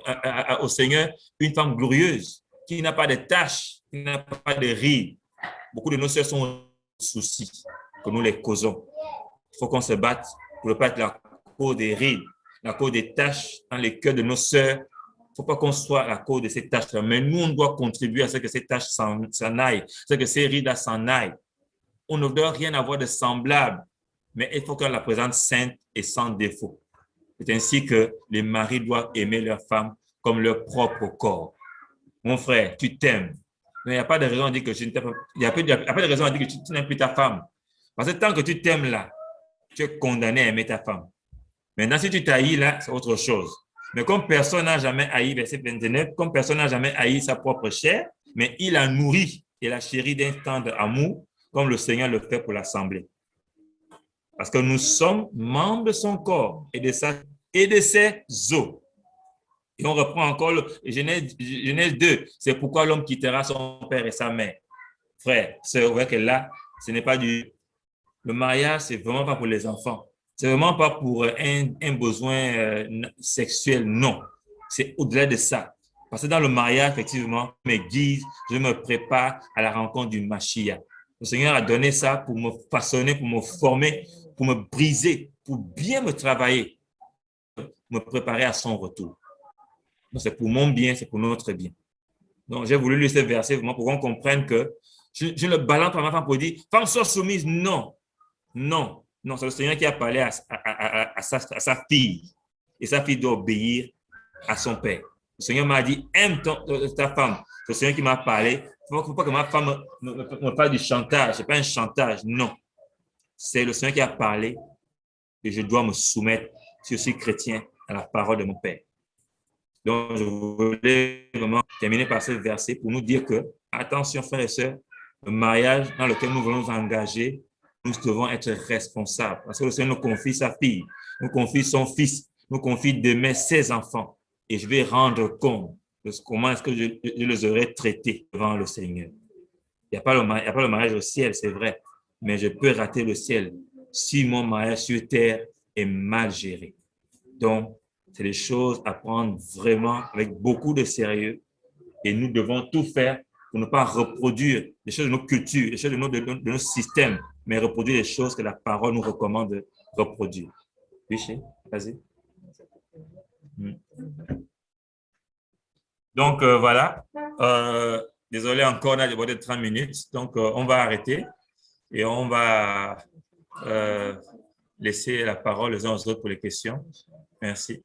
au Seigneur une femme glorieuse qui n'a pas de tache, qui n'a pas de ride. Beaucoup de nos sœurs sont soucis que nous les causons. Il faut qu'on se batte pour ne pas être la cause des rides, la cause des taches dans les cœurs de nos sœurs. Il ne faut pas qu'on soit la cause de ces taches-là. Mais nous, on doit contribuer à ce que ces taches s'en aillent, à ce que ces rides s'en aillent. on ne doit rien avoir de semblable, mais il faut qu'elle la présente sainte et sans défaut. C'est ainsi que les maris doivent aimer leur femme comme leur propre corps. Mon frère, tu t'aimes. Il n'y a pas de raison à dire que tu n'aimes pas. Il n'y a pas de raison à dire que tu n'aimes plus ta femme. Parce que tant que tu t'aimes là, tu es condamné à aimer ta femme. Maintenant, si tu t'haïs là, c'est autre chose. Mais comme personne n'a jamais haï, verset 29, comme personne n'a jamais haï sa propre chair, mais il la nourrit et la chérit d'un tendre amour, comme le Seigneur le fait pour l'Assemblée. Parce que nous sommes membres de son corps et de ses os. Et on reprend encore Genèse 2. C'est pourquoi l'homme quittera son père et sa mère. Frère, c'est vrai que là, ce n'est pas du... Le mariage, c'est vraiment pas pour les enfants. C'est vraiment pas pour un besoin sexuel, non. C'est au-delà de ça. Parce que dans le mariage, effectivement, je me guise, je me prépare à la rencontre du Mashiach. Le Seigneur a donné ça pour me façonner, pour me former, pour me briser, pour bien me travailler, me préparer à son retour. Donc, c'est pour mon bien, c'est pour notre bien. Donc, j'ai voulu lire ce verset vraiment pour qu'on comprenne que je ne le balance pas ma femme pour dire « Femme, sois soumise ». Non, non, non. C'est le Seigneur qui a parlé à sa fille. Et sa fille doit obéir à son père. Le Seigneur m'a dit « Aime ta femme ». C'est le Seigneur qui m'a parlé. Il ne faut pas que ma femme me parle du chantage. Ce n'est pas un chantage, non. C'est le Seigneur qui a parlé et je dois me soumettre, si je suis chrétien, à la parole de mon père. Donc, je voulais vraiment terminer par ce verset pour nous dire que, attention, frères et sœurs, le mariage dans lequel nous voulons nous engager, nous devons être responsables. Parce que le Seigneur nous confie sa fille, nous confie son fils, nous confie demain ses enfants. Et je vais rendre compte de comment est-ce que je les aurais traités devant le Seigneur. Il n'y a pas le mariage au ciel, c'est vrai, mais je peux rater le ciel si mon mariage sur terre est mal géré. Donc, c'est des choses à prendre vraiment avec beaucoup de sérieux et nous devons tout faire pour ne pas reproduire les choses de nos cultures, les choses de nos systèmes, mais reproduire les choses que la parole nous recommande de reproduire. Oui, chérie, vas-y. Donc, voilà. Désolé encore, on a débordé de 30 minutes. Donc, on va arrêter et on va laisser la parole les uns aux autres pour les questions. Merci.